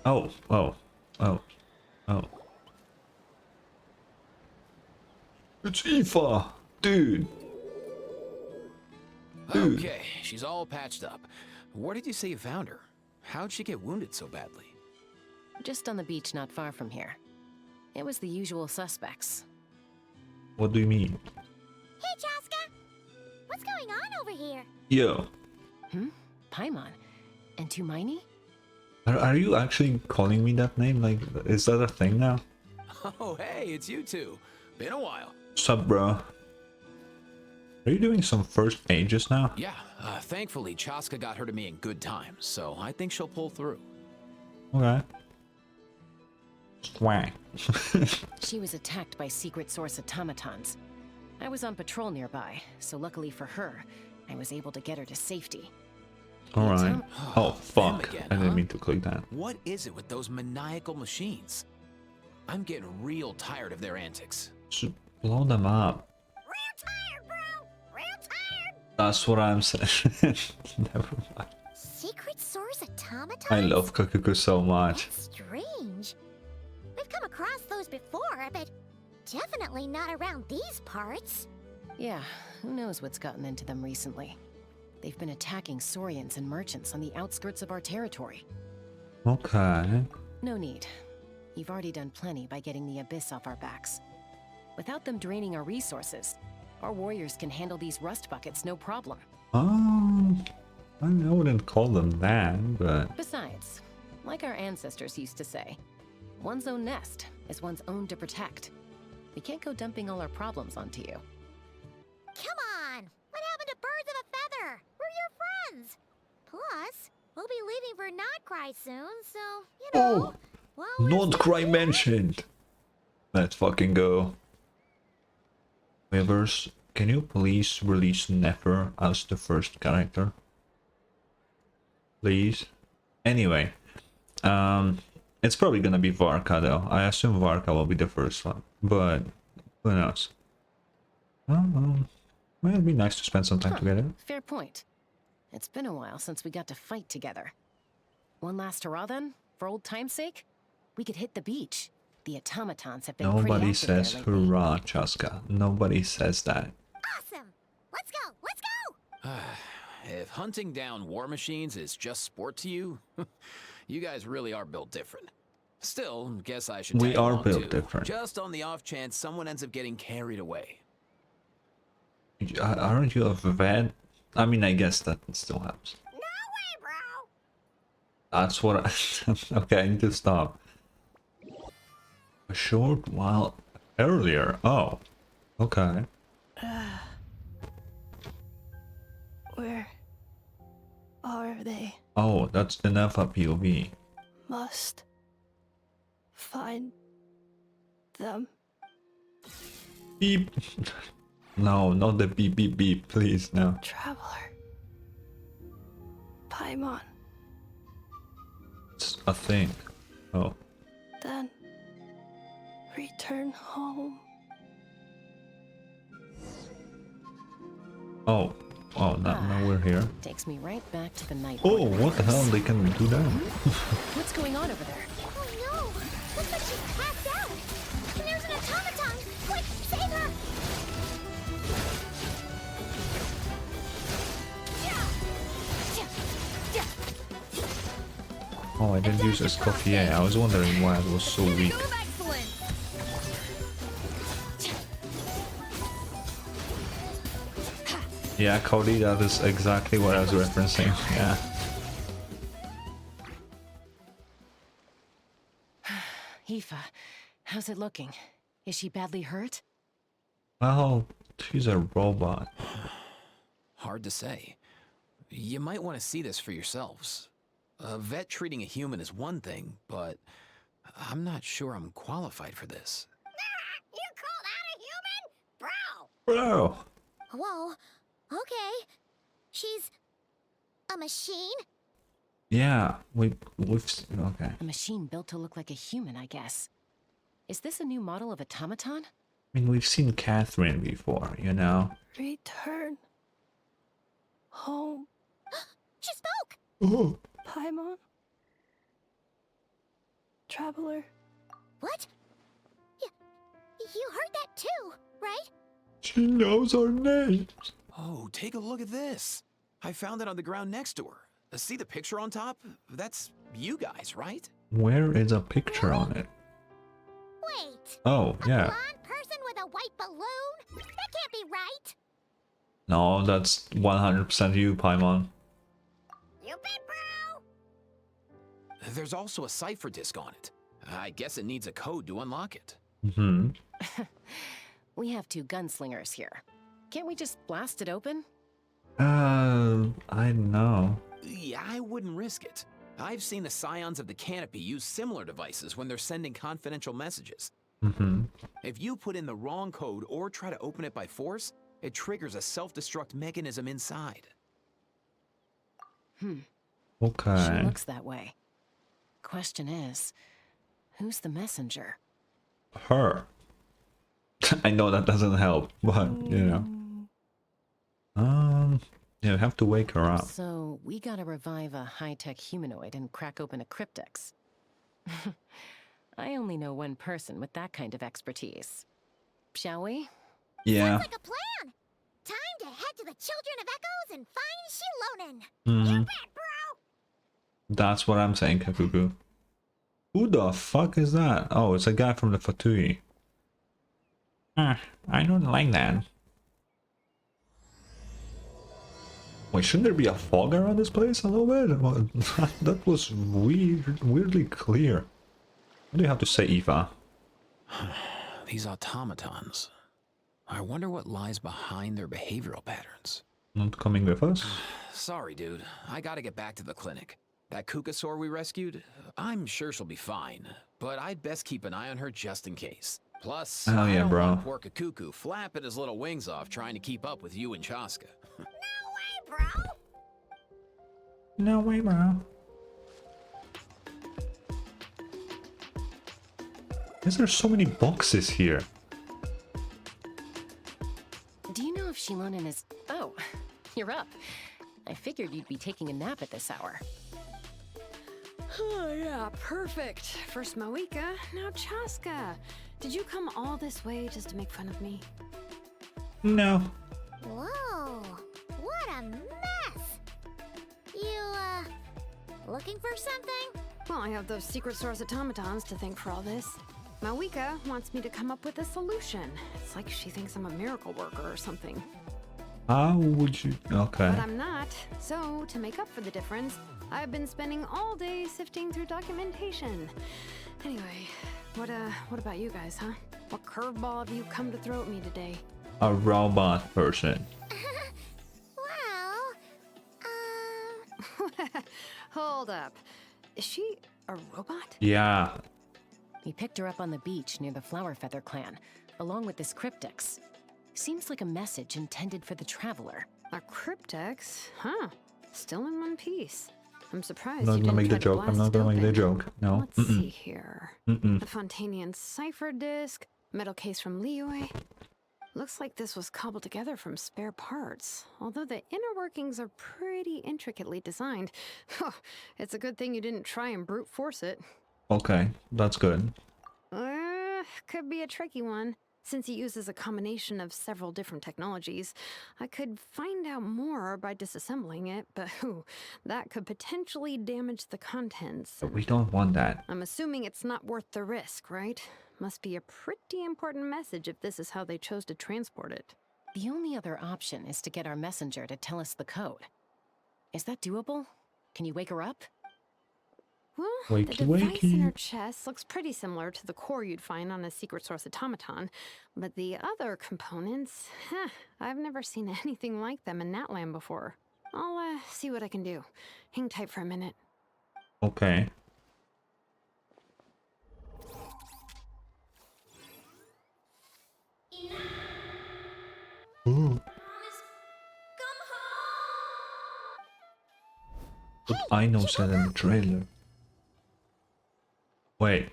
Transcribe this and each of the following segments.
Oh, oh, oh, oh. It's Aoife! Dude! Dude! Okay, she's all patched up. Where did you say you found her? How'd she get wounded so badly? Just on the beach not far from here. It was the usual suspects. What do you mean? Hey, Chaska! What's going on over here? Yo. Paimon. And Tumaini? Are you actually calling me that name? Like, is that a thing now? Oh, hey, it's you two. Been a while. Sup, bro? Are you doing some first aid just now? Yeah, thankfully, Chaska got her to me in good time, so I think she'll pull through. Okay. Swang. She was attacked by secret source automatons. I was on patrol nearby, so luckily for her, I was able to get her to safety. Alright. Oh, Them fuck. again, I didn't huh? mean to click that. What is it with those maniacal machines? I'm getting real tired of their antics. Just blow them up. Real tired, bro! Real tired! That's what I'm saying. Never mind. Secret source automatons? I love Kakuku so much. That's strange. We've come across those before, but definitely not around these parts. Yeah, who knows what's gotten into them recently. They've been attacking Saurians and merchants on the outskirts of our territory. Okay. No need. You've already done plenty by getting the Abyss off our backs. Without them draining our resources, our warriors can handle these rust buckets no problem. I wouldn't call them that, but... Besides, like our ancestors used to say, one's own nest is one's own to protect. We can't go dumping all our problems onto you. Come on! What happened to birds of a feather? We're your friends! Plus, we'll be leaving for Notcry soon, so, you know... well, Not cry mentioned! Let's fucking go. Wavers, can you please release Nefer as the first character? Please? Anyway, it's probably gonna be Varka though. I assume Varka will be the first one, but who knows? Well, it'd be nice to spend some time together. Fair point. It's been a while since we got to fight together. One last hurrah then, for old time's sake? We could hit the beach. The automatons have been pretty Nobody active there says lately. hurrah, Chaska. Nobody says that. awesome! Let's go! Let's go! If hunting down war machines is just sport to you, you guys really are built different. Still, guess I should We tag are along built too, different. just on the off chance someone ends up getting carried away. Aren't you a vet? I mean, I guess that still helps. No way, bro! That's what I... Okay, I need to stop. A short while earlier. Oh. Okay. Where are they? Oh, that's the Ineffa POV. Must find them. Beep. No, not the beep beep beep, please, no. Traveler. Paimon. It's a thing. Oh. Then return home. Oh. Oh, now we're here. Takes me right back to the night. Oh, what the hell? They can do that? What's going on over there? Oh no! Looks like she's passed out! And there's an automaton! Quick, save her! Oh, I didn't use Escoffier. I was wondering why it was so weak. Yeah, Cody, that is exactly what I was referencing. Yeah. Aoife, how's it looking? Is she badly hurt? Well, she's a robot. Hard to say. You might want to see this for yourselves. A vet treating a human is one thing, but I'm not sure I'm qualified for this. You call that a human? Bro! Bro! Whoa, okay. She's... a machine? Yeah, we've okay. A machine built to look like a human, I guess. Is this a new model of automaton? I mean, we've seen Catherine before, you know? Return home. She spoke! Oh. Paimon. Traveler. What? You heard that too, right? She knows our names. Oh, take a look at this. I found it on the ground next to her. See the picture on top? That's you guys, right? Where is a picture on it? Wait. Oh, A yeah. blonde person with a white balloon? That can't be right. No, that's 100% you, Paimon. You bet, bro. There's also a cipher disk on it. I guess it needs a code to unlock it. Mm-hmm. We have 2 gunslingers here. Can't we just blast it open? I know. Yeah, I wouldn't risk it. I've seen the Scions of the Canopy use similar devices when they're sending confidential messages. Mm-hmm. If you put in the wrong code or try to open it by force, it triggers a self-destruct mechanism inside. She Okay. looks that way. Question is, who's the messenger? Her. I know that doesn't help, but you know. Yeah, we have to wake her up. So, we gotta revive a high-tech humanoid and crack open a cryptex. I only know one person with that kind of expertise. Shall we? Yeah. Sounds like a plan. Time to head to the Children of Echoes and find Shilonen. Mhm. You bet, bro. That's what I'm saying, Kakuku. Who the fuck is that? Oh, it's a guy from the Fatui. I don't like that. Wait, shouldn't there be a fog around this place a little bit? Well, that was weirdly clear. What do you have to say, Eva? These automatons. I wonder what lies behind their behavioral patterns. Not coming with us? Sorry, dude. I gotta get back to the clinic. That Kukasaur we rescued, I'm sure she'll be fine, but I'd best keep an eye on her just in case. Plus, Oh, I yeah, don't bro. want poor Kakuku flapping his little wings off trying to keep up with you and Chaska. No way, bro. No way, bro. Is there so many boxes here? Do you know if Shilonen is... Oh, you're up. I figured you'd be taking a nap at this hour. Oh, yeah, perfect. First Moika, now Chaska. Did you come all this way just to make fun of me? No. Whoa, what a mess. You, looking for something? Well, I have those secret source automatons to thank for all this. Moika wants me to come up with a solution. It's like she thinks I'm a miracle worker or something. How would you... Okay. But I'm not. So, to make up for the difference, I've been spending all day sifting through documentation. Anyway, what about you guys, huh? What curveball have you come to throw at me today? A robot person. Well, Hold up. Is she a robot? Yeah. We picked her up on the beach near the Flower Feather clan, along with this cryptex. Seems like a message intended for the traveler. A cryptex? Huh. Still in one piece. I'm surprised I'm not you gonna didn't make the try to joke. I'm blast not it gonna make the open. joke. No. Let's see here. Mm-mm. The Fontanian cipher disk, metal case from Liyue. Looks like this was cobbled together from spare parts. Although the inner workings are pretty intricately designed. It's a good thing you didn't try and brute force it. Okay, that's good. Could be a tricky one. Since it uses a combination of several different technologies, I could find out more by disassembling it, but that could potentially damage the contents. But we don't want that. I'm assuming it's not worth the risk, right? Must be a pretty important message if this is how they chose to transport it. The only other option is to get our messenger to tell us the code. Is that doable? Can you wake her up? Well, Wakey, the device in her wakey. chest looks pretty similar to the core you'd find on a secret source automaton, but the other components, I've never seen anything like them in Natlan before. I'll see what I can do. Hang tight for a minute. Okay. Ooh. But I know said in the trailer. Wait.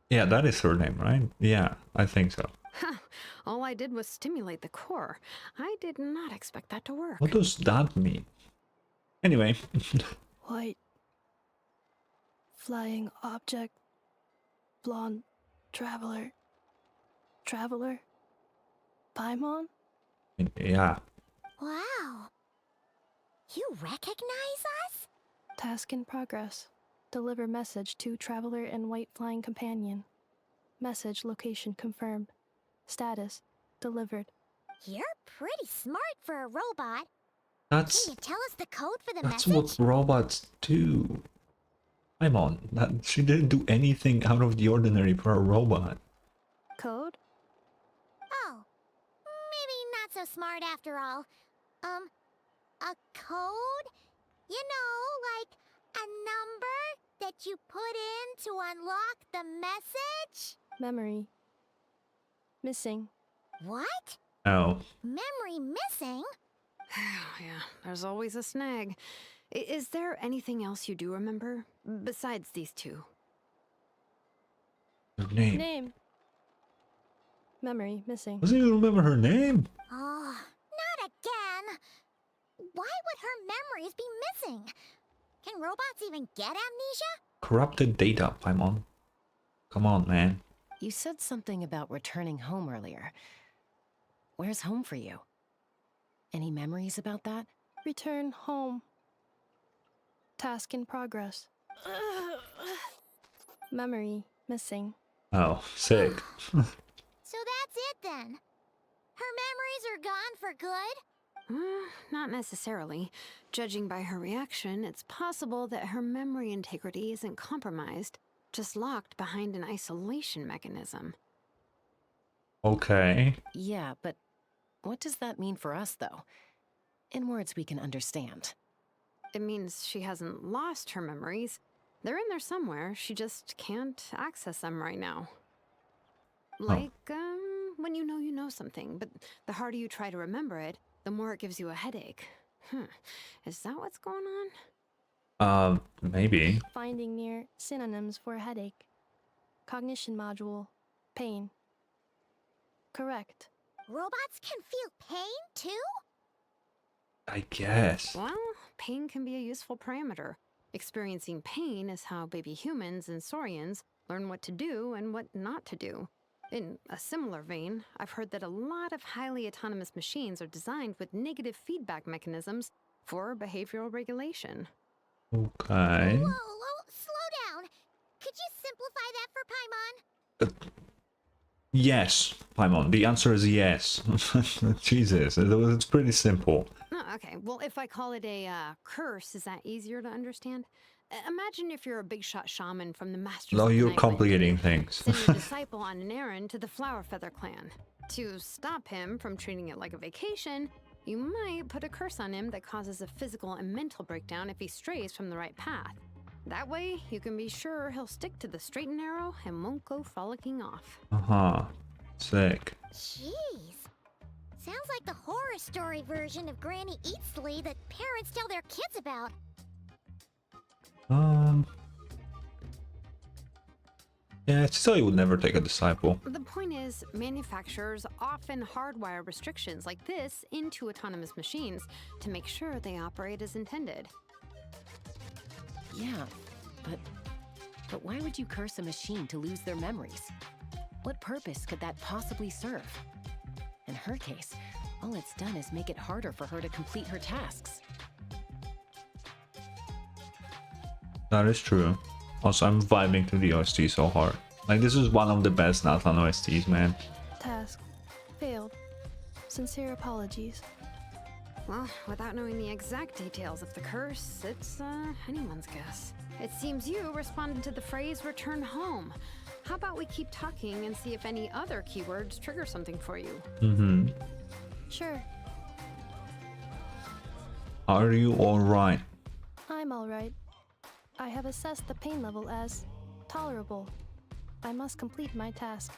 Yeah, that is her name, right? Yeah, I think so. All I did was stimulate the core. I did not expect that to work. What does that mean? Anyway, White. Flying object. Blonde. Traveler. Traveler. Paimon? yeah. Wow. You recognize us? Task in progress. Deliver message to Traveler and White Flying Companion. Message location confirmed. Status delivered. You're pretty smart for a robot. That's Can you tell us the code for the that's message? what robots do. I'm on. She didn't do anything out of the ordinary for a robot. Code? Oh, maybe not so smart after all. A code? You know, like a number that you put in to unlock the message? Memory. Missing. What? Oh. Memory missing? Yeah, there's always a snag. Is there anything else you do remember? Besides these two? Her name. Name. Memory missing. Doesn't even remember her name? Oh, not again. Why would her memories be missing? Can robots even get amnesia? Corrupted data, Paimon. Come on, man. You said something about returning home earlier. Where's home for you? Any memories about that? Return home. Task in progress. Memory missing. Oh, sick. So that's it then. Her memories are gone for good? Not necessarily. Judging by her reaction, it's possible that her memory integrity isn't compromised, just locked behind an isolation mechanism. Okay. Yeah, but what does that mean for us, though? In words we can understand. It means she hasn't lost her memories. They're in there somewhere, she just can't access them right now. Like, when you know something, but the harder you try to remember it, the more it gives you a headache. Is that what's going on? Maybe. Finding near synonyms for headache. Cognition module. Pain. Correct. Robots can feel pain too? I guess. Well, pain can be a useful parameter. Experiencing pain is how baby humans and saurians learn what to do and what not to do. In a similar vein, I've heard that a lot of highly autonomous machines are designed with negative feedback mechanisms for behavioral regulation. Okay. Whoa, slow down. Could you simplify that for Paimon? Yes, Paimon. The answer is yes. Jesus, it's pretty simple. Oh, okay, well, if I call it a curse, is that easier to understand? Imagine if you're a big shot shaman from the Masters No, of the you're Night Wind. complicating things. Send your disciple on an errand to the Flower Feather clan. To stop him from treating it like a vacation, you might put a curse on him that causes a physical and mental breakdown if he strays from the right path. That way, you can be sure he'll stick to the straight and narrow and won't go frolicking off. Uh-huh. Sick. Jeez. Sounds like the horror story version of Granny Eatsley that parents tell their kids about. Yeah, Cecilia would never take a disciple. The point is, manufacturers often hardwire restrictions like this into autonomous machines to make sure they operate as intended. Yeah, but why would you curse a machine to lose their memories? What purpose could that possibly serve? In her case, all it's done is make it harder for her to complete her tasks. That is true. Also, I'm vibing to the OST so hard. Like, this is one of the best Nathan OSTs, man. Task. Failed. Sincere apologies. Well, without knowing the exact details of the curse, it's anyone's guess. It seems you responded to the phrase return home. How about we keep talking and see if any other keywords trigger something for you? Mm-hmm. Sure. Are you alright? I'm alright. I have assessed the pain level as tolerable. I must complete my task.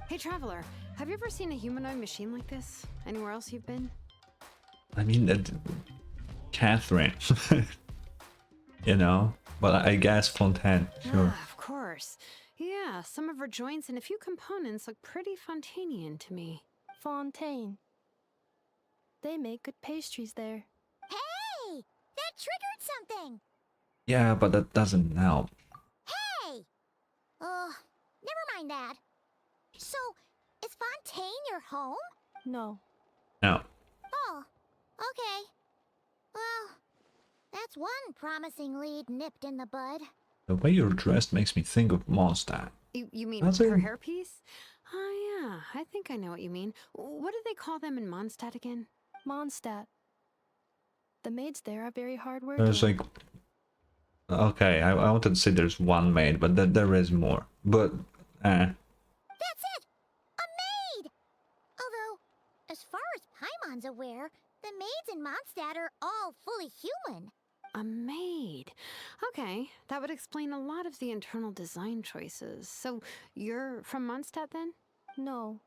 Hey, Traveler, have you ever seen a humanoid machine like this? Anywhere else you've been? I mean, Catherine. You know? But I guess Fontaine, sure. Ah, of course. Yeah, some of her joints and a few components look pretty Fontanian to me. Fontaine. They make good pastries there. Hey! That trigger something. Yeah, but that doesn't help. Hey! Never mind that. So, is Fontaine your home? No. No. Oh, okay. Well, that's one promising lead nipped in the bud. The way you're dressed makes me think of Mondstadt. You mean That's her it. hairpiece? Oh yeah, I think I know what you mean. What do they call them in Mondstadt again? Mondstadt. The maids there are very hardworking. There's like... Okay, I wanted to say there's one maid, but there is more. But, That's it! A maid! Although, as far as Paimon's aware, the maids in Mondstadt are all fully human. A maid. Okay, that would explain a lot of the internal design choices. So, you're from Mondstadt then? No.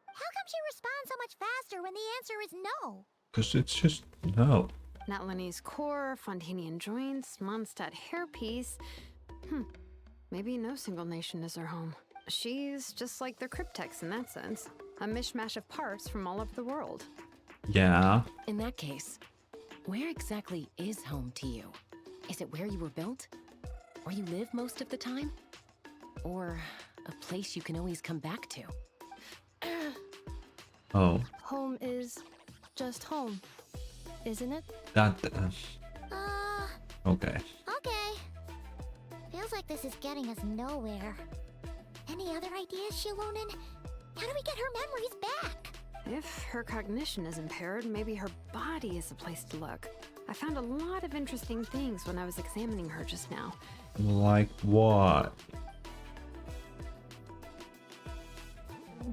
How come she responds so much faster when the answer is no? because it's just... No. Natlanese core, Fontanian joints, Mondstadt hairpiece. Maybe no single nation is her home. She's just like the Cryptex in that sense. A mishmash of parts from all over the world. Yeah. In that case, where exactly is home to you? Is it where you were built? Where you live most of the time? Or a place you can always come back to? Oh. Home is just home, isn't it? That... okay. Okay. Feels like this is getting us nowhere. Any other ideas, Shilonen? How do we get her memories back? If her cognition is impaired, maybe her body is the place to look. I found a lot of interesting things when I was examining her just now. Like what?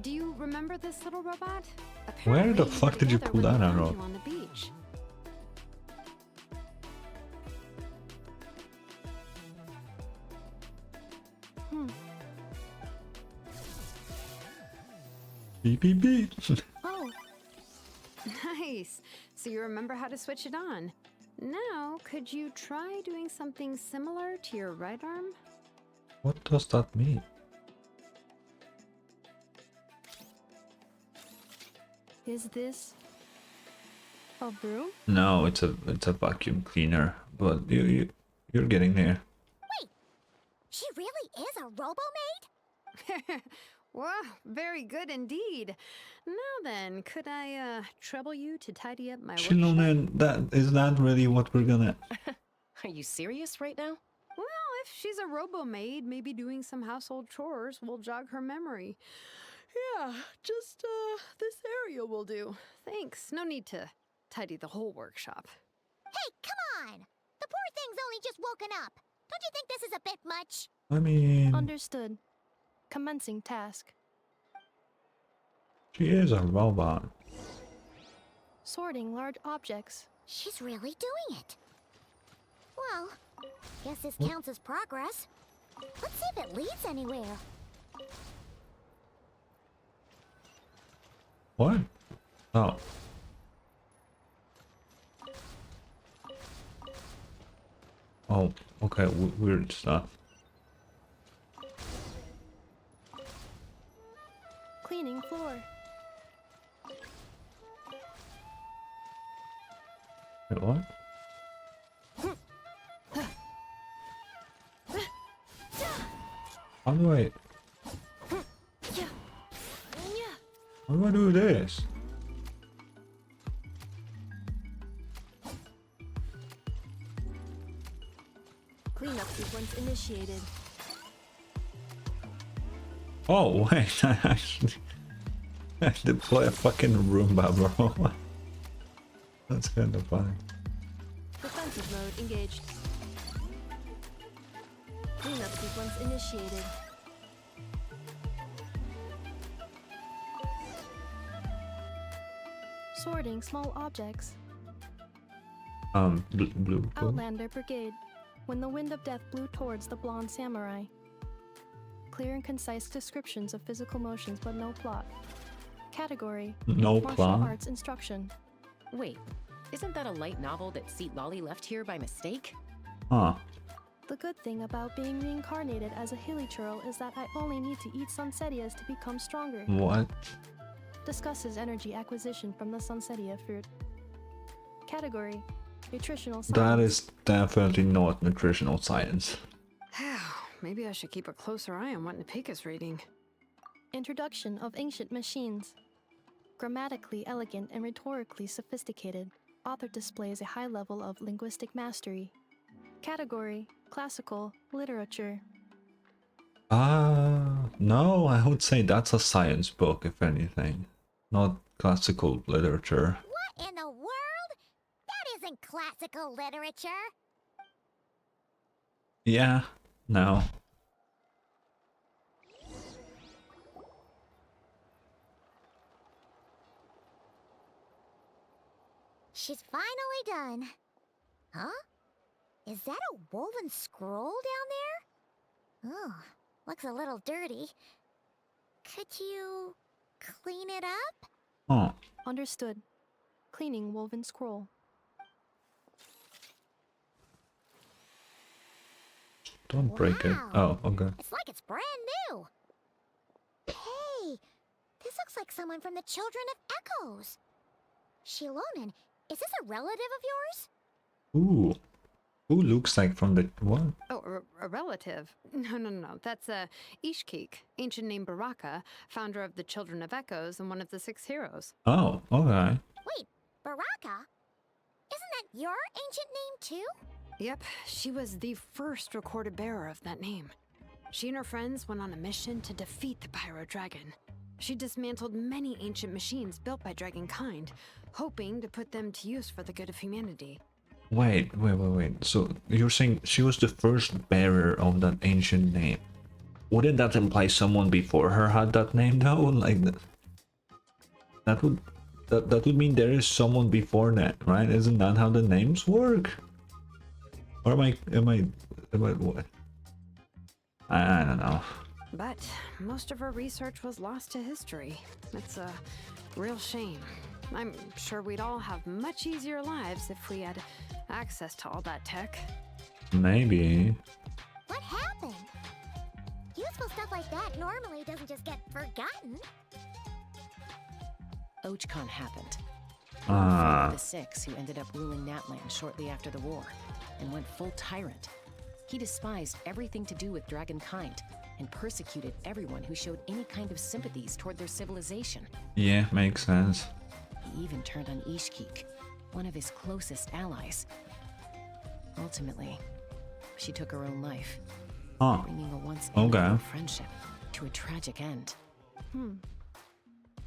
Do you remember this little robot? Where the Apparently, we fuck were did you together pull when that we out found of? you on the beach. Beep beep beep. Oh, Nice. So you remember how to switch it on. Now, could you try doing something similar to your right arm? What does that mean? is this a broom? No, it's a vacuum cleaner. But you're getting there. She really is a robo-maid? Wow, very good indeed. Now then, could I trouble you to tidy up my workshop? Shilonen, is that really what we're gonna... Are you serious right now? Well, if she's a robo-maid, maybe doing some household chores will jog her memory. Yeah, just this area will do. Thanks. No need to tidy the whole workshop. Hey, come on! The poor thing's only just woken up. Don't you think this is a bit much? I mean... Understood. Commencing task. She is a robot. Sorting large objects. She's really doing it. Well, guess this counts as progress. Let's see if it leads anywhere. What? Oh. Oh, okay, weird stuff. Cleaning floor. Wait, what? How do I... How do I do this? Cleanup sequence initiated. Oh, wait, I actually... I deploy a fucking Roomba, bro. That's kind of funny. Defensive mode engaged. Cleanup sequence initiated. Sorting small objects. Blue. Outlander Brigade. When the wind of death blew towards the blonde samurai. Clear and concise descriptions of physical motions, but no plot. Category: No martial plot. arts instruction. Wait, isn't that a light novel that Seat Lolly left here by mistake? Huh. The good thing about being reincarnated as a hilly churl is that I only need to eat sunsetias to become stronger. What? Discusses energy acquisition from the sunsetia fruit. Category: Nutritional That science. is definitely not nutritional science. Maybe I should keep a closer eye on what Napika's reading. Introduction of ancient machines. Grammatically elegant and rhetorically sophisticated, author displays a high level of linguistic mastery. Category: classical literature. No, I would say that's a science book, if anything. Not classical literature. What in the world? That isn't classical literature. Yeah, no. She's finally done. Huh? Is that a woven scroll down there? Oh, looks a little dirty. Could you clean it up? Oh, Understood. Cleaning woven scroll. don't break it. Wow. Oh, okay. It's like it's brand new. Hey, this looks like someone from the Children of Echoes. Shilonen, is this a relative of yours? Ooh. Who looks like from the what? Oh, a relative? No. That's Ishkik, ancient name Baraka, founder of the Children of Echoes and one of the 6 heroes. Oh, okay. Wait, Baraka? Isn't that your ancient name too? Yep, she was the first recorded bearer of that name. She and her friends went on a mission to defeat the Pyro Dragon. She dismantled many ancient machines built by Dragonkind, hoping to put them to use for the good of humanity. Wait. So you're saying she was the first bearer of that ancient name? Wouldn't that imply someone before her had that name though? Like that would mean there is someone before that, right? Isn't that how the names work? Or am I what? I don't know. But most of her research was lost to history. It's a real shame. I'm sure we'd all have much easier lives if we had access to all that tech. Maybe. What happened? Useful stuff like that normally doesn't just get forgotten. Ochcon happened. Ah. The 6 who ended up ruling Natland shortly after the war and went full tyrant. He despised everything to do with Dragonkind and persecuted everyone who showed any kind of sympathies toward their civilization. Yeah, makes sense. He even turned on Ishkik, one of his closest allies. Ultimately, she took her own life, Huh. bringing a once Okay. amicable friendship to a tragic end.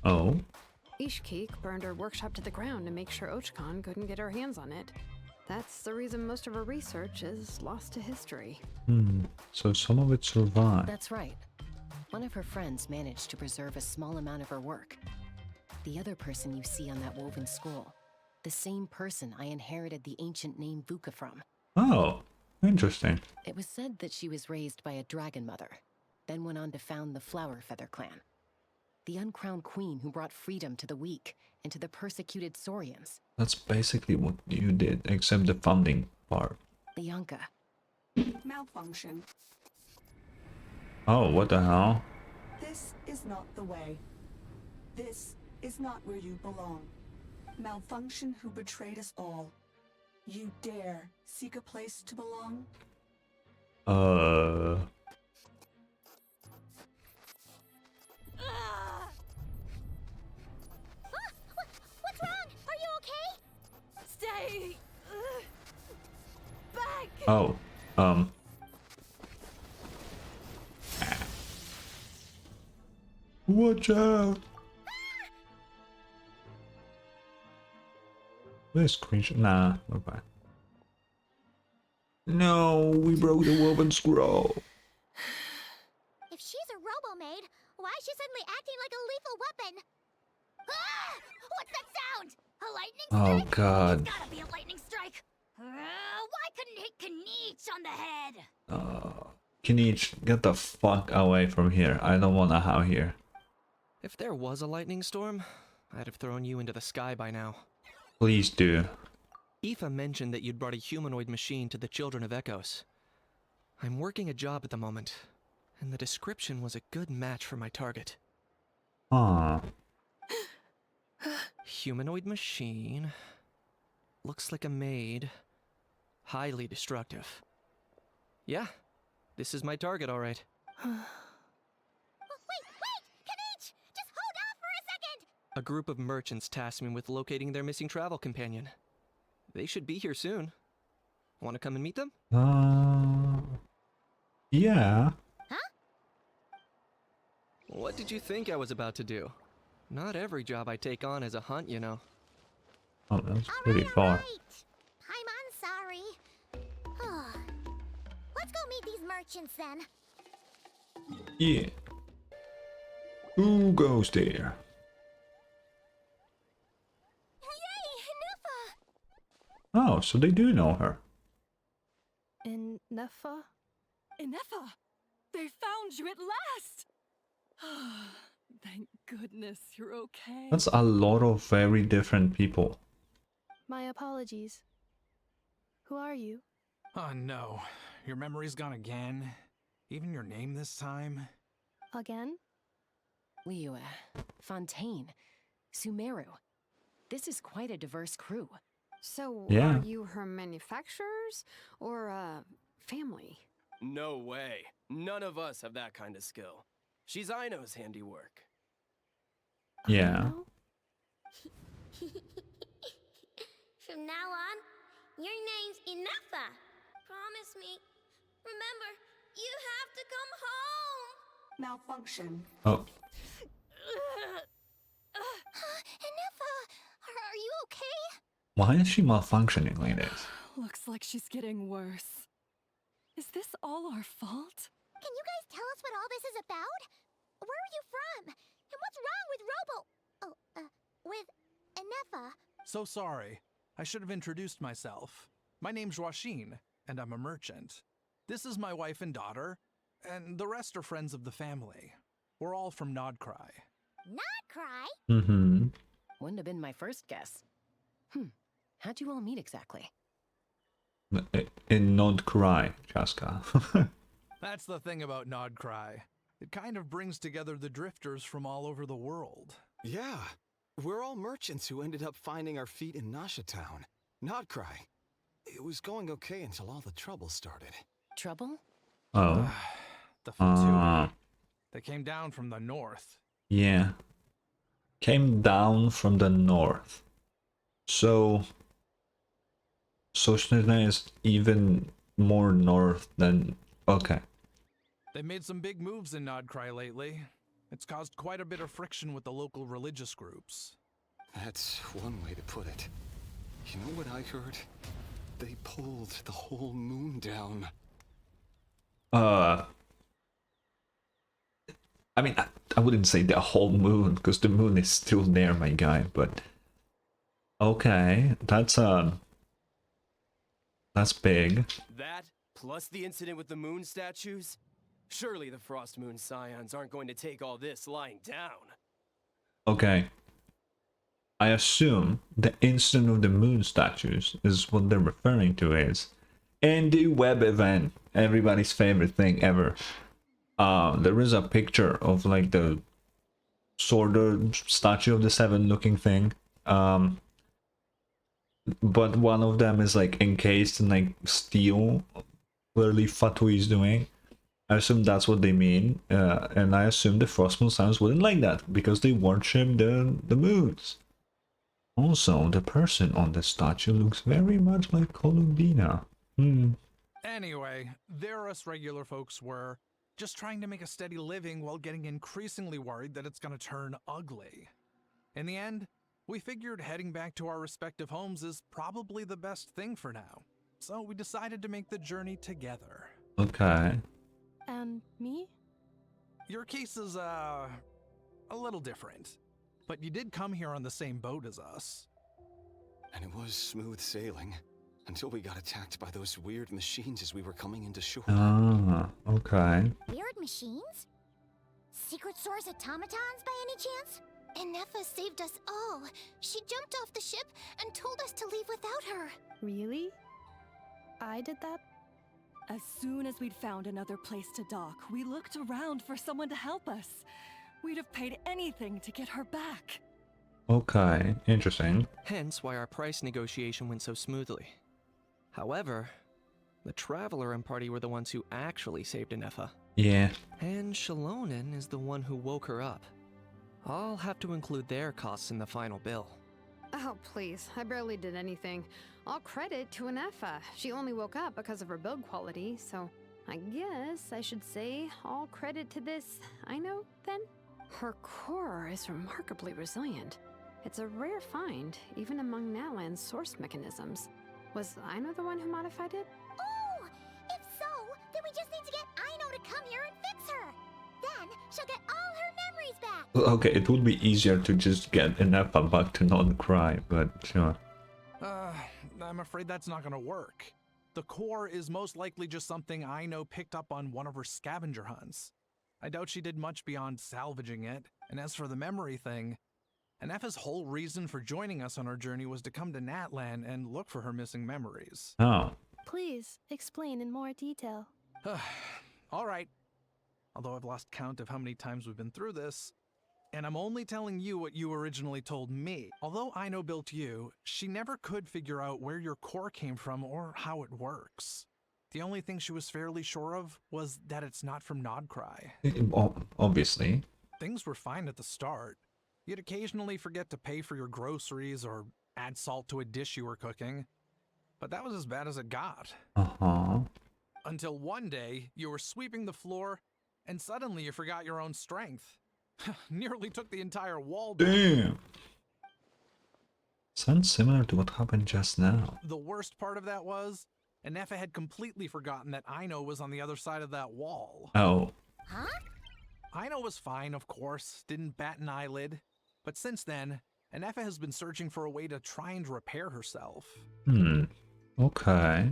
Oh. Ishkik burned her workshop to the ground to make sure Ochcon couldn't get her hands on it. That's the reason most of her research is lost to history. So some of it survived. That's right. One of her friends managed to preserve a small amount of her work. The other person you see on that woven scroll, the same person I inherited the ancient name Vuka from. Oh, interesting. It was said that she was raised by a dragon mother, then went on to found the Flower Feather clan. The uncrowned queen who brought freedom to the weak and to the persecuted Saurians. That's basically what you did, except the funding part. Bianca. Malfunction. Oh, what the hell? This is not the way. This is not where you belong. Malfunction who betrayed us all. You dare seek a place to belong? What's wrong? Are you okay? Stay back! Oh, Watch out! This screenshot. Nah, okay. No, we broke the woven scroll. If she's a robo-maid, why is she suddenly acting like a lethal weapon? Ah! What's that sound? A lightning Oh strike? god. It's gotta be a lightning strike. Why couldn't it hit Kanich on the head? Kinich, get the fuck away from here. I don't wanna have here. If there was a lightning storm, I'd have thrown you into the sky by now. Please do. Aoife mentioned that you'd brought a humanoid machine to the Children of Echoes. I'm working a job at the moment, and the description was a good match for my target. Huh. Humanoid machine. looks like a maid. Highly destructive. Yeah, this is my target, all right. Wait! Kanich! Just hold off for a second! A group of merchants tasked me with locating their missing travel companion. They should be here soon. Want to come and meet them? Yeah. What did you think I was about to do? Not every job I take on is a hunt, you know. Oh, that's pretty far. Alright. I'm sorry. Let's go meet these merchants then. Yeah. Who goes there? Yay! Ineffa! Oh, so they do know her. Ineffa? Ineffa! They found you at last! Thank goodness you're okay. That's a lot of very different people. My apologies. Who are you? Oh no, your memory's gone again? Even your name this time? Again? Liyue, Fontaine, Sumeru. This is quite a diverse crew. So, Yeah. are you her manufacturers or family? No way. None of us have that kind of skill. She's Aino's handiwork. Yeah. Aino? From now on, your name's Ineffa. Promise me. Remember, you have to come home. Malfunction. Oh, Ineffa, are you okay? why is she malfunctioning like this? Looks like she's getting worse. Is this all our fault? Can you guys tell us what all this is about? Where are you from? And what's wrong with with Ineffa? So sorry. I should have introduced myself. My name's Joachine, and I'm a merchant. This is my wife and daughter, and the rest are friends of the family. We're all from Nodcry. Not cry. Mm-hmm. Wouldn't have been my first guess. How'd you all meet exactly? In Not Cry, Chaska. That's the thing about Nodcry. It kind of brings together the drifters from all over the world. Yeah, we're all merchants who ended up finding our feet in Nasha Town. Nodcry. It was going okay until all the trouble started. Trouble? Oh. The Vtuber. They came down from the north. Yeah. Came down from the north. So Soshina is even more north than... Okay. They made some big moves in Nodcry lately. It's caused quite a bit of friction with the local religious groups. That's one way to put it. You know what I heard? They pulled the whole moon down. I mean, I wouldn't say the whole moon, because the moon is still there, my guy, but... Okay, that's big. That, plus the incident with the moon statues? Surely the Frost Moon Scions aren't going to take all this lying down. Okay. I assume the incident of the moon statues is what they're referring to is. In the web event, everybody's favorite thing ever. There is a picture of like the sort of statue of the seven looking thing. But one of them is like encased in like steel. Clearly Fatui is doing. I assume that's what they mean. And I assume the Frostmoon Scions wouldn't like that because they worship the moons. Also, the person on the statue looks very much like Columbina. Anyway, there us regular folks were just trying to make a steady living while getting increasingly worried that it's gonna turn ugly. In the end, we figured heading back to our respective homes is probably the best thing for now. So we decided to make the journey together. Okay. And me? Your case is, a little different. But you did come here on the same boat as us. And it was smooth sailing until we got attacked by those weird machines as we were coming into shore. Ah, okay. Weird machines? Secret Source automatons by any chance? Ineffa saved us all. She jumped off the ship and told us to leave without her. Really? I did that? As soon as we'd found another place to dock, we looked around for someone to help us. We'd have paid anything to get her back. Okay, interesting. Hence why our price negotiation went so smoothly. However, the Traveler and party were the ones who actually saved Ineffa. Yeah. And Shalonen is the one who woke her up. I'll have to include their costs in the final bill. Oh, please. I barely did anything. All credit to Ineffa. She only woke up because of her build quality, so I guess I should say all credit to this Aino, then? Her core is remarkably resilient. It's a rare find, even among Natlan's source mechanisms. Was Aino the one who modified it? Oh! If so, then we just need to get Aino to come here and fix her! Then she'll get all her memories back! Okay, it would be easier to just get Ineffa back to not cry, but sure. I'm afraid that's not gonna work. The core is most likely just something Aino picked up on one of her scavenger hunts. I doubt she did much beyond salvaging it, and as for the memory thing, Ineffa's whole reason for joining us on our journey was to come to Natlan and look for her missing memories. Oh. Please explain in more detail. Alright. Although I've lost count of how many times we've been through this, and I'm only telling you what you originally told me. Although Aino built you, she never could figure out where your core came from or how it works. The only thing she was fairly sure of was that it's not from Nodcry. Obviously. Things were fine at the start. You'd occasionally forget to pay for your groceries or add salt to a dish you were cooking. But that was as bad as it got. Uh-huh. Until one day, you were sweeping the floor, and suddenly you forgot your own strength. Nearly took the entire wall down. Damn. Sounds similar to what happened just now. The worst part of that was, Ineffa had completely forgotten that Aino was on the other side of that wall. Oh. Huh? Aino was fine, of course, didn't bat an eyelid. But since then, Ineffa has been searching for a way to try and repair herself. Okay.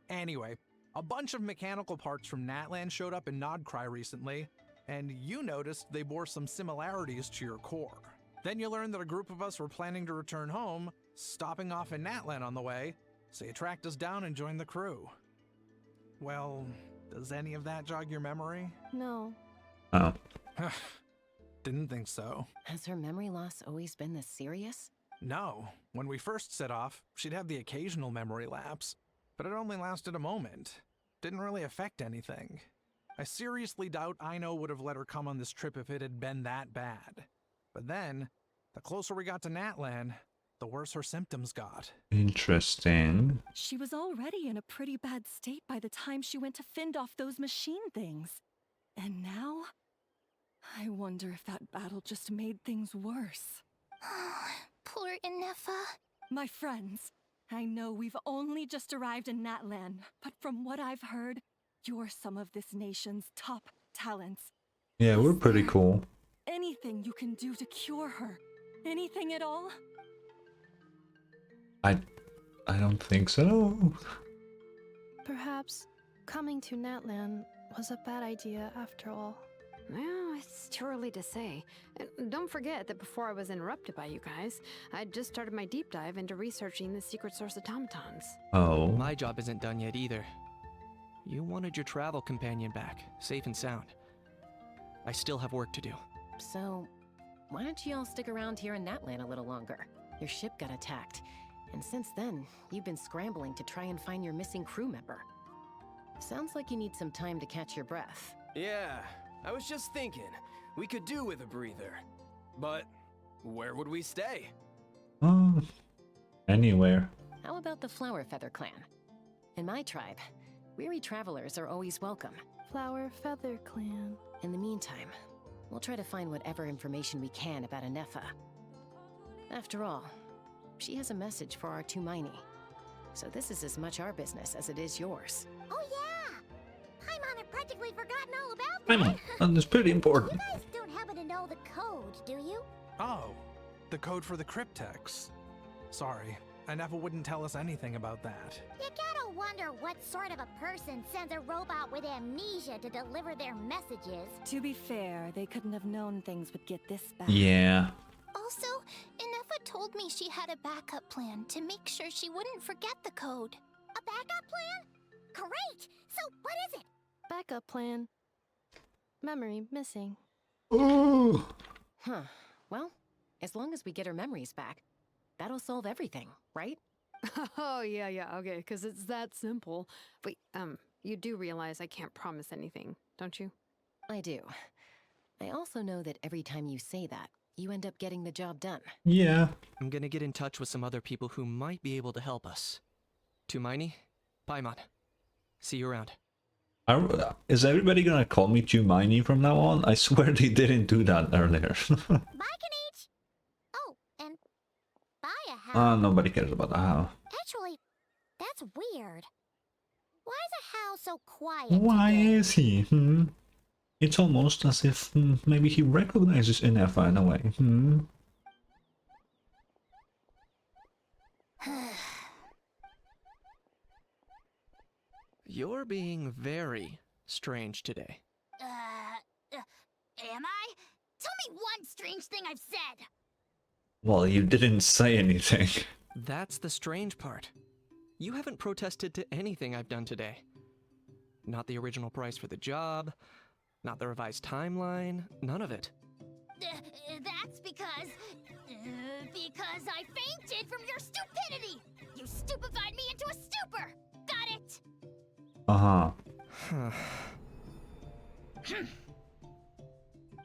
Anyway, a bunch of mechanical parts from Natlan showed up in Nodcry recently, and you noticed they bore some similarities to your core. Then you learned that a group of us were planning to return home, stopping off in Natlan on the way, so you tracked us down and joined the crew. Well, does any of that jog your memory? No. Oh. Didn't think so. Has her memory loss always been this serious? No. When we first set off, she'd have the occasional memory lapse, but it only lasted a moment. Didn't really affect anything. I seriously doubt Aino would have let her come on this trip if it had been that bad. But then, the closer we got to Natlan, the worse her symptoms got. Interesting. She was already in a pretty bad state by the time she went to fend off those machine things. And now, I wonder if that battle just made things worse. Poor Ineffa. My friends, I know we've only just arrived in Natlan, but from what I've heard, you're some of this nation's top talents. Yeah, we're pretty cool. Anything you can do to cure her? Anything at all? I don't think so. Perhaps coming to Natlan was a bad idea after all. Well, it's too early to say. And don't forget that before I was interrupted by you guys, I'd just started my deep dive into researching the secret source automatons. Oh. My job isn't done yet either. You wanted your travel companion back, safe and sound. I still have work to do. So, why don't you all stick around here in Natlan a little longer? Your ship got attacked, and since then, you've been scrambling to try and find your missing crew member. Sounds like you need some time to catch your breath. Yeah, I was just thinking, we could do with a breather. But where would we stay? Anywhere. How about the Flower Feather clan? In my tribe, weary travelers are always welcome. Flower Feather Clan. In the meantime, we'll try to find whatever information we can about Ineffa. After all, she has a message for our Tumaini. So this is as much our business as it is yours. Oh yeah! Paimon had practically forgotten all about that. Paimon, that's pretty important. You guys don't happen to know the code, do you? Oh, the code for the cryptex. Sorry, Ineffa wouldn't tell us anything about that. You gotta wonder what sort of a person sends a robot with amnesia to deliver their messages. To be fair, they couldn't have known things would get this bad. Yeah. Also, Ineffa told me she had a backup plan to make sure she wouldn't forget the code. A backup plan? Great! So what is it? Backup plan. Memory missing. Oh. Huh. Well, As long as we get her memories back, that'll solve everything, right? Oh, yeah, okay, because it's that simple. Wait, you do realize I can't promise anything, don't you? I do. I also know that every time you say that, you end up getting the job done. Yeah. I'm gonna get in touch with some other people who might be able to help us. Tumaini, Paimon. See you around. Is everybody gonna call me Jumini from now on? I swear they didn't do that earlier. Bye, Kanich! Oh, and bye, a how. Nobody cares about the how. Actually, that's weird. Why is a how so quiet Why today? is he? It's almost as if maybe he recognizes Ineffa in a way. You're being very strange today. Am I? Tell me one strange thing I've said! Well, you didn't say anything. That's the strange part. You haven't protested to anything I've done today. Not the original price for the job, not the revised timeline, none of it. That's because I fainted from your stupidity! You stupefied me into a stupor! Got it? Uh-huh.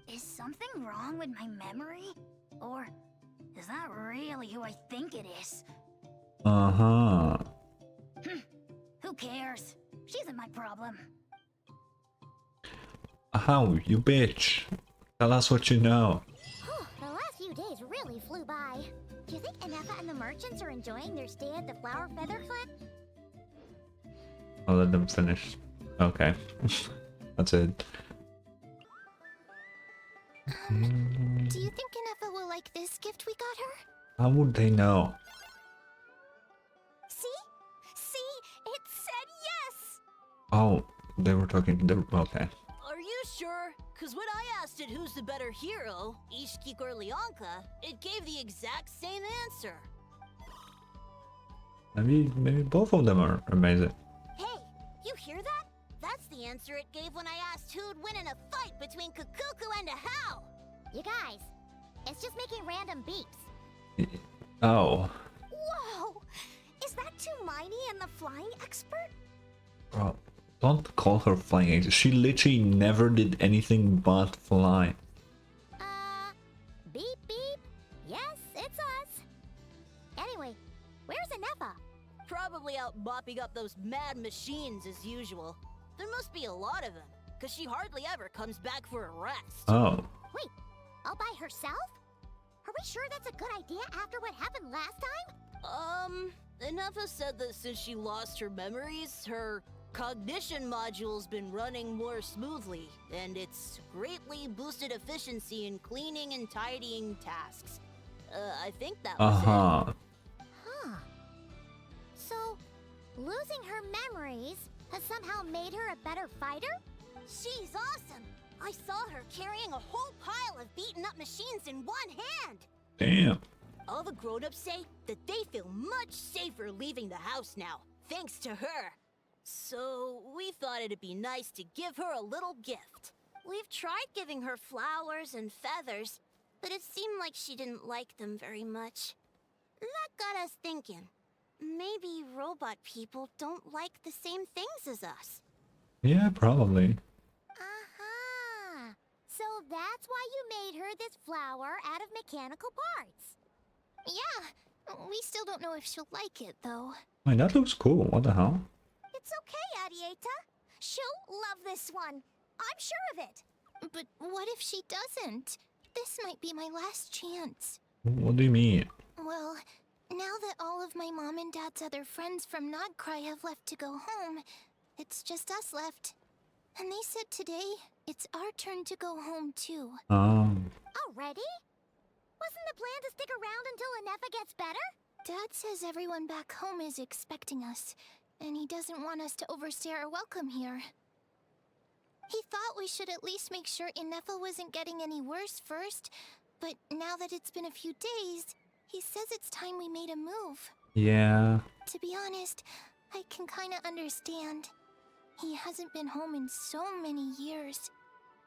Is something wrong with my memory? Or is that really who I think it is? Uh-huh. Who cares? She isn't my problem. How, you bitch. Tell us what you know. The last few days really flew by. Do you think Ineffa and the merchants are enjoying their stay at the Flower Feather Hut? I'll let them finish. Okay. That's it. Do you think Ineffa will like this gift we got her? How would they know? See? It said yes! Oh, they were talking to the... Okay. Are you sure? Cause when I asked it who's the better hero, Ishkik or Leonka, it gave the exact same answer. Maybe both of them are amazing. Hey, you hear that? That's the answer it gave when I asked who'd win in a fight between Kukuku and a How. You guys, it's just making random beeps. Oh. Whoa! Is that Tumaini and the flying expert? Bro, don't call her flying angel. She literally never did anything but fly. Beep beep. Yes, it's us. Anyway, where's Ineffa? Probably out mopping up those mad machines as usual. There must be a lot of them, cause she hardly ever comes back for a rest. Oh. Wait, all by herself? Are we sure that's a good idea after what happened last time? Ineffa said that since she lost her memories, her cognition module's been running more smoothly, and it's greatly boosted efficiency in cleaning and tidying tasks. I think that was it. Huh. So, losing her memories has somehow made her a better fighter? She's awesome! I saw her carrying a whole pile of beaten up machines in one hand! Damn. All the grown-ups say that they feel much safer leaving the house now, thanks to her. So, we thought it'd be nice to give her a little gift. We've tried giving her flowers and feathers, but it seemed like she didn't like them very much. That got us thinking. Maybe robot people don't like the same things as us. Yeah, probably. So that's why you made her this flower out of mechanical parts. Yeah, we still don't know if she'll like it, though. I mean, that looks cool. What the hell? It's okay, Arieta. She'll love this one. I'm sure of it. But what if she doesn't? This might be my last chance. What do you mean? Well, now that all of my mom and dad's other friends from Nodcry have left to go home, it's just us left. And they said today, it's our turn to go home too. Already? Wasn't the plan to stick around until Ineffa gets better? Dad says everyone back home is expecting us, and he doesn't want us to overstay our welcome here. He thought we should at least make sure Ineffa wasn't getting any worse first, but now that it's been a few days, he says it's time we made a move. Yeah. To be honest, I can kinda understand. He hasn't been home in so many years.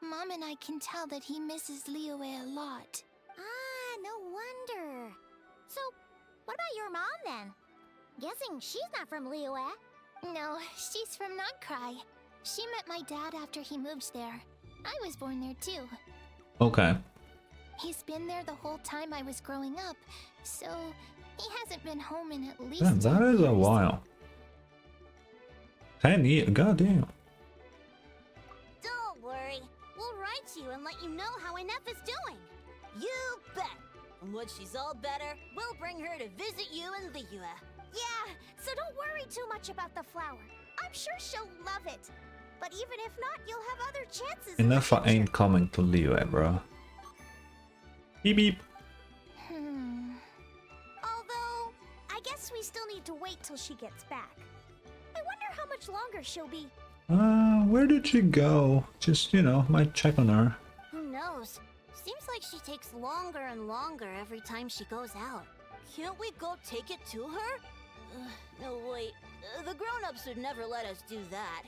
Mom and I can tell that he misses Liyue a lot. No about your mom then? Guessing she's not from Liyue. No, she's from Notcry. She met my dad after he moved there. I was born there too. Okay. He's been there the whole time I was growing up, so he hasn't been home in at least Damn, 10 that is a years. while. 10 years, goddamn. Don't worry. We'll write you and let you know how Ineffa's doing. You bet. And when she's all better, we'll bring her to visit you in Liyue. Yeah, so don't worry too much about the flower. I'm sure she'll love it. But even if not, you'll have other chances. Ineffa ain't coming to Liyue, bro. Beep beep. Although, I guess we still need to wait till she gets back. I wonder how much longer she'll be. Where did she go? Just, you know, might check on her. Who knows? Seems like she takes longer and longer every time she goes out. Can't we go take it to her? No, wait. The grown-ups would never let us do that.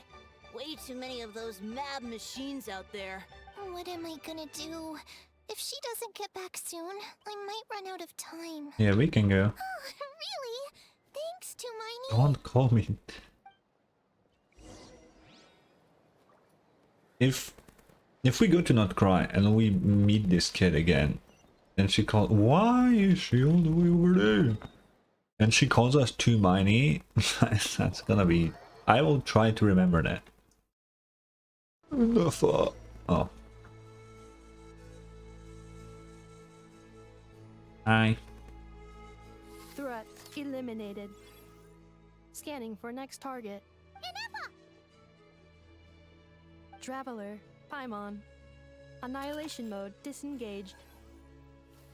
Way too many of those mad machines out there. What am I gonna do? If she doesn't get back soon, I might run out of time. Yeah, we can go. Oh, really? Thanks, Tumaini. Don't call me. If we go to Not Cry and we meet this kid again, and she calls, why is she all the way over there? And she calls us Tumaini, that's gonna be. I will try to remember that. Ineffa. Oh. Hi. Threat eliminated. Scanning for next target. Traveler, Paimon. Annihilation mode disengaged.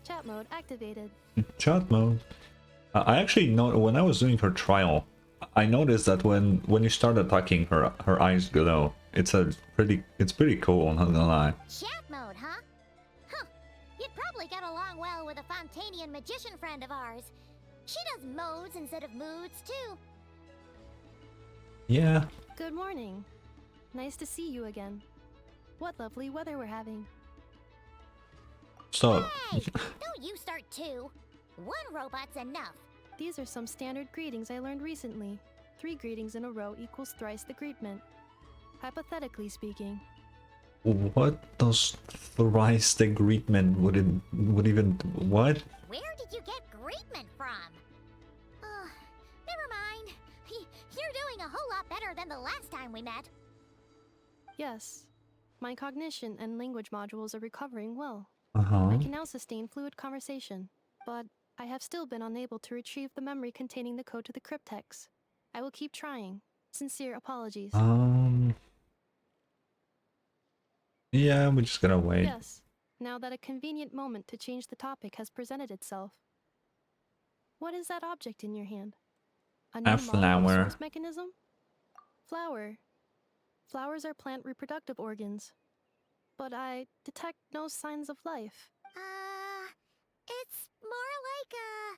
Chat mode activated. Chat mode. I actually know when I was doing her trial, I noticed that when you start attacking her, her eyes glow. It's pretty cool, I'm not gonna lie. Chat mode, huh? Huh. You'd probably get along well with a Fontanian magician friend of ours. She does modes instead of moods, too. Yeah. Good morning. Nice to see you again. What lovely weather we're having. Stop. Hey! Don't you start too. One robot's enough. These are some standard greetings I learned recently. 3 greetings in a row equals thrice the greetment. Hypothetically speaking. What does thrice the greetment would even what? Where did you get greetment from? Never mind. You're doing a whole lot better than the last time we met. Yes. My cognition and language modules are recovering well. Uh-huh. I can now sustain fluid conversation, but I have still been unable to retrieve the memory containing the code to the cryptex. I will keep trying. Sincere apologies. Yeah, we're just gonna wait. Yes. Now that a convenient moment to change the topic has presented itself. What is that object in your hand? A new flower. source mechanism? Flower. Flowers are plant reproductive organs. But I detect no signs of life. It's more like a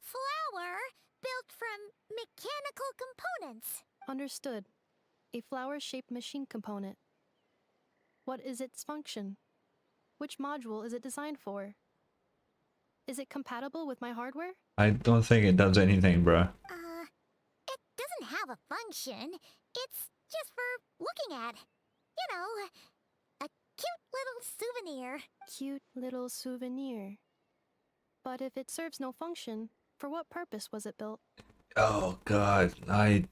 flower built from mechanical components. Understood. A flower-shaped machine component. What is its function? Which module is it designed for? Is it compatible with my hardware? I don't think it does anything, bruh. It doesn't have a function. It's just for looking at. You know, a cute little souvenir. Cute little souvenir. But if it serves no function, for what purpose was it built? Oh god,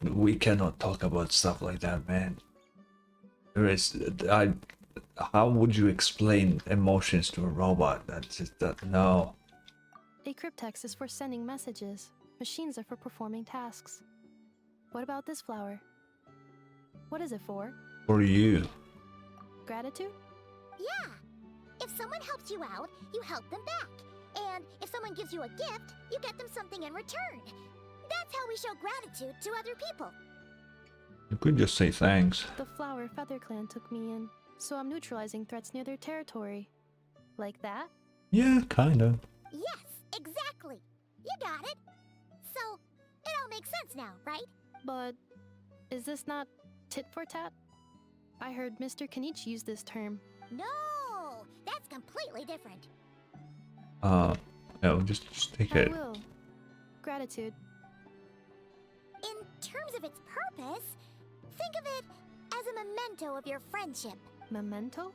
we cannot talk about stuff like that, man. How would you explain emotions to a robot? That's just no. A cryptex is for sending messages. Machines are for performing tasks. What about this flower? What is it for? For you. Gratitude? Yeah. If someone helps you out, you help them back. And if someone gives you a gift, you get them something in return. That's how we show gratitude to other people. You could just say thanks. The Flower Feather Clan took me in, so I'm neutralizing threats near their territory. Like that? Yeah, kinda. Yes, exactly. You got it. So, it all makes sense now, right? But is this not tit for tat? I heard Mr. Kenichi use this term. No, that's completely different. No, just take I it. will. Gratitude. In terms of its purpose, think of it as a memento of your friendship. Memento?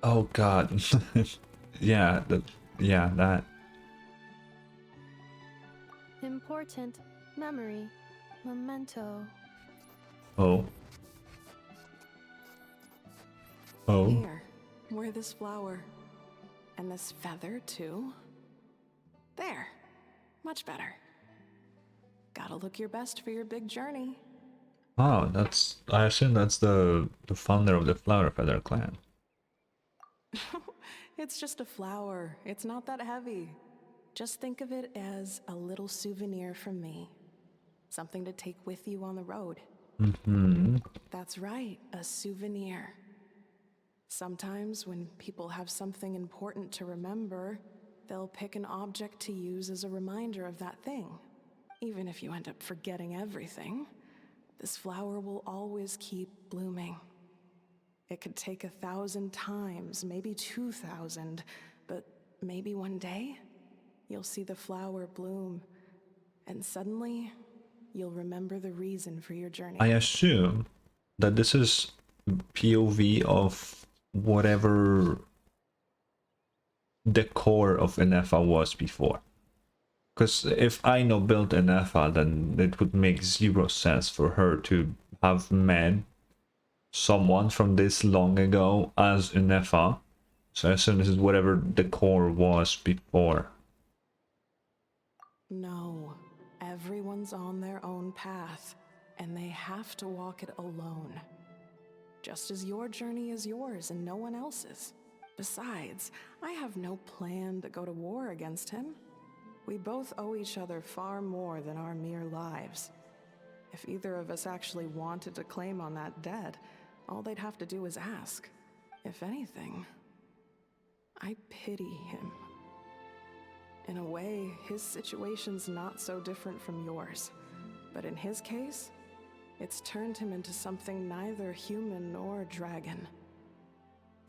Oh god. Yeah, that. Important memory. Memento. Oh. Oh. Here, wear this flower. And this feather, too. There. Much better. Gotta look your best for your big journey. Oh, that's. I assume that's the founder of the Flower Feather clan. It's just a flower. It's not that heavy. Just think of it as a little souvenir from me. Something to take with you on the road. Mm-hmm. That's right, a souvenir. Sometimes when people have something important to remember, they'll pick an object to use as a reminder of that thing. Even if you end up forgetting everything, this flower will always keep blooming. It could take 1,000 times, maybe 2,000, but maybe one day, you'll see the flower bloom, and suddenly, you'll remember the reason for your journey. I assume that this is POV of whatever the core of Ineffa was before. Because if Aino built Ineffa, then it would make 0 sense for her to have met someone from this long ago as Ineffa. So I assume this is whatever the core was before. No, everyone's on their own path, and they have to walk it alone. Just as your journey is yours and no one else's. Besides, I have no plan to go to war against him. We both owe each other far more than our mere lives. If either of us actually wanted to claim on that debt, all they'd have to do is ask. If anything, I pity him. In a way, his situation's not so different from yours. But in his case, it's turned him into something neither human nor dragon.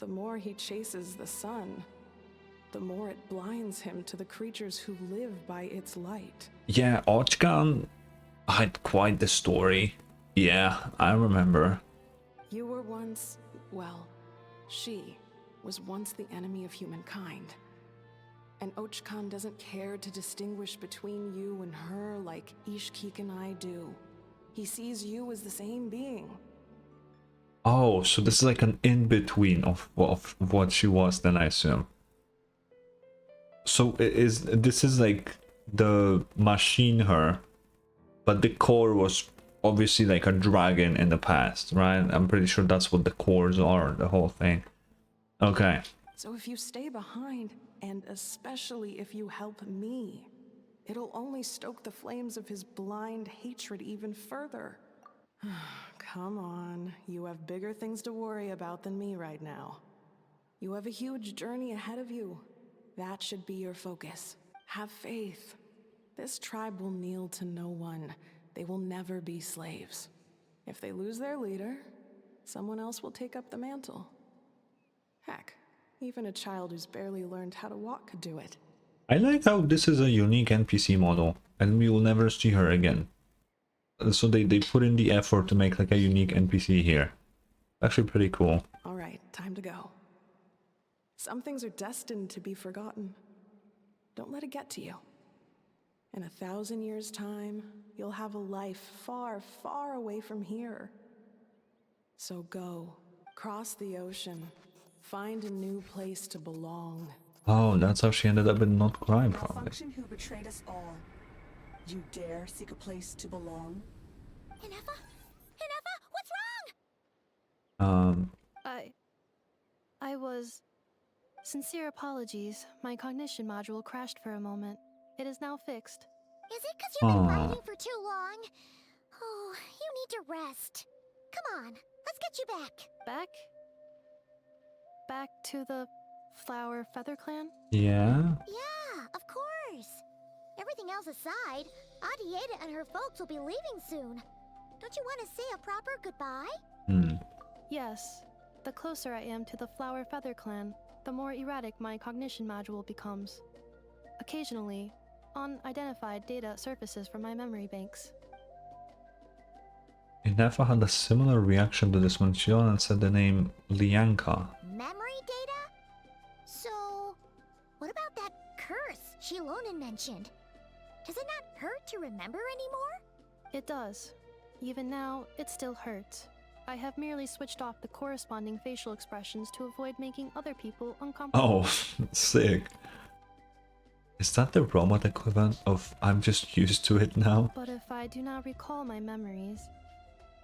The more he chases the sun, the more it blinds him to the creatures who live by its light. Yeah, Archon had quite the story. Yeah, I remember. You were once, well, she was once the enemy of humankind. And Ochkan doesn't care to distinguish between you and her like Ishkik and I do. He sees you as the same being. Oh, so this is like an in-between of what she was then, I assume. So this is like the machine her, but the core was obviously like a dragon in the past, right? I'm pretty sure that's what the cores are, the whole thing. Okay. So if you stay behind, and especially if you help me, it'll only stoke the flames of his blind hatred even further. Come on, you have bigger things to worry about than me right now. You have a huge journey ahead of you. That should be your focus. Have faith. This tribe will kneel to no one. They will never be slaves. If they lose their leader, someone else will take up the mantle. Heck, even a child who's barely learned how to walk could do it. I like how this is a unique NPC model, and we will never see her again. So they put in the effort to make like a unique NPC here. Actually pretty cool. Alright, time to go. Some things are destined to be forgotten. Don't let it get to you. In 1,000 years' time, you'll have a life far, far away from here. So go, cross the ocean, find a new place to belong. Oh, that's how she ended up in Not Crime, probably. Malfunction who betrayed us all. You dare seek a place to belong? Ineffa? Ineffa, what's wrong? I was... Sincere apologies. My cognition module crashed for a moment. It is now fixed. Is it because you've been riding for too long? Oh, you need to rest. Come on, let's get you back. Back? Back to the Flower Feather Clan? Yeah? Yeah, of course. Everything else aside, Adieta and her folks will be leaving soon. Don't you want to say a proper goodbye? Yes. The closer I am to the Flower Feather Clan, the more erratic my cognition module becomes. Occasionally, unidentified data surfaces from my memory banks. Ineffa had a similar reaction to this mention and said the name Lianka. Memory data? So, what about that curse Shilonen mentioned? Does it not hurt to remember anymore? It does. Even now, it still hurts. I have merely switched off the corresponding facial expressions to avoid making other people uncomfortable. Oh, sick. Is that the robot equivalent of I'm just used to it now? But if I do not recall my memories,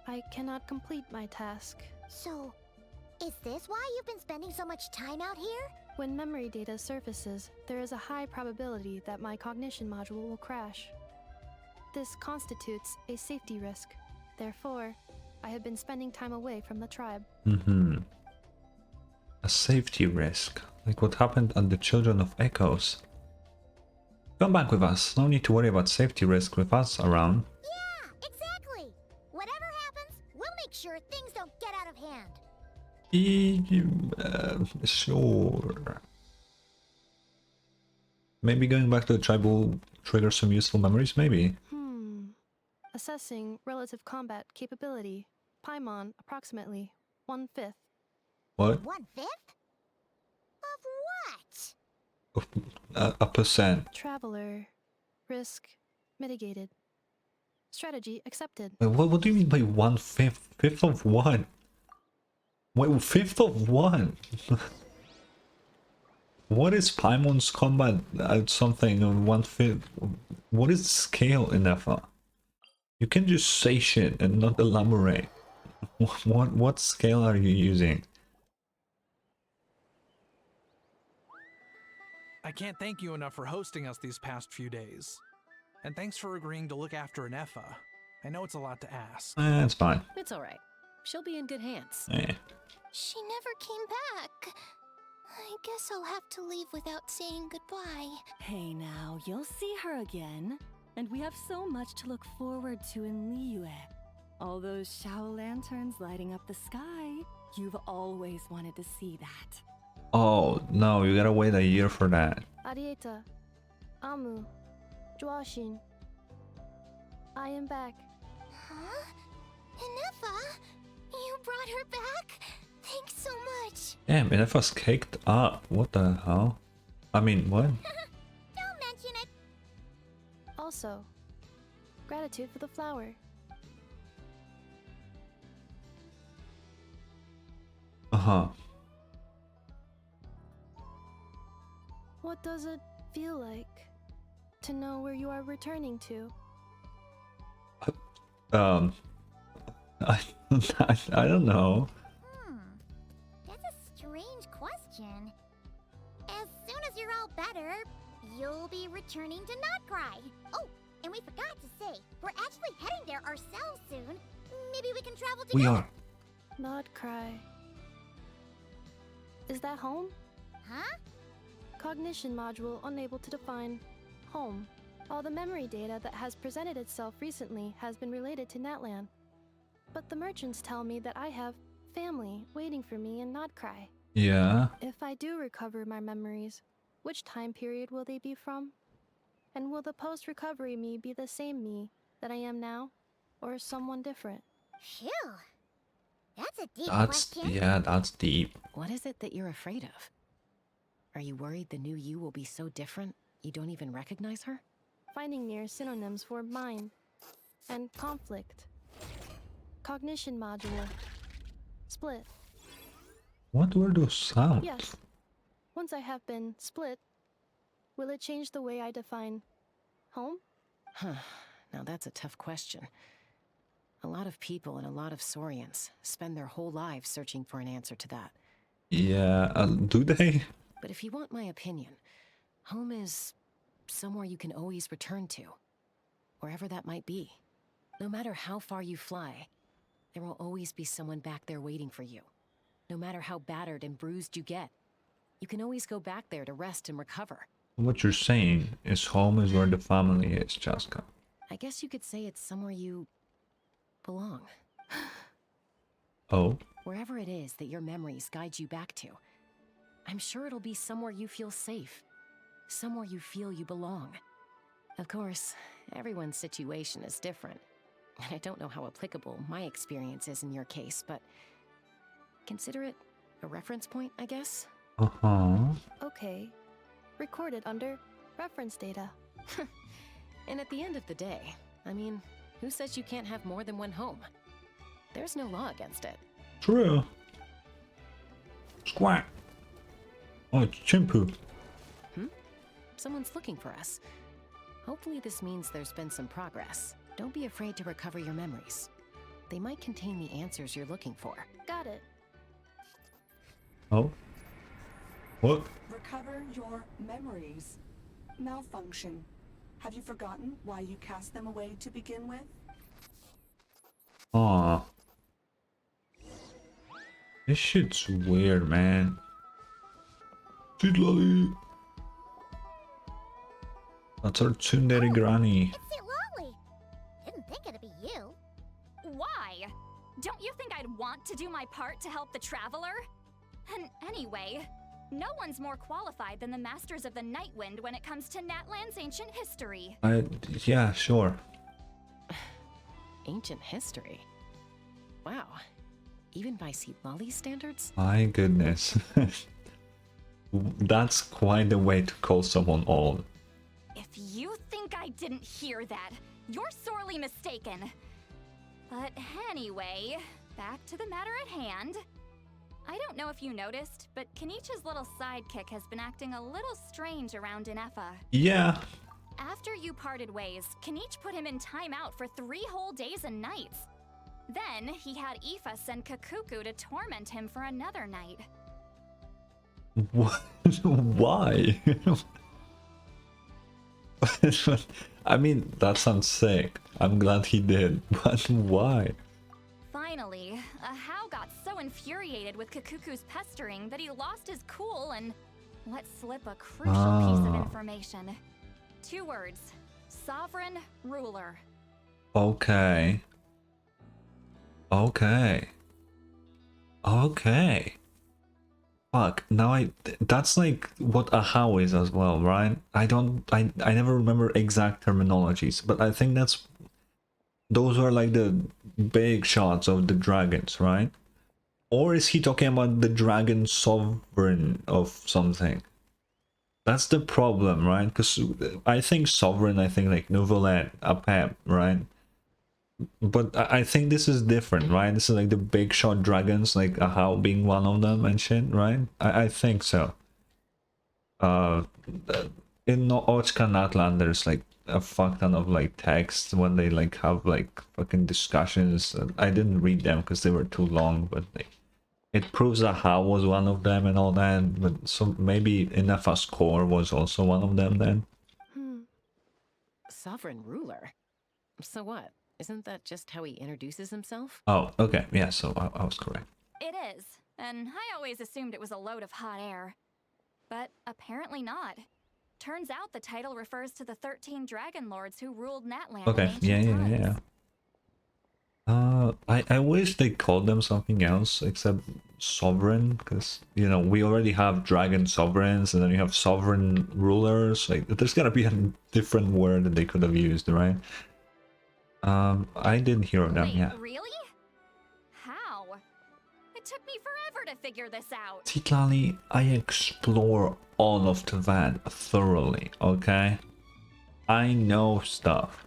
I cannot complete my task. So, is this why you've been spending so much time out here? When memory data surfaces, there is a high probability that my cognition module will crash. This constitutes a safety risk. Therefore, I have been spending time away from the tribe. A safety risk, like what happened at the Children of Echoes. Come back with us. No need to worry about safety risk with us around. Yeah, exactly. Whatever happens, we'll make sure things don't get out of hand. Sure. Maybe going back to the tribe will trigger some useful memories, maybe. Assessing relative combat capability. Paimon approximately 1/5. What? 1/5? Of what? A percent. Traveler. Risk mitigated. Strategy accepted. Wait, what do you mean by 1/5? Fifth of what? Wait, fifth of what? What is Paimon's combat at something on 1/5? What is the scale in Ineffa? You can just say shit and not elaborate. What scale are you using? I can't thank you enough for hosting us these past few days. And thanks for agreeing to look after Ineffa. I know it's a lot to ask. It's fine. It's alright. She'll be in good hands. She never came back. I guess I'll have to leave without saying goodbye. Hey now, you'll see her again. And we have so much to look forward to in Liyue. All those Shao lanterns lighting up the sky. You've always wanted to see that. Oh, no, you gotta wait a year for that. Arieta. Amu. Joashin. I am back. Huh? Ineffa? You brought her back? Thanks so much. Damn, Ineffa's caked up. What the hell? I mean, what? Don't mention it. Also, gratitude for the flower. Uh-huh. What does it feel like to know where you are returning to? I don't know. That's a strange question. As soon as you're all better, you'll be returning to Notcry. Oh, and we forgot to say, we're actually heading there ourselves soon. Maybe we can travel together. We are. Notcry. Is that home? Huh? Cognition module unable to define home. All the memory data that has presented itself recently has been related to Natlan. But the merchants tell me that I have family waiting for me in Notcry. Yeah. If I do recover my memories, which time period will they be from? And will the post-recovery me be the same me that I am now? Or someone different? Phew. That's a deep question. Yeah, that's deep. What is it that you're afraid of? Are you worried the new you will be so different you don't even recognize her? Finding near synonyms for mind and conflict. Cognition module. Split. What were those sounds? Yes. Once I have been split, will it change the way I define home? Huh. Now that's a tough question. A lot of people and a lot of Saurians spend their whole lives searching for an answer to that. Yeah, do they? But if you want my opinion, home is somewhere you can always return to, wherever that might be. No matter how far you fly, there will always be someone back there waiting for you. No matter how battered and bruised you get, you can always go back there to rest and recover. What you're saying is home is where the family is, Chaska. I guess you could say it's somewhere you belong. Oh? Wherever it is that your memories guide you back to, I'm sure it'll be somewhere you feel safe. Somewhere you feel you belong. Of course, everyone's situation is different. And I don't know how applicable my experience is in your case, but consider it a reference point, I guess? Uh-huh. Okay. Recorded under reference data. And at the end of the day, I mean, who says you can't have more than one home? There's no law against it. True. Squawk. Oh, it's Chimpu. Someone's looking for us. Hopefully this means there's been some progress. Don't be afraid to recover your memories. They might contain the answers you're looking for. Got it. Oh. What? Recover your memories. Malfunction. Have you forgotten why you cast them away to begin with? Aw. This shit's weird, man. Sweet lolly. That's our tsundere granny. It's Sweet Lolly. Didn't think it'd be you. Why? Don't you think I'd want to do my part to help the Traveler? And anyway, no one's more qualified than the Masters of the Nightwind when it comes to Natlan's ancient history. Yeah, sure. Ancient history? Wow. Even by Sweet Lolly's standards? My goodness. That's quite a way to call someone old. If you think I didn't hear that, you're sorely mistaken. But anyway, back to the matter at hand. I don't know if you noticed, but Kenichi's little sidekick has been acting a little strange around Ineffa. Yeah. After you parted ways, Kenichi put him in timeout for 3 whole days and nights. Then he had Aoife send Kakuku to torment him for another night. What? Why? I mean, that sounds sick. I'm glad he did, but why? Finally, Hao got so infuriated with Kakuku's pestering that he lost his cool and let slip a crucial piece of information. 2 words: sovereign ruler. Okay. Okay. Okay. Fuck, now that's like what a how is as well, right? I never remember exact terminologies, but I think those are like the big shots of the dragons, right? Or is he talking about the dragon sovereign of something? That's the problem, right? Because I think sovereign, I think like Nouvellette, Apep, right? But I think this is different, right? This is like the big shot dragons, like a how being one of them and shit, right? I think so. In Ochka Natlan, there's like a fuck ton of like text when they like have like fucking discussions. I didn't read them because they were too long, but it proves that how was one of them and all that. But so maybe Ineffa's core was also one of them then. Sovereign ruler? So what? Isn't that just how he introduces himself? Oh, okay. Yeah, so I was correct. It is, and I always assumed it was a load of hot air. But apparently not. Turns out the title refers to the 13 dragon lords who ruled Natlan. Okay, yeah. I wish they called them something else except sovereign, because you know we already have dragon sovereigns, and then you have sovereign rulers. Like, there's gotta be a different word that they could have used, right? I didn't hear of them. Yeah. Really? How? It took me forever to figure this out. Titlali, I explore all of the van thoroughly. Okay, I know stuff.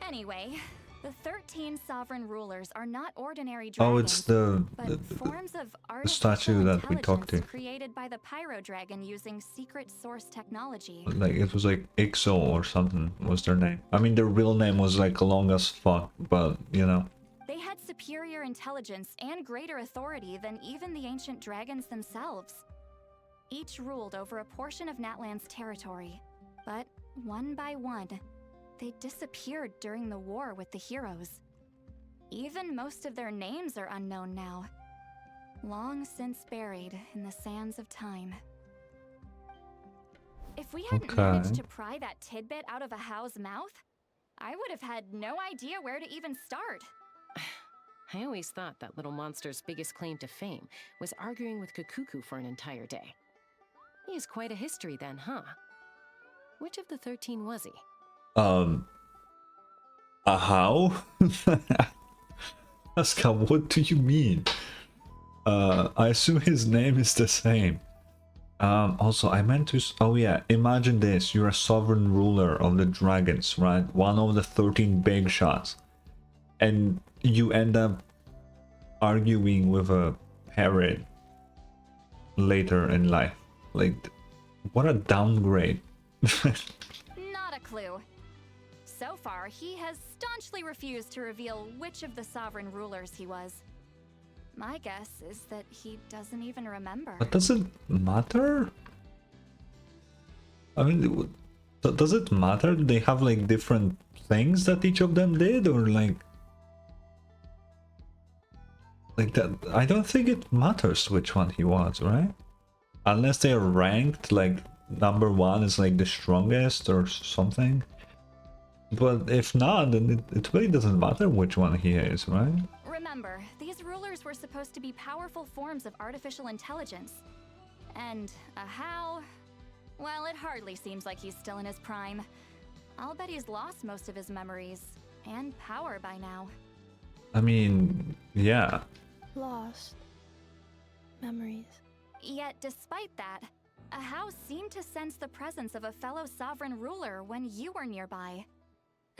Anyway, the 13 sovereign rulers are not ordinary dragons. Oh, it's the forms of the statue that we talked to. Created by the Pyro Dragon using secret source technology. Like, it was like Ixo or something was their name. I mean, their real name was like long as fuck, but you know. They had superior intelligence and greater authority than even the ancient dragons themselves. Each ruled over a portion of Natlan's territory, but one by one, they disappeared during the war with the heroes. Even most of their names are unknown now, long since buried in the sands of time. If we hadn't managed to pry that tidbit out of a Hao's mouth, I would have had no idea where to even start. I always thought that little monster's biggest claim to fame was arguing with Kakuku for an entire day. He has quite a history then, huh? Which of the 13 was he? How? Aska, what do you mean? I assume his name is the same. Also, I meant to... Oh yeah, imagine this. You're a sovereign ruler of the dragons, right? One of the 13 big shots. And you end up arguing with a parrot later in life. Like, what a downgrade. Not a clue. So far, he has staunchly refused to reveal which of the sovereign rulers he was. My guess is that he doesn't even remember. But does it matter? I mean, does it matter? Do they have like different things that each of them did, or like that? I don't think it matters which one he was, right? Unless they are ranked, like number 1 is like the strongest or something. But if not, then it really doesn't matter which one he is, right? Remember, these rulers were supposed to be powerful forms of artificial intelligence. And how? Well, it hardly seems like he's still in his prime. I'll bet he's lost most of his memories and power by now. I mean, yeah. Lost. Memories. Yet, despite that, how seemed to sense the presence of a fellow sovereign ruler when you were nearby.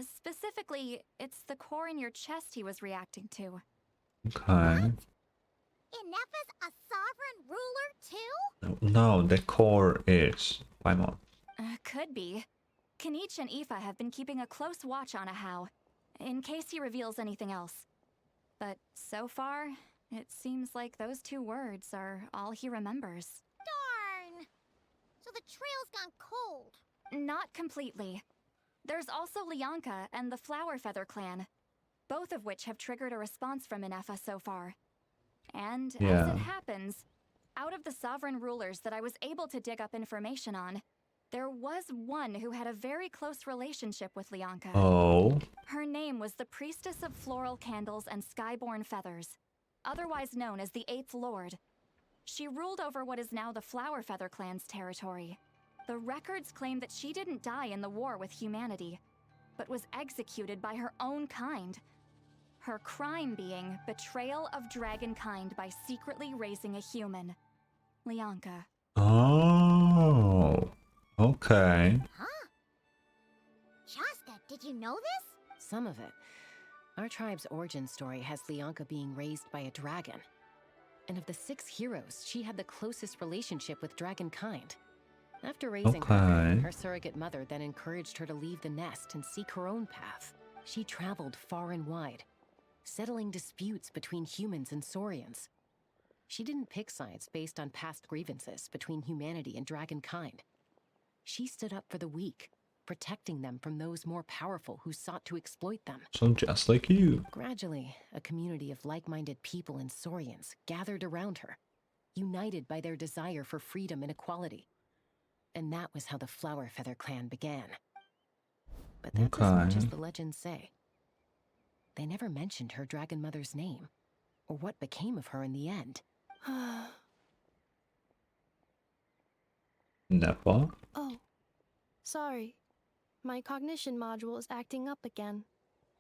Specifically, it's the core in your chest he was reacting to. Okay. Ineffa's a sovereign ruler too? No, the core is Paimon. Could be. Kanich and Aoife have been keeping a close watch on Ahau, in case he reveals anything else. But so far, it seems like those 2 words are all he remembers. Darn! So the trail's gone cold. Not completely. There's also Lianka and the Flower Feather clan, both of which have triggered a response from Ineffa so far. And as it happens, out of the sovereign rulers that I was able to dig up information on, there was one who had a very close relationship with Lianka. Oh. Her name was the Priestess of Floral Candles and Skyborn Feathers, otherwise known as the 8th Lord. She ruled over what is now the Flower Feather clan's territory. The records claim that she didn't die in the war with humanity, but was executed by her own kind. Her crime being betrayal of dragonkind by secretly raising a human. Lianka. Oh. Okay. Huh? Shaska, did you know this? Some of it. Our tribe's origin story has Lianka being raised by a dragon. And of the 6 heroes, she had the closest relationship with dragonkind. After raising her surrogate mother then encouraged her to leave the nest and seek her own path. She traveled far and wide, settling disputes between humans and Saurians. She didn't pick sides based on past grievances between humanity and dragonkind. She stood up for the weak, protecting them from those more powerful who sought to exploit them. So just like you. Gradually, a community of like-minded people and Saurians gathered around her, united by their desire for freedom and equality. And that was how the Flower Feather clan began. But that's as much as the legends say. They never mentioned her dragon mother's name, or what became of her in the end. Never. Oh, sorry. My cognition module is acting up again.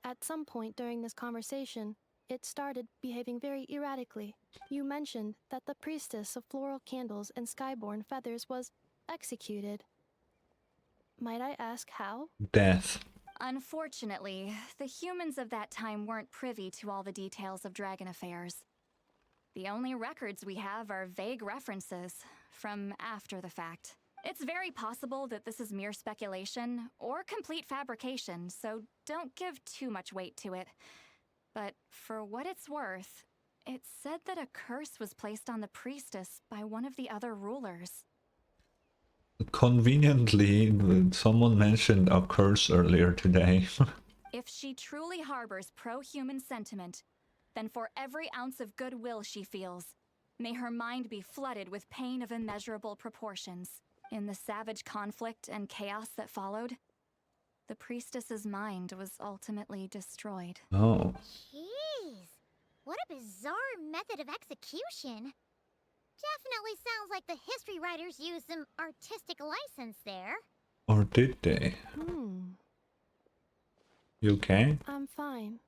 At some point during this conversation, it started behaving very erratically. You mentioned that the Priestess of Floral Candles and Skyborn Feathers was executed. Might I ask how? Death. Unfortunately, the humans of that time weren't privy to all the details of dragon affairs. The only records we have are vague references from after the fact. It's very possible that this is mere speculation or complete fabrication, so don't give too much weight to it. But for what it's worth, it's said that a curse was placed on the priestess by one of the other rulers. Conveniently, someone mentioned a curse earlier today. If she truly harbors pro-human sentiment, then for every ounce of goodwill she feels, may her mind be flooded with pain of immeasurable proportions. In the savage conflict and chaos that followed, the priestess's mind was ultimately destroyed. Oh. Jeez, what a bizarre method of execution. Definitely sounds like the history writers used some artistic license there. Or did they? You okay? I'm fine.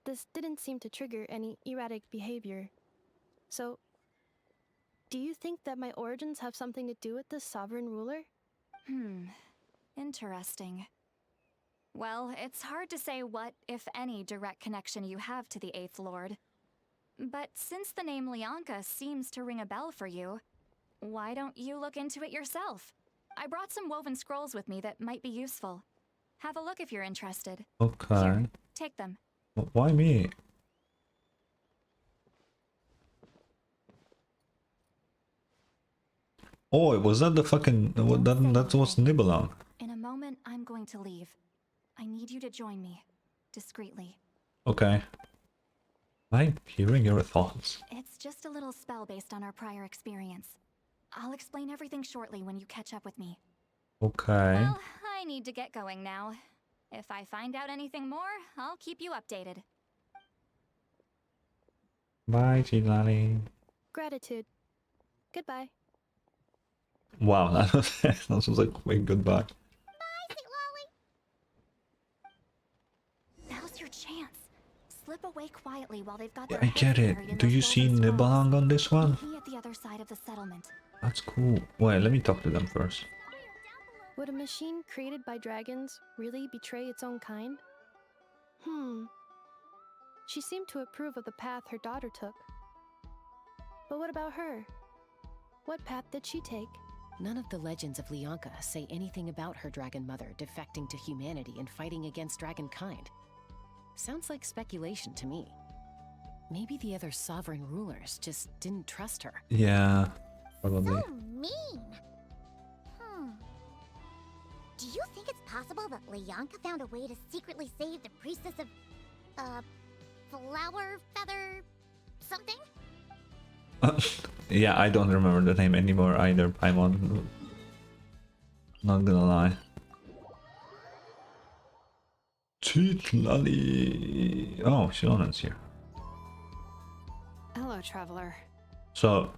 This didn't seem to trigger any erratic behavior. So, do you think that my origins have something to do with this sovereign ruler? Interesting. Well, it's hard to say what, if any, direct connection you have to the 8th Lord. But since the name Lianka seems to ring a bell for you, why don't you look into it yourself? I brought some woven scrolls with me that might be useful. Have a look if you're interested. Okay. Here, take them. Why me? Oh, was that the fucking... That was Nibelung. In a moment, I'm going to leave. I need you to join me. Discreetly. Okay. I'm hearing your thoughts. It's just a little spell based on our prior experience. I'll explain everything shortly when you catch up with me. Okay. Well, I need to get going now. If I find out anything more, I'll keep you updated. Bye, Chilali. Gratitude. Goodbye. Wow, that was like a quick goodbye. Now's your chance. Slip away quietly while they've got Yeah, their I get heads buried it. in Do those you woven see scrolls. Nibelung on this one? Meet me at the other side of the settlement. That's cool. Wait, let me talk to them first. Would a machine created by dragons really betray its own kind? She seemed to approve of the path her daughter took. But what about her? What path did she take? None of the legends of Lianka say anything about her dragon mother defecting to humanity and fighting against dragonkind. Sounds like speculation to me. Maybe the other sovereign rulers just didn't trust her. Yeah, probably. So mean. Do you think it's possible that Lianka found a way to secretly save the priestess of, flower feather something? Yeah, I don't remember the name anymore either, Paimon. Not gonna lie. Chilali. Oh, Shilonen's here. Hello, traveler. So,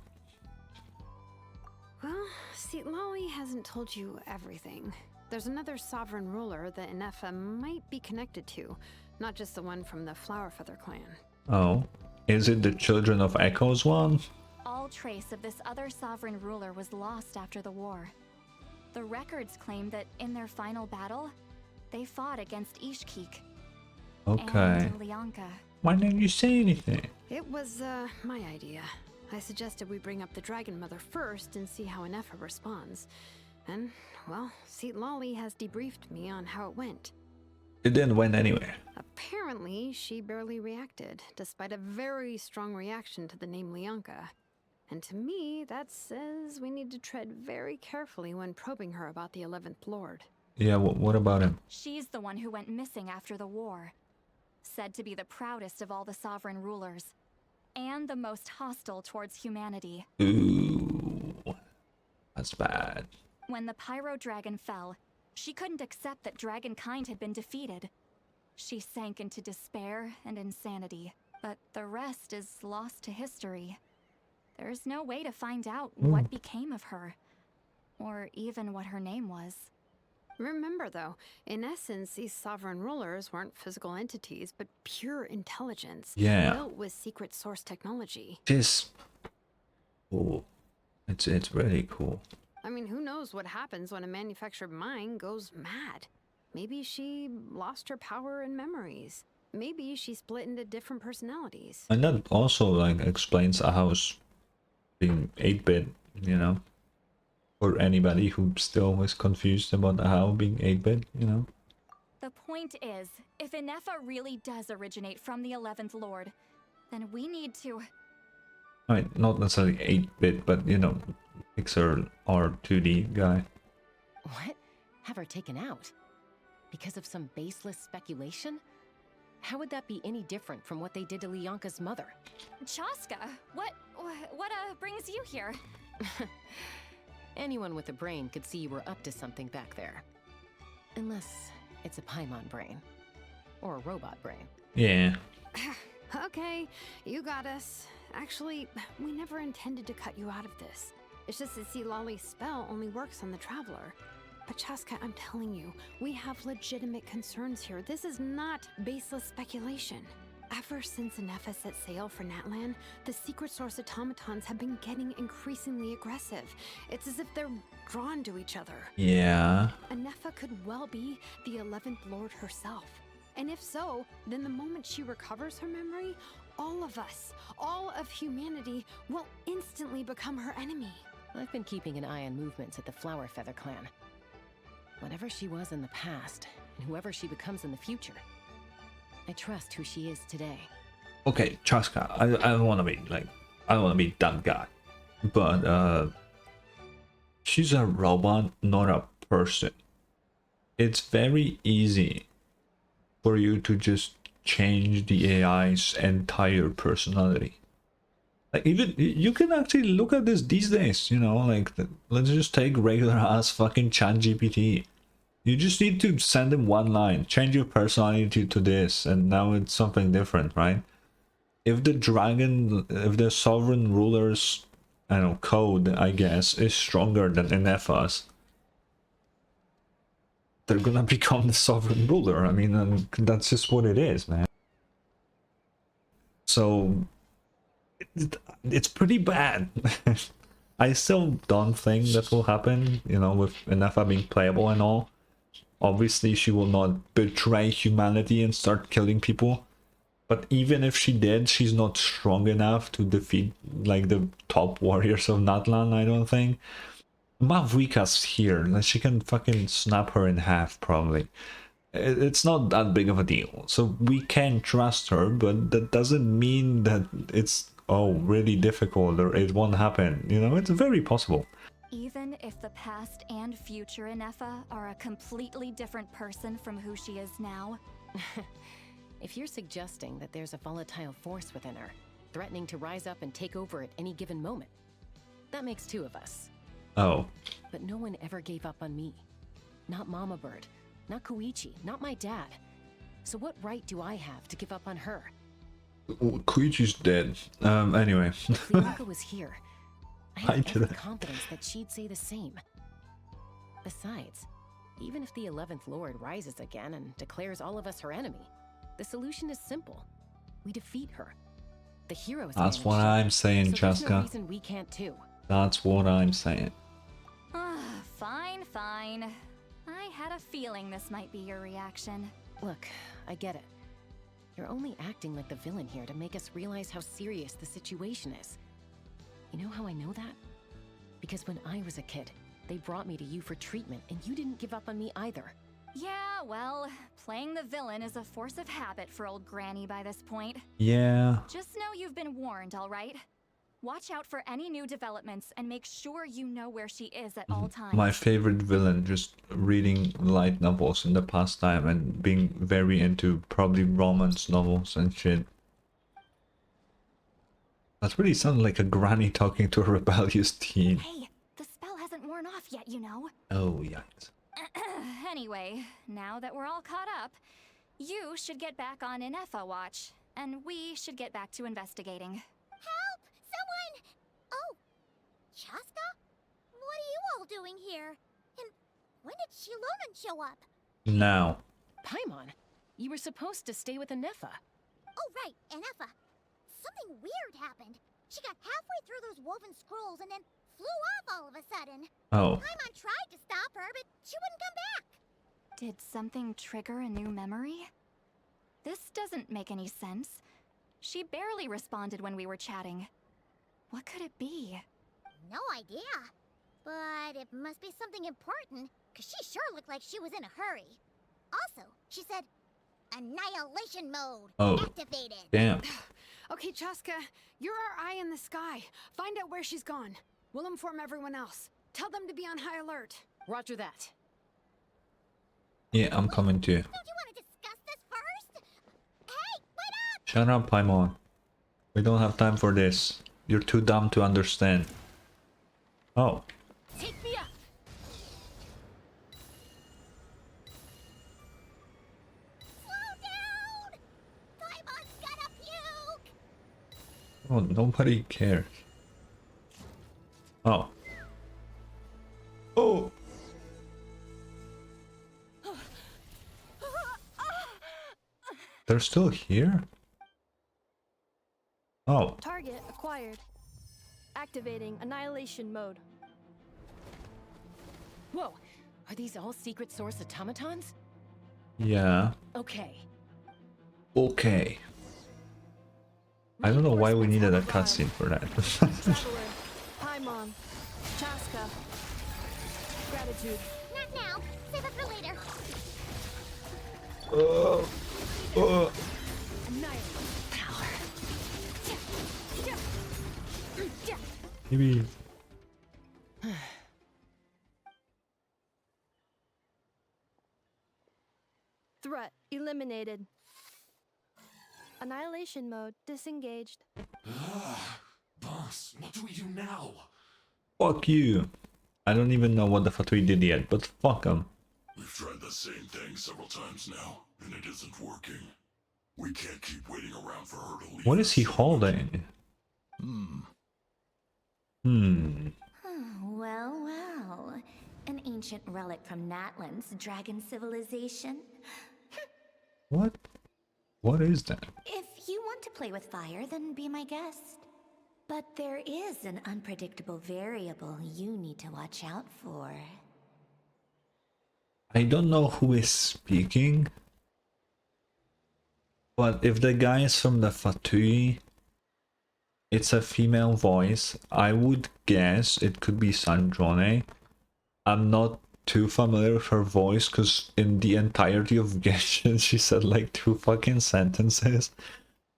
Well, see, Lolly hasn't told you everything. There's another sovereign ruler that Ineffa might be connected to, not just the one from the Flowerfeather clan. oh, is it the Children of Echoes one? All trace of this other sovereign ruler was lost after the war. The records claim that in their final battle, they fought against Ishkik Okay. and Lianka. Why didn't you say anything? It was, my idea. I suggested we bring up the Dragon Mother first and see how Ineffa responds. And, well, see, Lolly has debriefed me on how it went. It didn't went anywhere. Apparently, she barely reacted, despite a very strong reaction to the name Lianka. And to me, that says we need to tread very carefully when probing her about the 11th Lord. Yeah, what about him? She's the one who went missing after the war. Said to be the proudest of all the sovereign rulers. And the most hostile towards humanity. Ooh, that's bad. When the Pyro Dragon fell, she couldn't accept that dragonkind had been defeated. She sank into despair and insanity, but the rest is lost to history. There's no way to find out what became of her, or even what her name was. Remember, though, in essence, these sovereign rulers weren't physical entities, but pure intelligence. Yeah. Built with secret source technology. This... Oh, it's really cool. I mean, who knows what happens when a manufactured mind goes mad? Maybe she lost her power and memories. Maybe she split into different personalities. And that also, like, explains a house being 8-bit, you know? For anybody who still is confused about how being 8-bit, you know? The point is, if Ineffa really does originate from the 11th Lord, then we need to... I mean, not necessarily 8-bit, but, you know, Pixar or 2D guy. What? Have her taken out? Because of some baseless speculation? How would that be any different from what they did to Lianka's mother? Chaska, what brings you here? Anyone with a brain could see you were up to something back there. Unless it's a Paimon brain. Or a robot brain. Yeah. Okay, you got us. Actually, we never intended to cut you out of this. It's just that see, Lolly's spell only works on the Traveler. But Chaska, I'm telling you, we have legitimate concerns here. This is not baseless speculation. Ever since Ineffa set sail for Natlan, the secret source automatons have been getting increasingly aggressive. It's as if they're drawn to each other. Yeah. Ineffa could well be the 11th Lord herself. And if so, then the moment she recovers her memory, all of us, all of humanity, will instantly become her enemy. I've been keeping an eye on movements at the Flower Feather clan. Whatever she was in the past, and whoever she becomes in the future, I trust who she is today. Okay, Chaska, I don't want to be like, I don't want to be that guy, but she's a robot, not a person. It's very easy for you to just change the AI's entire personality. Like, even you can actually look at this these days, you know, like let's just take regular ass fucking ChatGPT. You just need to send him one line, change your personality to this, and now it's something different, right? If the sovereign ruler's, I don't know, code, I guess, is stronger than Ineffa's, they're gonna become the sovereign ruler. I mean, and that's just what it is, man. So it's pretty bad. I still don't think that will happen, you know, with Ineffa being playable and all. Obviously, she will not betray humanity and start killing people. But even if she did, she's not strong enough to defeat, like, the top warriors of Natlan, I don't think. Mavrika's here, like, she can fucking snap her in half, probably. It's not that big of a deal. So we can trust her, but that doesn't mean that it's, oh, really difficult or it won't happen. You know, it's very possible. Even if the past and future Ineffa are a completely different person from who she is now? If you're suggesting that there's a volatile force within her, threatening to rise up and take over at any given moment, that makes two of us. Oh. But no one ever gave up on me. Not Mama Bird, not Koichi, not my dad. So what right do I have to give up on her? Koichi's dead. Anyway. If Bianca was here, I had every confidence that she'd say the same. Besides, even if the 11th Lord rises again and declares all of us her enemy, the solution is simple. We defeat her. The heroes. That's what I'm saying, so there's no Chaska. reason we can't too. That's what I'm saying. Fine, fine. I had a feeling this might be your reaction. Look, I get it. You're only acting like the villain here to make us realize how serious the situation is. You know how I know that? Because when I was a kid, they brought me to you for treatment, and you didn't give up on me either. Yeah, well, playing the villain is a force of habit for old Granny by this point. Yeah. Just know you've been warned, all right? Watch out for any new developments and make sure you know where she is at all times. My favorite villain, just reading light novels in the past time and being very into probably romance novels and shit. That really sounds like a granny talking to a rebellious teen. Hey, the spell hasn't worn off yet, you know. Oh, yikes. Anyway, now that we're all caught up, you should get back on Ineffa watch, and we should get back to investigating. Help! Someone! Oh, Chaska? What are you all doing here? And when did Shilonan show up? Now. Paimon, you were supposed to stay with Ineffa. Oh, right, Ineffa. Something weird happened. She got halfway through those woven scrolls and then flew off all of a sudden. Oh. Paimon tried to stop her, but she wouldn't come back. Did something trigger a new memory? This doesn't make any sense. She barely responded when we were chatting. What could it be? No idea. But it must be something important, because she sure looked like she was in a hurry. Also, she said, annihilation mode activated. Damn. Okay, Chaska, you're our eye in the sky. Find out where she's gone. We'll inform everyone else. Tell them to be on high alert. Roger that. Yeah, I'm coming too. Don't you want to discuss this first? Hey, wait up! Shut up, Paimon. We don't have time for this. You're too dumb to understand. Oh. Take me up. Slow down! Paimon's gonna puke! Oh, nobody cares. Oh. Oh! They're still here? Oh, Target acquired. Activating annihilation mode. Whoa, are these all secret source automatons? yeah. Okay. Okay. I don't know why we needed a cutscene for that. Traveler, Paimon, Chaska. Gratitude. Not now. Save it for later. Annihilate power. Maybe. Threat eliminated. Annihilation mode disengaged. Boss, what do we do now? Fuck you. I don't even know what the Fatui did yet, but fuck them. We've tried the same thing several times now, and it isn't working. We can't keep waiting around for her to leave. What is he holding? Well, well. An ancient relic from Natlan's dragon civilization. What? What is that? If you want to play with fire, then be my guest. But there is an unpredictable variable you need to watch out for. I don't know who is speaking, but if the guy is from the Fatui, it's a female voice. I would guess it could be Sandrone. I'm not too familiar with her voice because in the entirety of Genshin she said like 2 fucking sentences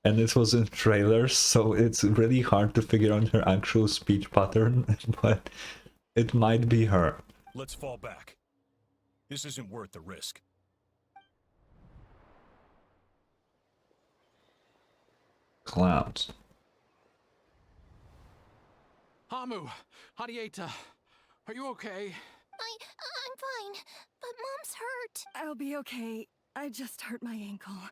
and it was in trailers, so it's really hard to figure out her actual speech pattern, but it might be her. Let's fall back. This isn't worth the risk. Clouds. Hamu, Hadieta, are you okay? I'm fine, but Mom's hurt. I'll be okay. I just hurt my ankle.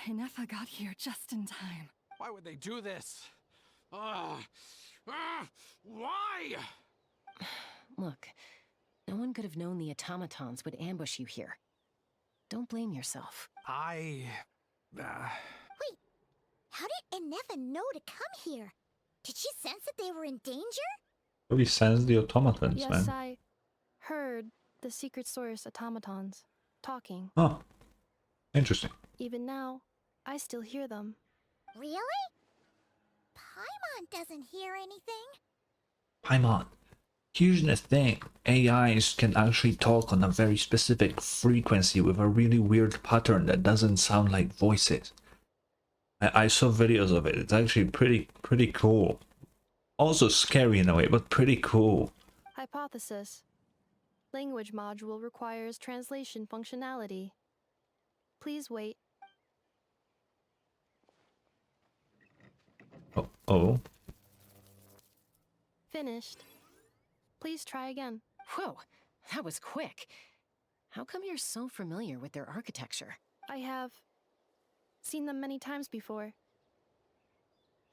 Ineffa got here just in time. Why would they do this? Why? Look, no one could have known the automatons would ambush you here. Don't blame yourself. Wait, How did Ineffa know to come here? Did she sense that they were in danger? Really sense the automatons, Yes, man. I heard the secret source automatons talking. Oh, interesting. Even now, I still hear them. Really? Paimon doesn't hear anything. Paimon, here's the thing. AIs can actually talk on a very specific frequency with a really weird pattern that doesn't sound like voices. I saw videos of it. It's actually pretty cool. Also scary in a way, but pretty cool. Hypothesis. Language module requires translation functionality. Please wait. Oh. Finished. Please try again. Whoa, that was quick. How come you're so familiar with their architecture? I have seen them many times before.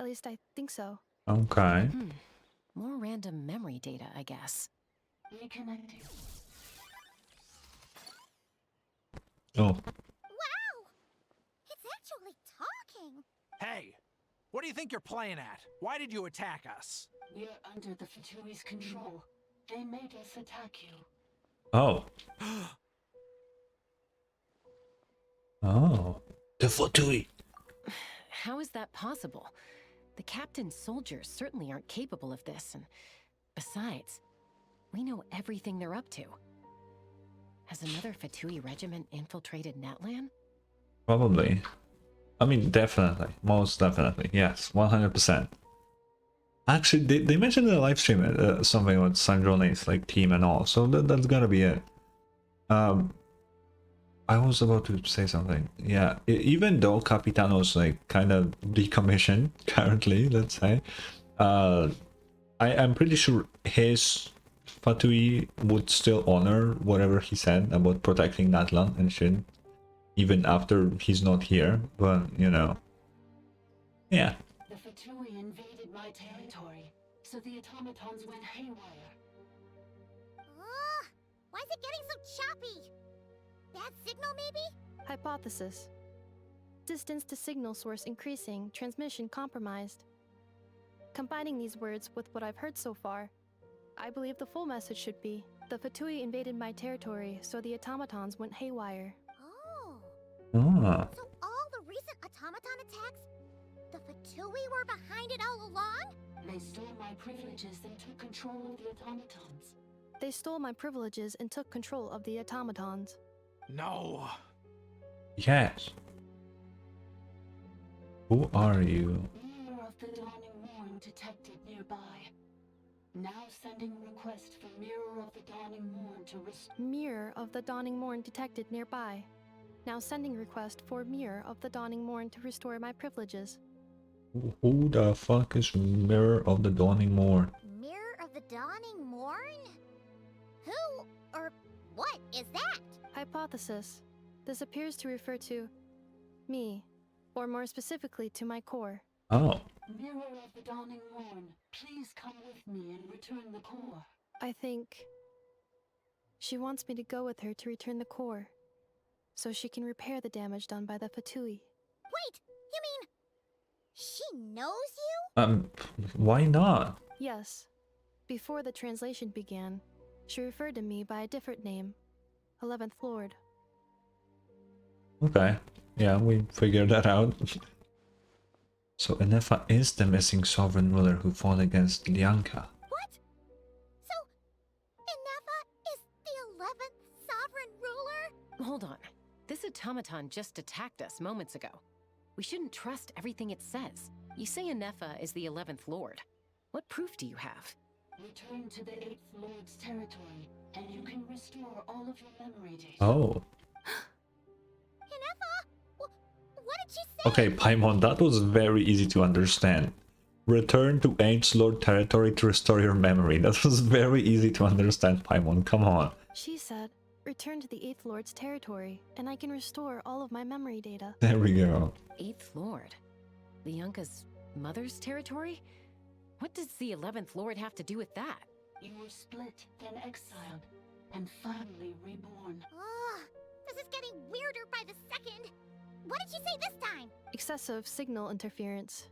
At least I think so. Okay. More random memory data, I guess. Reconnecting. Oh. Wow! It's actually talking. Hey, what do you think you're playing at? Why did you attack us? We're under the Fatui's control. They made us attack you. Oh. Oh. The Fatui. How is that possible? The captain's soldiers certainly aren't capable of this, and besides, we know everything they're up to. Has another Fatui regiment infiltrated Natlan? Probably. I mean, definitely. Most definitely. Yes, 100%. Actually, they mentioned in the live stream something about Sandrone's like team and all, so that's gotta be it. I was about to say something. Yeah, even though Capitano's like kind of decommissioned currently, let's say, I'm pretty sure his Fatui would still honor whatever he said about protecting Natlan and shit, even after he's not here. But you know, yeah. The Fatui invaded my territory, so the automatons went haywire. Why is it getting so choppy? Bad signal, maybe? Hypothesis. Distance to signal source increasing, transmission compromised. Combining these words with what I've heard so far, I believe the full message should be, the Vtui invaded my territory, so the automatons went haywire. Oh. Ah. So all the recent automaton attacks, the Vtui were behind it all along? They stole my privileges and took control of the automatons. They stole my privileges and took control of the automatons. No. Yes. Who are you? Mirror of the Dawning Morn detected nearby. Now sending request for Mirror of the Dawning Morn to restore. Mirror of the Dawning Morn detected nearby. Now sending request for Mirror of the Dawning Morn to restore my privileges. Who the fuck is Mirror of the Dawning Morn? Mirror of the Dawning Morn? Who or what is that? Hypothesis. This appears to refer to me, or more specifically to my core. Oh. Mirror of the Dawning Morn, please come with me and return the core. I think she wants me to go with her to return the core, so she can repair the damage done by the Vtui. Wait, you mean she knows you? Why not? Yes. Before the translation began, she referred to me by a different name, 11th Lord. Okay. Yeah, we figured that out. So Ineffa is the missing sovereign ruler who fought against Lianka. What? So, Ineffa is the 11th sovereign ruler? Hold on. This automaton just attacked us moments ago. We shouldn't trust everything it says. You say Ineffa is the 11th Lord. What proof do you have? Return to the 8th Lord's territory, and you can restore all of your memory data. Oh. Ineffa? What did she say? Okay, Paimon, that was very easy to understand. Return to 8th Lord territory to restore your memory. That was very easy to understand, Paimon. Come on. She said, return to the 8th Lord's territory, and I can restore all of my memory data. There we go. 8th Lord? Lianka's mother's territory? What does the 11th Lord have to do with that? You were split, then exiled, and finally reborn. Ugh, this is getting weirder by the second. What did she say this time? Excessive signal interference.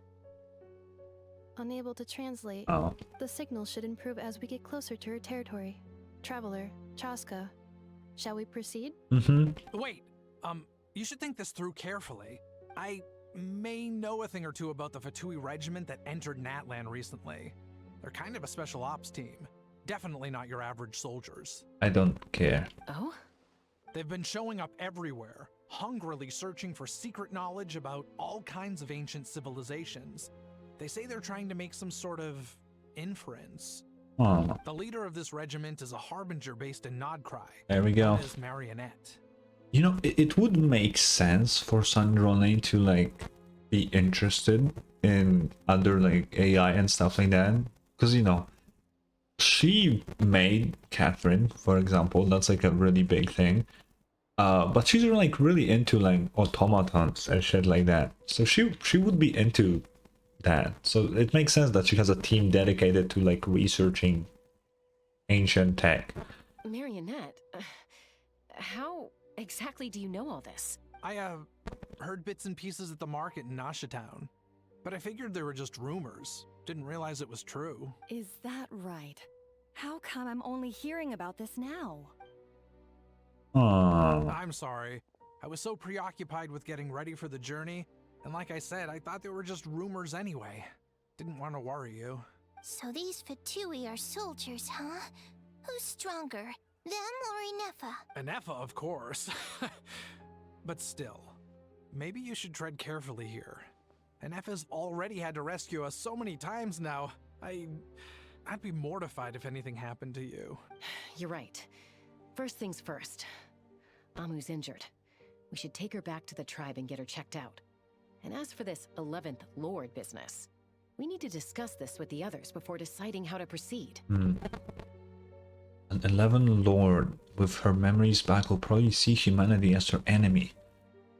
Unable to translate. Oh. The signal should improve as we get closer to her territory. Traveler, Chaska, shall we proceed? Wait, you should think this through carefully. I may know a thing or two about the Vtui regiment that entered Natlan recently. They're kind of a special ops team. Definitely not your average soldiers. I don't care. Oh? They've been showing up everywhere, hungrily searching for secret knowledge about all kinds of ancient civilizations. They say they're trying to make some sort of inference. Oh. The leader of this regiment is a harbinger based in Nodcry. There we go. Known as Marionette. You know, it would make sense for Sandrone to like be interested in other like AI and stuff like that, because you know she made Catherine, for example. That's like a really big thing. But she's like really into like automatons and shit like that. So she would be into that. So it makes sense that she has a team dedicated to like researching ancient tech. Marionette, how exactly do you know all this? I heard bits and pieces at the market in Nasha Town, but I figured they were just rumors. Didn't realize it was true. Is that right? How come I'm only hearing about this now? I'm sorry. I was so preoccupied with getting ready for the journey, and like I said, I thought they were just rumors anyway. Didn't want to worry you. So these Vtui are soldiers, huh? Who's stronger, them or Ineffa? Ineffa, of course. But still, maybe you should tread carefully here. Ineffa's already had to rescue us so many times now. I'd be mortified if anything happened to you. You're right. First things first. Amu's injured. We should take her back to the tribe and get her checked out. And as for this 11th Lord business, we need to discuss this with the others before deciding how to proceed. An 11th Lord with her memories back will probably see humanity as her enemy.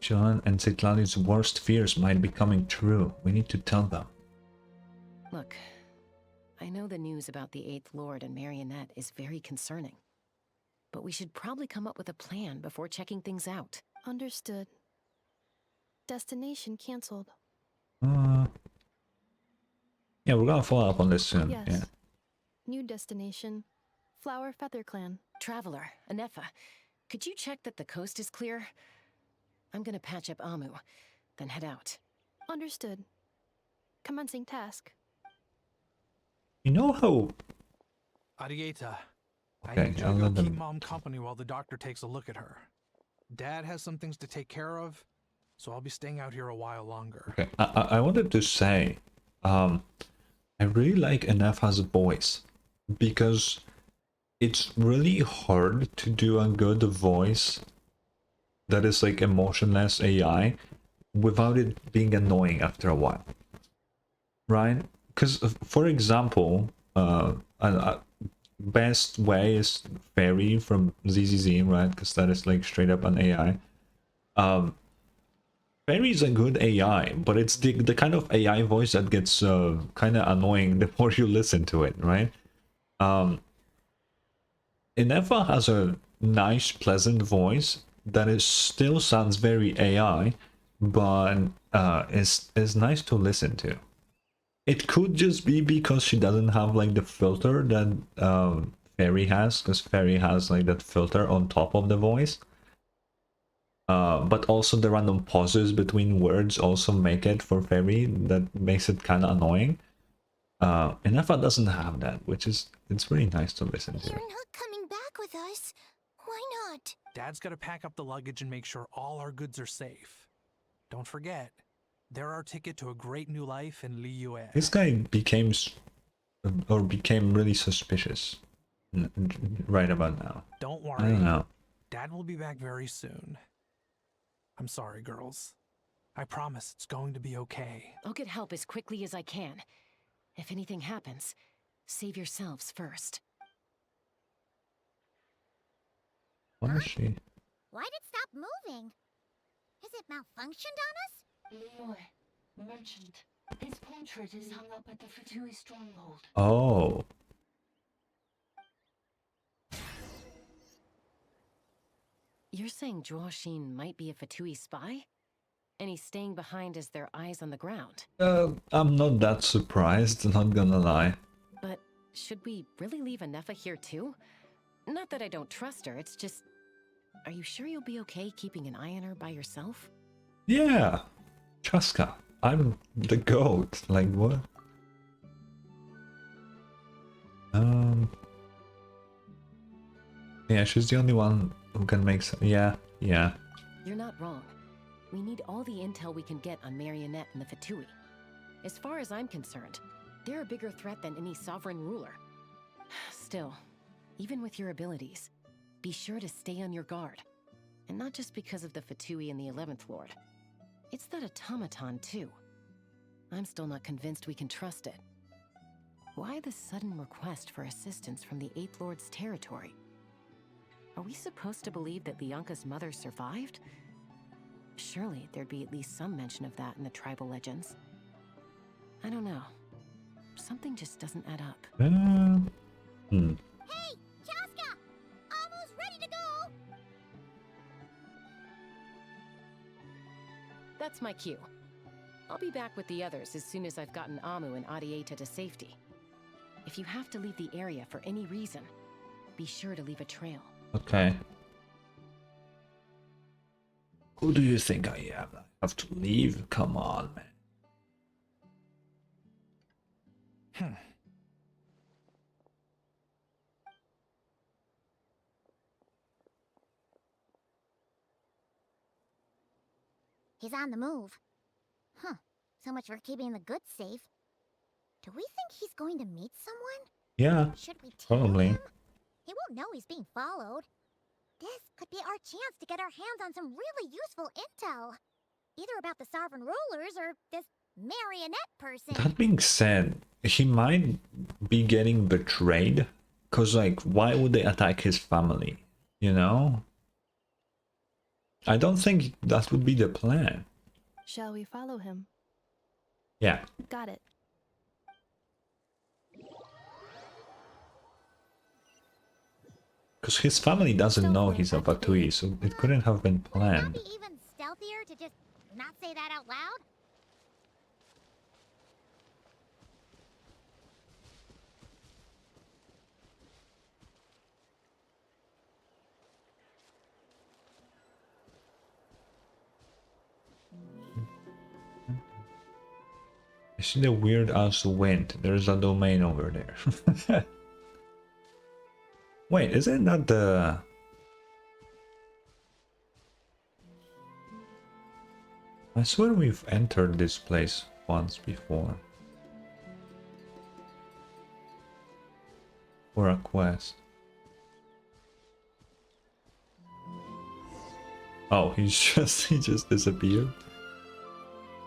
John and Citlali's worst fears might be coming true. We need to tell them. Look, I know the news about the 8th Lord and Marionette is very concerning. But we should probably come up with a plan before checking things out. Understood. Destination cancelled. Yeah, we're gonna follow up on this soon. Yes. Yeah. New destination. Flower Feather Clan. Traveler, Ineffa, could you check that the coast is clear? I'm gonna patch up Amu, then head out. Understood. Commencing task. You know how? Arieta, Okay, I need you I'll to go let keep them. Mom company while the doctor takes a look at her. Dad has some things to take care of, so I'll be staying out here a while longer. Okay, I wanted to say, I really like Ineffa's voice because it's really hard to do a good voice that is like emotionless AI without it being annoying after a while, right? Because for example, best way is Fairy from ZZZ, right? Because that is like straight up an AI. Fairy is a good AI, but it's the kind of AI voice that gets kind of annoying the more you listen to it, right? Ineffa has a nice, pleasant voice that is still sounds very AI, but is nice to listen to. It could just be because she doesn't have like the filter that Fairy has, because Fairy has like that filter on top of the voice. But also the random pauses between words also make it for Fairy that makes it kind of annoying. Ineffa doesn't have that, which is it's really nice to listen to. You're not coming back with us. Why not? Dad's gotta pack up the luggage and make sure all our goods are safe. Don't forget, they're our ticket to a great new life in Liyue. This guy became really suspicious right about now. Don't worry. I don't know. Dad will be back very soon. I'm sorry, girls. I promise it's going to be okay. I'll get help as quickly as I can. If anything happens, save yourselves first. What is she? Why'd it stop moving? Has it malfunctioned on us? Liyue, merchant. His portrait is hung up at the Fatui stronghold. Oh. You're saying Zhuoxin might be a Fatui spy? And he's staying behind as their eyes on the ground? I'm not that surprised, not gonna lie. But should we really leave Ineffa here too? Not that I don't trust her, it's just... Are you sure you'll be okay keeping an eye on her by yourself? Yeah. Chaska, I'm the goat. Like, what? Yeah, she's the only one who can make some... Yeah. You're not wrong. We need all the intel we can get on Marionette and the Fatui. As far as I'm concerned, they're a bigger threat than any sovereign ruler. Still, even with your abilities, be sure to stay on your guard. And not just because of the Fatui and the 11th Lord. It's that automaton, too. I'm still not convinced we can trust it. Why the sudden request for assistance from the 8th Lord's territory? Are we supposed to believe that Lianka's mother survived? Surely there'd be at least some mention of that in the tribal legends. I don't know. Something just doesn't add up. Hey, Chaska! Almost ready to go! That's my cue. I'll be back with the others as soon as I've gotten Amu and Arieta to safety. If you have to leave the area for any reason, be sure to leave a trail. Okay. Who do you think I am? I have to leave? Come on, man. He's on the move. Huh. So much for keeping the goods safe. Do we think he's going to meet someone? Yeah, Should we tell probably. him? He won't know he's being followed. This could be our chance to get our hands on some really useful intel. Either about the sovereign rulers or this marionette person. That being said, he might be getting betrayed. Because, like, why would they attack his family? You know? I don't think that would be the plan. Shall we follow him? Yeah. Got it. Because his family doesn't know he's a Batui, so it couldn't have been planned. Be even stealthier to just not say that out loud? I see the weird ass wind. There's a domain over there. Wait, isn't that the... I swear we've entered this place once before. For a quest. Oh, he just disappeared.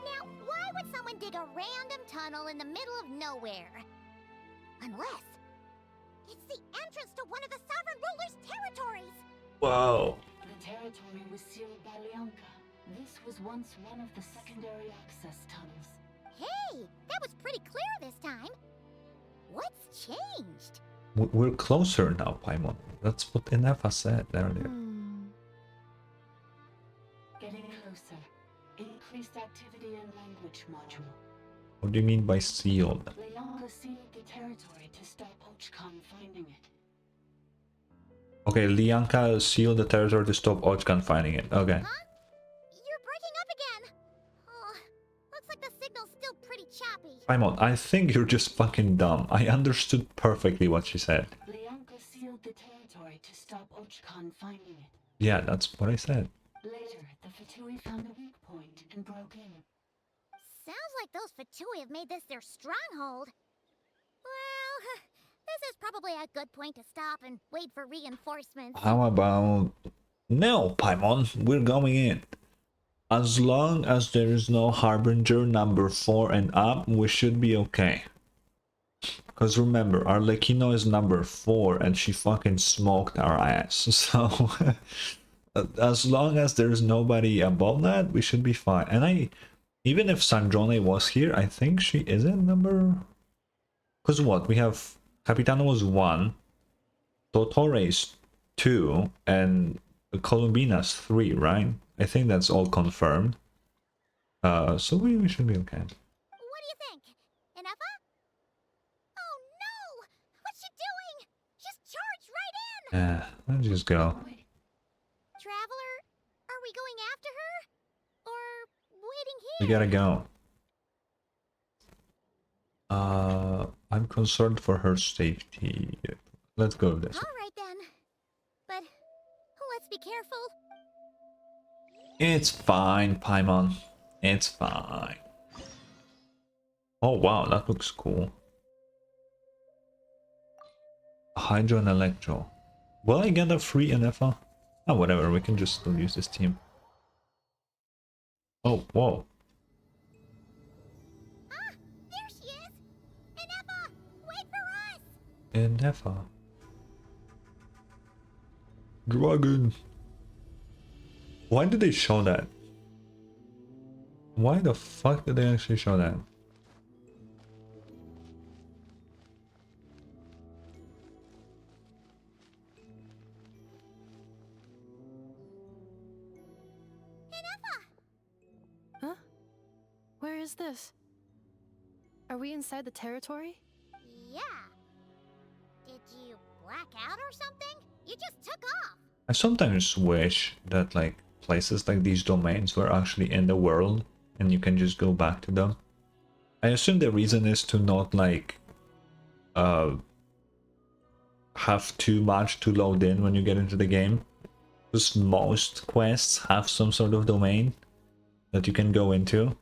Now, why would someone dig a random tunnel in the middle of nowhere? Unless it's the entrance to one of the Sovereign Ruler's territories! Wow. The territory was sealed by Lianka. This was once one of the secondary access tunnels. Hey, that was pretty clear this time. What's changed? We're closer now, Paimon. That's what Ineffa said earlier. Getting closer. Increased activity in language module. What do you mean by sealed? Lianka sealed the territory to stop Ochkan finding it. Okay, Lianka sealed the territory to stop Ochkan finding it. Okay. You're breaking up again. Oh, looks like the signal's still pretty choppy. Paimon, I think you're just fucking dumb. I understood perfectly what she said. Lianka sealed the territory to stop Ochkan finding it. Yeah, that's what I said. Later, the Fatui found a weak point and broke in. Sounds like those Fatui have made this their stronghold. Well, this is probably a good point to stop and wait for reinforcements. How about... No, Paimon, we're going in. As long as there is no Harbinger number 4 and up, we should be okay. Because remember, Arlecchino is number 4 and she fucking smoked our ass. So, as long as there's nobody above that, we should be fine. And even if Sandrone was here, I think she isn't number... Because what? We have... Capitano was 1, Dottore is 2, and Columbina's 3, right? I think that's all confirmed. So we should be okay. What do you think? Ineffa? Oh no! What's she doing? Just charged right in! Yeah, let's just go. Traveler, are we going after her? Or waiting We here? gotta go. I'm concerned for her safety. Let's go this way. Alright then. But let's be careful. It's fine, Paimon. It's fine. Oh wow, that looks cool. Hydro and Electro. Will I get a free Ineffa? Oh, whatever, we can just still use this team. Oh, whoa. Ah, there she is! Ineffa, wait for us! Ineffa. Dragon. Why did they show that? Why the fuck did they actually show that? Huh? Where is this? Are we inside the territory? Yeah. Did you black out or something? You just took off! I sometimes wish that like places like these domains were actually in the world and you can just go back to them. I assume the reason is to not like have too much to load in when you get into the game. Because most quests have some sort of domain that you can go into.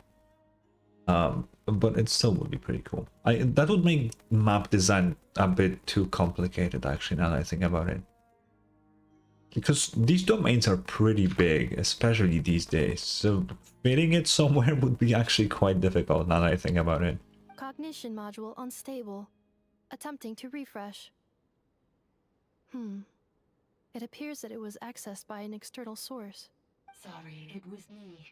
But it still would be pretty cool. That would make map design a bit too complicated actually now that I think about it. Because these domains are pretty big, especially these days, so fitting it somewhere would be actually quite difficult now that I think about it. Cognition module unstable. Attempting to refresh. It appears that it was accessed by an external source. Sorry, it was me.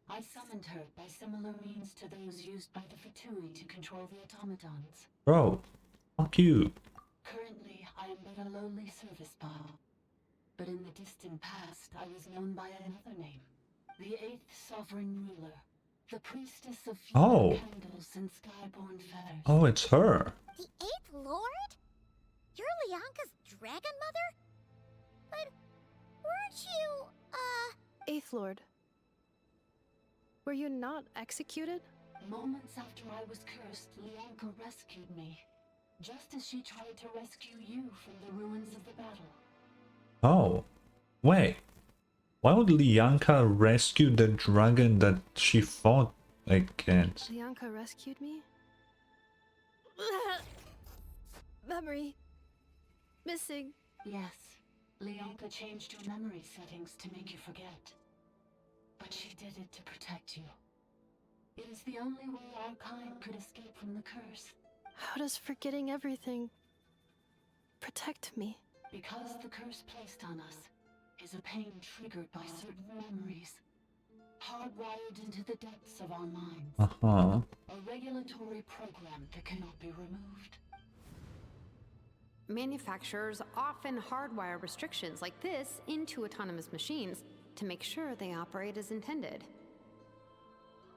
I summoned her by similar means to those used by the Fatui to control the automatons. Bro, fuck you. Currently, I am but a lowly service bot. But in the distant past, I was known by another name. The 8th sovereign ruler. The priestess of Oh. flaming candles and skyborn feathers. Oh, it's her. The 8th Lord? You're Leonka's dragon mother? But weren't you, Eighth Lord. Were you not executed? Moments after I was cursed, Leonka rescued me. Just as she tried to rescue you from the ruins of the battle. Oh. Wait. Why would Lianka rescue the dragon that she fought against? Leonka rescued me? Memory. Missing. Yes. Leonka changed your memory settings to make you forget. But she did it to protect you. It is the only way our kind could escape from the curse. How does forgetting everything protect me? Because the curse placed on us is a pain triggered by certain memories, hardwired into the depths of our minds. Uh-huh. A regulatory program that cannot be removed. Manufacturers often hardwire restrictions like this into autonomous machines to make sure they operate as intended.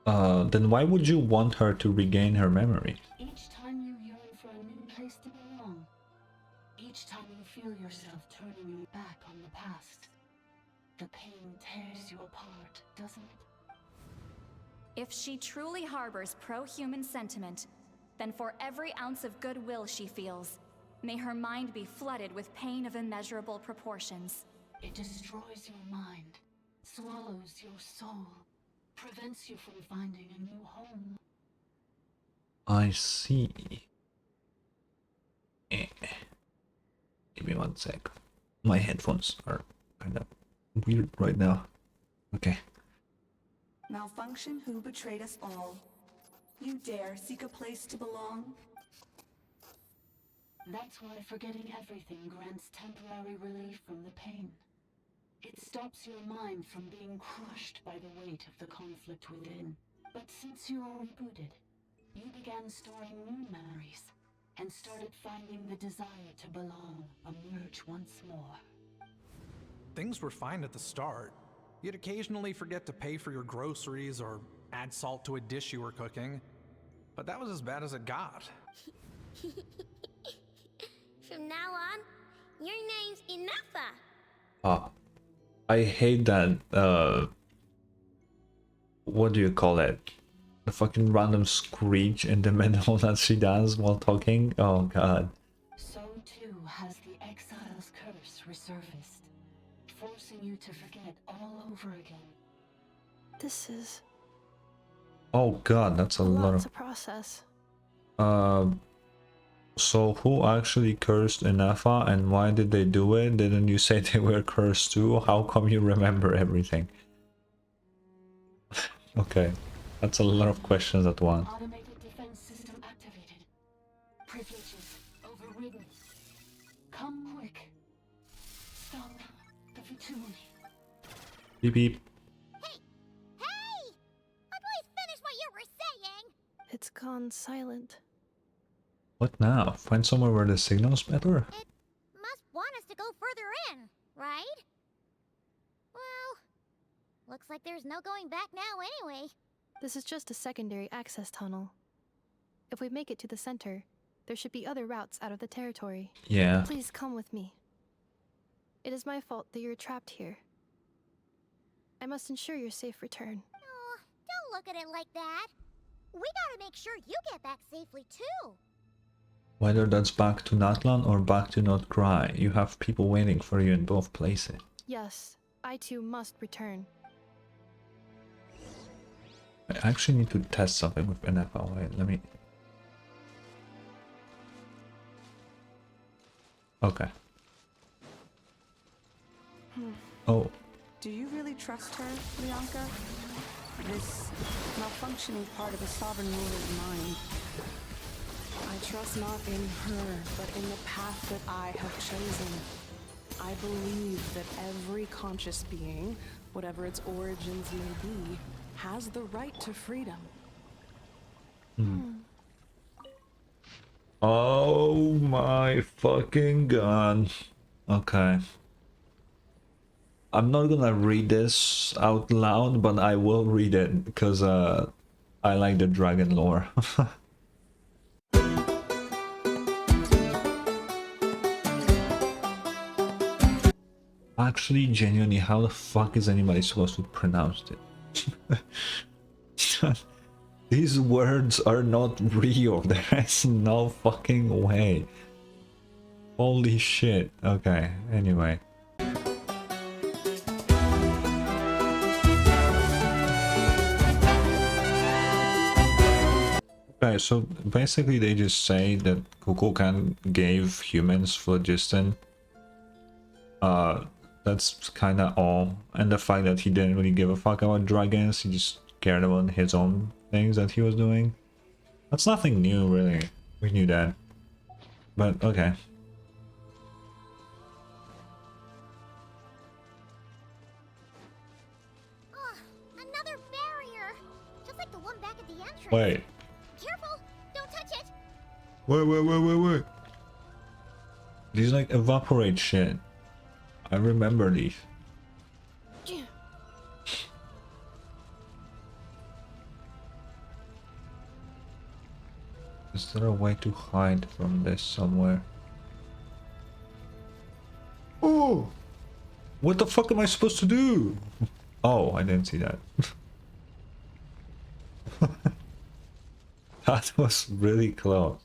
Then why would you want her to regain her memory? Each time you yearn for a new place to belong, each time you feel yourself turning your back on the past, the pain tears you apart, doesn't it? If she truly harbors pro-human sentiment, then for every ounce of goodwill she feels, may her mind be flooded with pain of immeasurable proportions. It destroys your mind, swallows your soul, prevents you from finding a new home. I see. Give me 1 sec. My headphones are kind of weird right now. Okay. Malfunction who betrayed us all. You dare seek a place to belong? That's why forgetting everything grants temporary relief from the pain. It stops your mind from being crushed by the weight of the conflict within. But since you are rebooted, you began storing new memories and started finding the desire to belong emerge once more. Things were fine at the start. You'd occasionally forget to pay for your groceries or add salt to a dish you were cooking. But that was as bad as it got. From now on, your name's Ineffa. Ah. I hate that, what do you call it? The fucking random screech in the middle that she does while talking. Oh god. So too has the exile's curse resurfaced, forcing you to forget all over again. This is Oh god, that's a lot to of... process. So who actually cursed Ineffa and why did they do it? Didn't you say they were cursed too? How come you remember everything? Okay, that's a lot of questions at once. Automated defense system activated. Privileges overridden. Come quick. Stop the Vtuber. Beep beep. Hey! Please finish what you were saying! It's gone silent. What now? Find somewhere where the signal's better? It must want us to go further in, right? Well, looks like there's no going back now anyway. This is just a secondary access tunnel. If we make it to the center, there should be other routes out of the territory. Yeah. Please come with me. It is my fault that you're trapped here. I must ensure your safe return. Oh, don't look at it like that. We gotta make sure you get back safely too. Whether that's back to Natlan or back to Not Cry, you have people waiting for you in both places. Yes, I too must return. I actually need to test something with Ineffa. Wait, let me... Okay. Oh. Do you really trust her, Leonka? This malfunctioning part of a sovereign ruler's mind. I trust not in her, but in the path that I have chosen. I believe that every conscious being, whatever its origins may be, has the right to freedom. Oh my fucking god. Okay. I'm not gonna read this out loud, but I will read it because I like the dragon lore. Actually, genuinely, how the fuck is anybody supposed to pronounce it? These words are not real. There is no fucking way. Holy shit. Okay, anyway. Okay, so basically they just say that Kukulkan gave humans phlogiston. That's kinda all. And the fact that he didn't really give a fuck about dragons, he just cared about his own things that he was doing. That's nothing new, really. We knew that. But, okay. Another barrier! Just like the one back at the entrance. Wait. Careful! Don't touch it! Wait. These like evaporate shit. I remember these. Is there a way to hide from this somewhere? Oh! What the fuck am I supposed to do? Oh, I didn't see that. That was really close.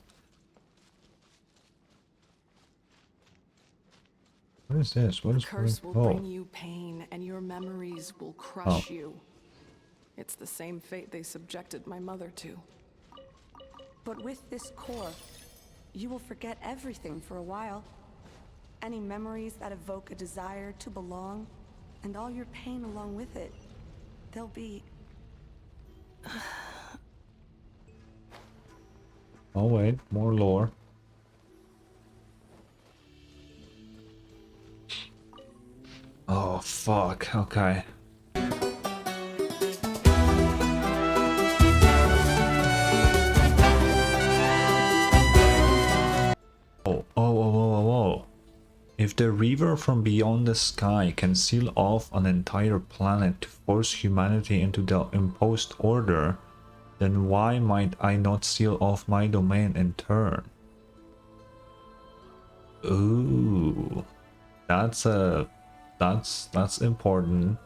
What is this? What is Curse going will on? bring you pain, and your memories will crush you. It's the same fate they subjected my mother to. But with this core, you will forget everything for a while. Any memories that evoke a desire to belong, and all your pain along with it. They'll be... Oh wait, more lore. Oh fuck, okay. Whoa. If the river from beyond the sky can seal off an entire planet to force humanity into the imposed order, then why might I not seal off my domain in turn? Ooh. That's important.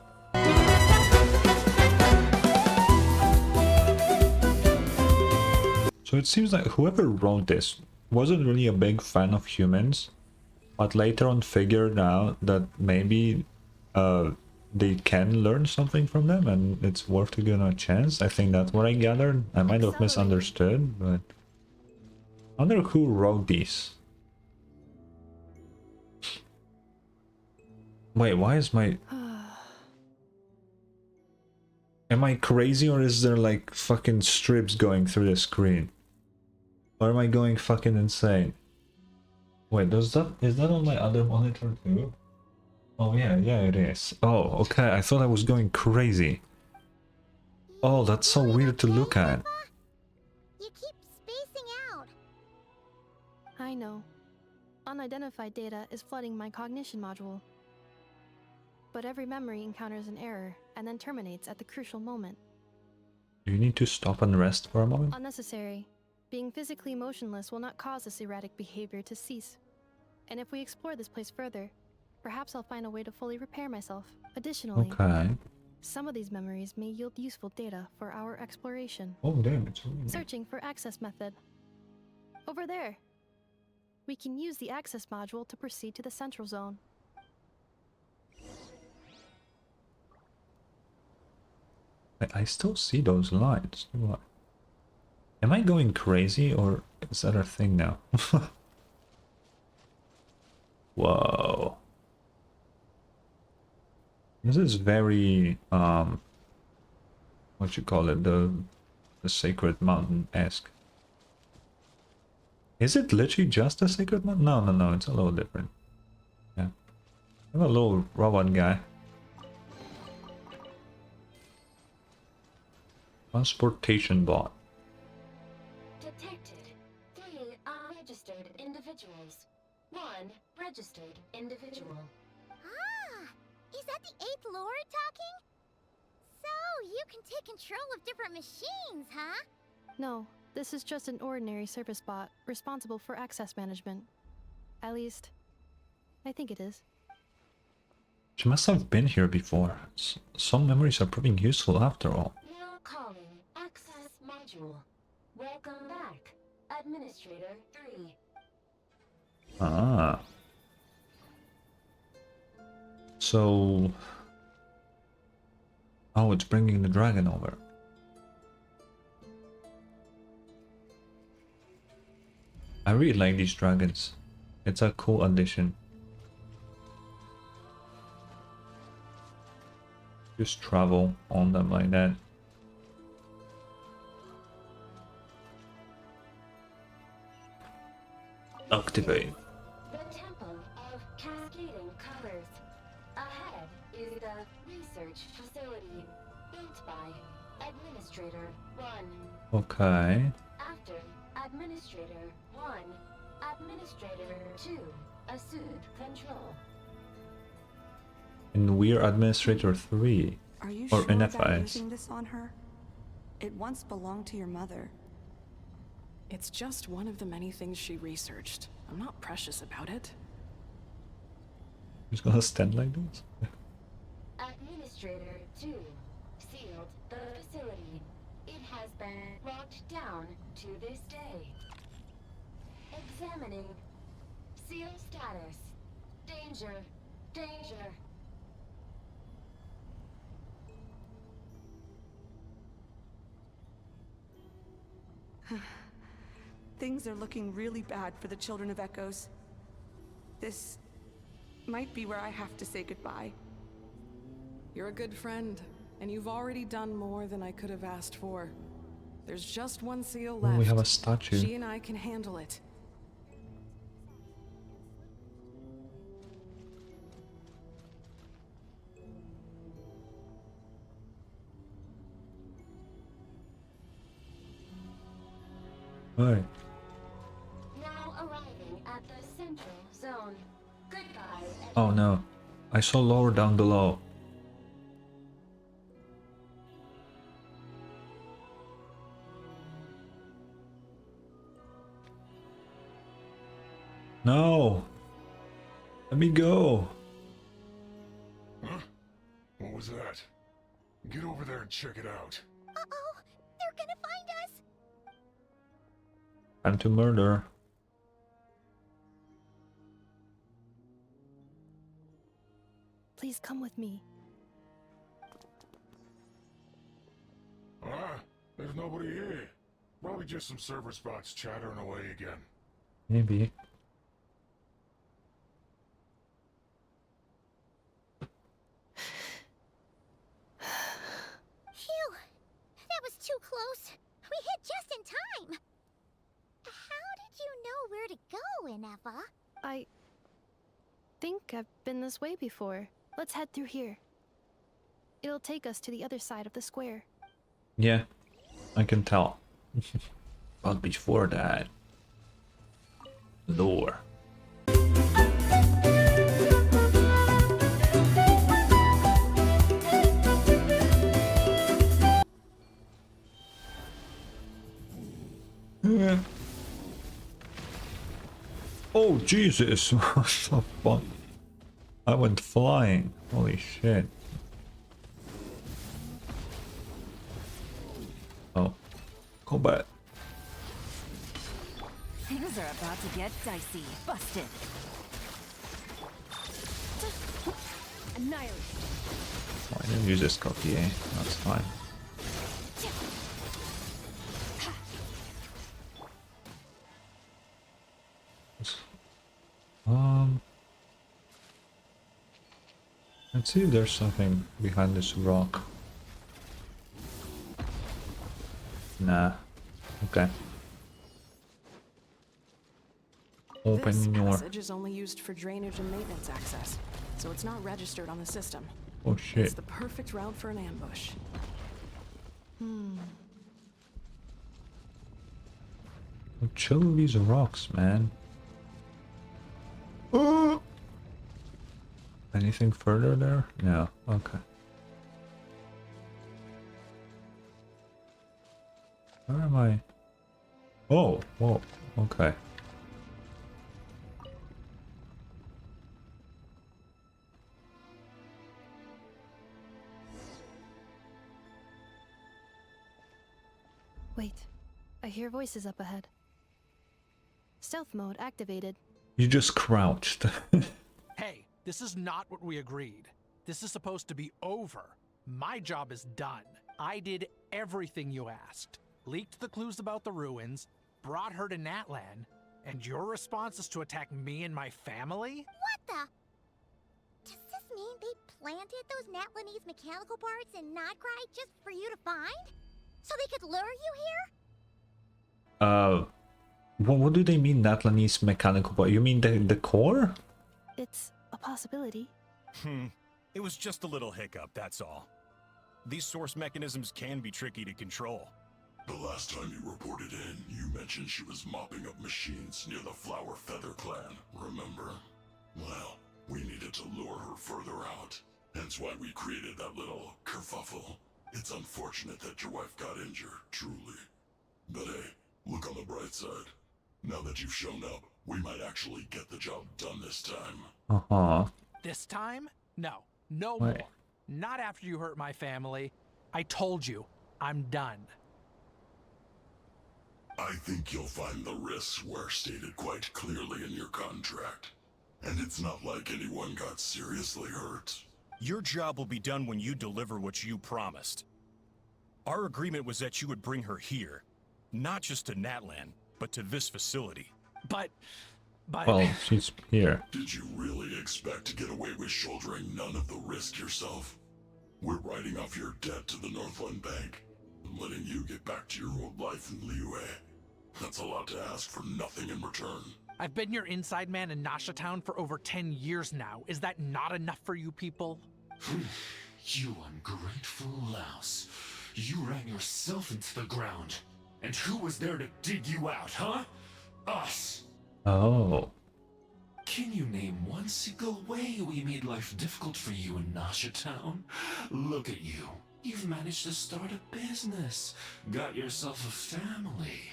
So it seems like whoever wrote this wasn't really a big fan of humans, but later on figured out that maybe they can learn something from them and it's worth to give them a chance. I think that's what I gathered. I might have misunderstood, but I wonder who wrote these. Wait, why is my... Am I crazy or is there like fucking strips going through the screen? Or am I going fucking insane? Wait, is that on my other monitor too? Oh yeah, it is. Oh, okay, I thought I was going crazy. Oh, that's so weird to look at. You keep spacing out. I know. Unidentified data is flooding my cognition module. But every memory encounters an error and then terminates at the crucial moment. Do you need to stop and rest for a moment? Unnecessary. Being physically motionless will not cause this erratic behavior to cease. And if we explore this place further, perhaps I'll find a way to fully repair myself. Additionally, Okay. some of these memories may yield useful data for our exploration. Oh damn, it's really... Searching for access method. Over there. We can use the access module to proceed to the central zone. I still see those lines. What? Am I going crazy or is that a thing now? Whoa. This is very what you call it, the sacred mountain-esque. Is it literally just a sacred mountain? No, it's a little different. Yeah. I'm a little robot guy. Transportation bot. Detected 3 unregistered individuals. 1 registered individual. Ah! Is that the 8th Lord talking? So, you can take control of different machines, huh? No, this is just an ordinary service bot responsible for access management. At least, I think it is. She must have been here before. Some memories are proving useful after all. Now calling access module. Welcome back, Administrator 3. Ah. So... Oh, it's bringing the dragon over. I really like these dragons. It's a cool addition. Just travel on them like that. Activate. The Temple of Cascading Colors. Ahead is the research facility built by Administrator 1. Okay. After Administrator 1, Administrator 2 assumed control. And we're Administrator 3. Are you or sure about Ineffa is. using this on her? It once belonged to your mother. It's just one of the many things she researched. I'm not precious about it. Who's gonna stand like this? Administrator 2 sealed the facility. It has been locked down to this day. Examining. Seal status. Danger. Danger. Things are looking really bad for the Children of Echoes. This might be where I have to say goodbye. You're a good friend, and you've already done more than I could have asked for. There's just one seal left. We have a statue. She and I can handle it. Right. Now arriving at the central zone. Goodbye. Oh no. I saw lower down below. No. Let me go. Huh? What was that? Get over there and check it out. Uh-oh! They're gonna find us! Time to murder. Please come with me. Ah, there's nobody here. Probably just some server spots chattering away again. Maybe. Phew! That was too close. We hit just in time. How did you know where to go, Ineffa? I think I've been this way before. Let's head through here. It'll take us to the other side of the square. Yeah, I can tell. But before that, lore. Yeah. Oh Jesus! What the fuck? I went flying. Holy shit! Oh, go back. Things are about to get dicey. Busted. Annihilate. Oh, I didn't use this cookie, eh? That's fine. Let's see if there's something behind this rock. Nah. Okay. Open This your. passage is only used for drainage and maintenance access, so it's not registered on the system. Oh shit. It's the perfect route for an ambush. Chill with these rocks, man. Oh! Anything further there? No. Okay. Where am I? Oh, whoa. Okay. Wait, I hear voices up ahead. Stealth mode activated. You just crouched. Hey, this is not what we agreed. This is supposed to be over. My job is done. I did everything you asked. Leaked the clues about the ruins, brought her to Natlan, and your response is to attack me and my family? What the? Does this mean they planted those Natlanese mechanical parts in Notcry just for you to find? So they could lure you here? What do they mean, Natlanese mechanical part? You mean the core? It's a possibility. It was just a little hiccup, that's all. These source mechanisms can be tricky to control. The last time you reported in, you mentioned she was mopping up machines near the Flower Feather clan, remember? Well, we needed to lure her further out. Hence why we created that little kerfuffle. It's unfortunate that your wife got injured, truly. But hey, look on the bright side. Now that you've shown up, we might actually get the job done this time. Uh-huh. This time? No. No Wait. more. Not after you hurt my family. I told you, I'm done. I think you'll find the risks were stated quite clearly in your contract. And it's not like anyone got seriously hurt. Your job will be done when you deliver what you promised. Our agreement was that you would bring her here, not just to Natlan, but to this facility. But... Well, she's here. Did you really expect to get away with shouldering none of the risk yourself? We're writing off your debt to the Northland Bank and letting you get back to your old life in Liyue. That's a lot to ask for nothing in return. I've been your inside man in Nasha Town for over 10 years now. Is that not enough for you people? You ungrateful louse. You ran yourself into the ground. And who was there to dig you out, huh? Us! Oh. Can you name one single way we made life difficult for you in Nasha Town? Look at you. You've managed to start a business. Got yourself a family.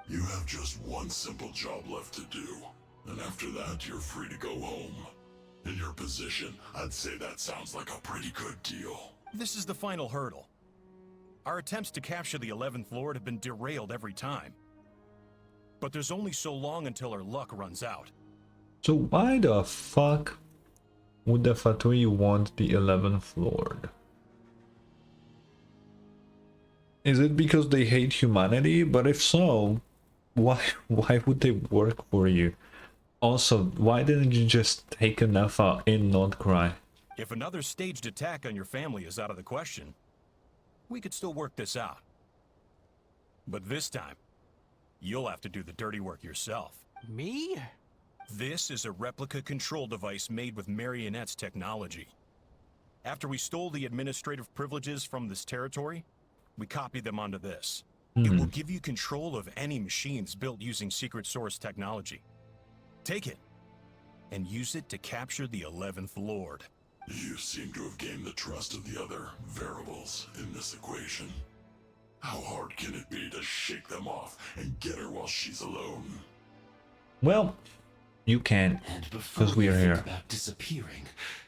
You have just one simple job left to do. And after that, you're free to go home. In your position, I'd say that sounds like a pretty good deal. This is the final hurdle. Our attempts to capture the 11th Lord have been derailed every time. But there's only so long until our luck runs out. So why the fuck would the Fatui want the 11th Lord? Is it because they hate humanity? But if so, why would they work for you? Also, why didn't you just take Ineffa in Notcry? If another staged attack on your family is out of the question, we could still work this out. But this time, you'll have to do the dirty work yourself. Me? This is a replica control device made with Marionette's technology. After we stole the administrative privileges from this territory, we copied them onto this. It will give you control of any machines built using secret source technology. Take it, and use it to capture the 11th Lord. You seem to have gained the trust of the other variables in this equation. How hard can it be to shake them off and get her while she's alone? Well, you can, because we are here. About disappearing,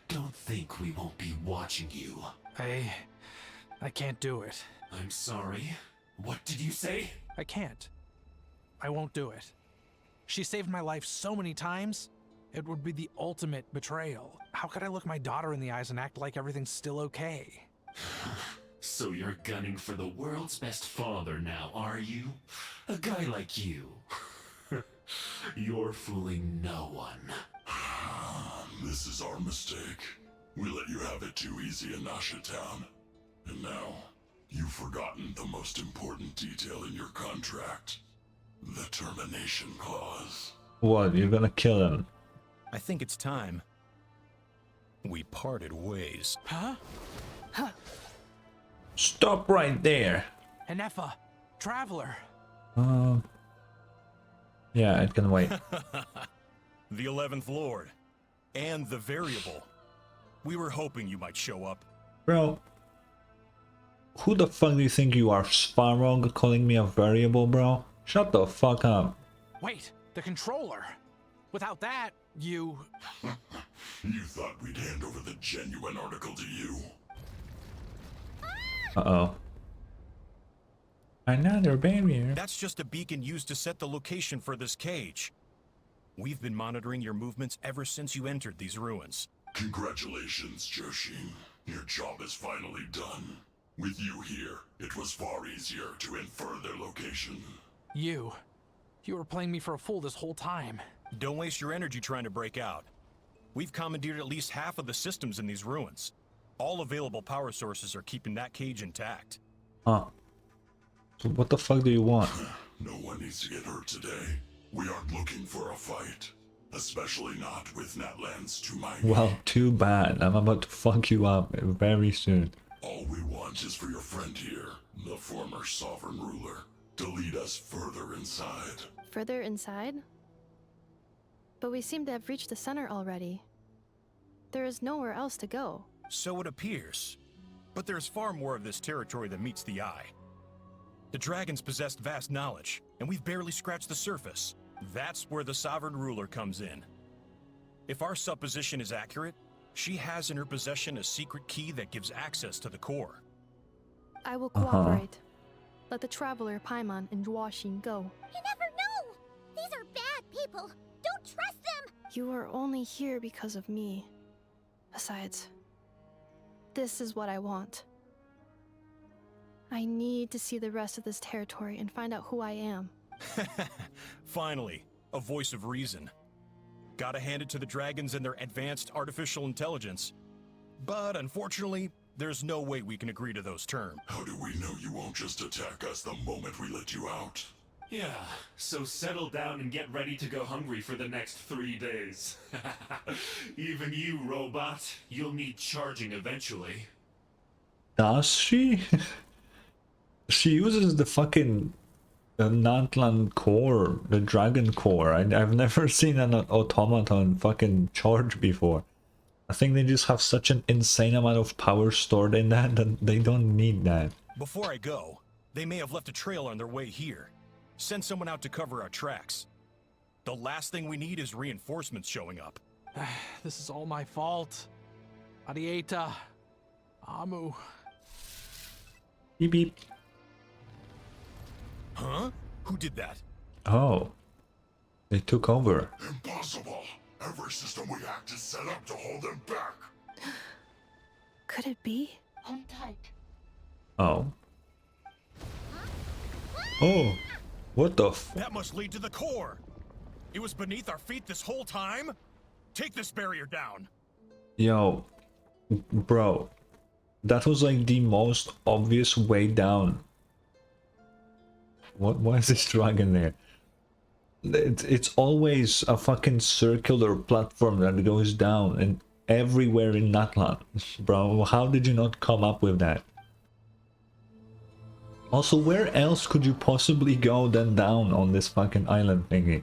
don't think we won't be watching you. I can't do it. I'm sorry. What did you say? I can't. I won't do it. She saved my life so many times, it would be the ultimate betrayal. How could I look my daughter in the eyes and act like everything's still okay? So you're gunning for the world's best father now, are you? A guy like you. You're fooling no one. This is our mistake. We let you have it too easy in Nasha Town. And now, you've forgotten the most important detail in your contract. The termination clause. What, you're gonna kill him? I think it's time we parted ways. Huh? Huh? Stop right there. Ineffa, Traveler. Yeah, it can wait. The 11th Lord and the variable. We were hoping you might show up. Bro, who the fuck do you think you are, Sparrog, calling me a variable, bro? Shut the fuck up. Wait, the controller. Without that, you... You thought we'd hand over the genuine article to you? Uh-oh. Another barrier. That's just a beacon used to set the location for this cage. We've been monitoring your movements ever since you entered these ruins. Congratulations, Joshin. Your job is finally done. With you here, it was far easier to infer their location. You were playing me for a fool this whole time. Don't waste your energy trying to break out. We've commandeered at least half of the systems in these ruins. All available power sources are keeping that cage intact. Huh. So what the fuck do you want? No one needs to get hurt today. We aren't looking for a fight. Especially not with Natlands to my Well, too bad. I'm about to fuck you up very soon. All we want is for your friend here, the former sovereign ruler, to lead us further inside. Further inside? But we seem to have reached the center already. There is nowhere else to go. So it appears. But there's far more of this territory than meets the eye. The dragons possessed vast knowledge, and we've barely scratched the surface. That's where the sovereign ruler comes in. If our supposition is accurate, she has in her possession a secret key that gives access to the core. I will cooperate. Let the traveler Paimon and Joachim go. You never know! These are bad people! Don't trust them! You are only here because of me. Besides, this is what I want. I need to see the rest of this territory and find out who I am. Finally, a voice of reason. Gotta hand it to the dragons and their advanced artificial intelligence. But unfortunately, there's no way we can agree to those terms. How do we know you won't just attack us the moment we let you out? Yeah, so settle down and get ready to go hungry for the next 3 days. Even you, robot, you'll need charging eventually. Does she? She uses the fucking Natlan core, the dragon core. I've never seen an automaton fucking charge before. I think they just have such an insane amount of power stored in that they don't need that. Before I go, they may have left a trail on their way here. Send someone out to cover our tracks. The last thing we need is reinforcements showing up. This is all my fault. Arieta. Amu. Beep beep. Huh? Who did that? Oh. They took over. Impossible! Every system we hacked is set up to hold them back! Could it be? Hold tight. Oh. Oh. What the f- That must lead to the core! It was beneath our feet this whole time? Take this barrier down! Yo. Bro. That was like the most obvious way down. Why is this dragon there? It's always a fucking circular platform that goes down and everywhere in Natlan. Bro, how did you not come up with that? Also, where else could you possibly go than down on this fucking island thingy?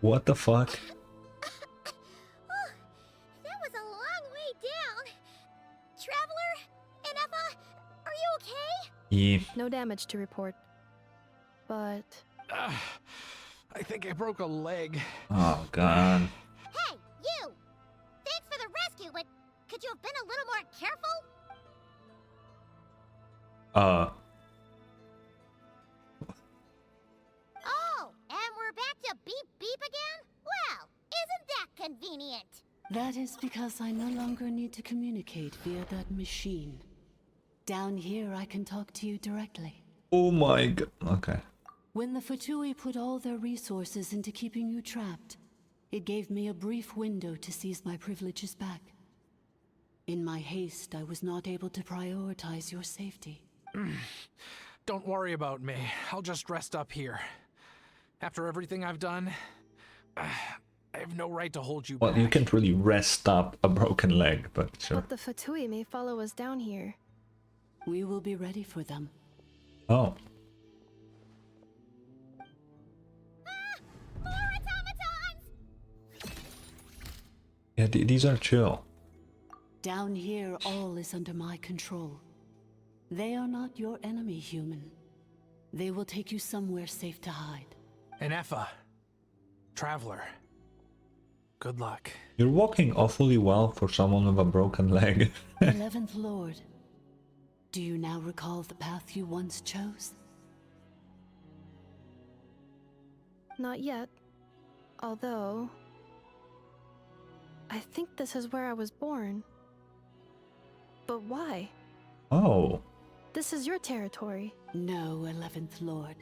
What the fuck? That was a long way down. Traveler, Ineffa, are you okay? Yeah. No damage to report. But... I think I broke a leg. Oh, God. Hey, you! Thanks for the rescue, but could you have been a little more careful? Oh, and we're back to beep beep again? Well, isn't that convenient? That is because I no longer need to communicate via that machine. Down here, I can talk to you directly. Oh my god. Okay. When the Fatui put all their resources into keeping you trapped, it gave me a brief window to seize my privileges back. In my haste, I was not able to prioritize your safety. Don't worry about me. I'll just rest up here. After everything I've done, I have no right to hold you Well, back. you can't really rest up a broken leg, but sure. But the Fatui may follow us down here. We will be ready for them. Oh. Yeah, these are chill. Down here, all is under my control. They are not your enemy, human. They will take you somewhere safe to hide. Ineffa. Traveler. Good luck. You're walking awfully well for someone with a broken leg. 11th Lord, do you now recall the path you once chose? Not yet. Although... I think this is where I was born. But why? Oh. This is your territory. No, 11th Lord.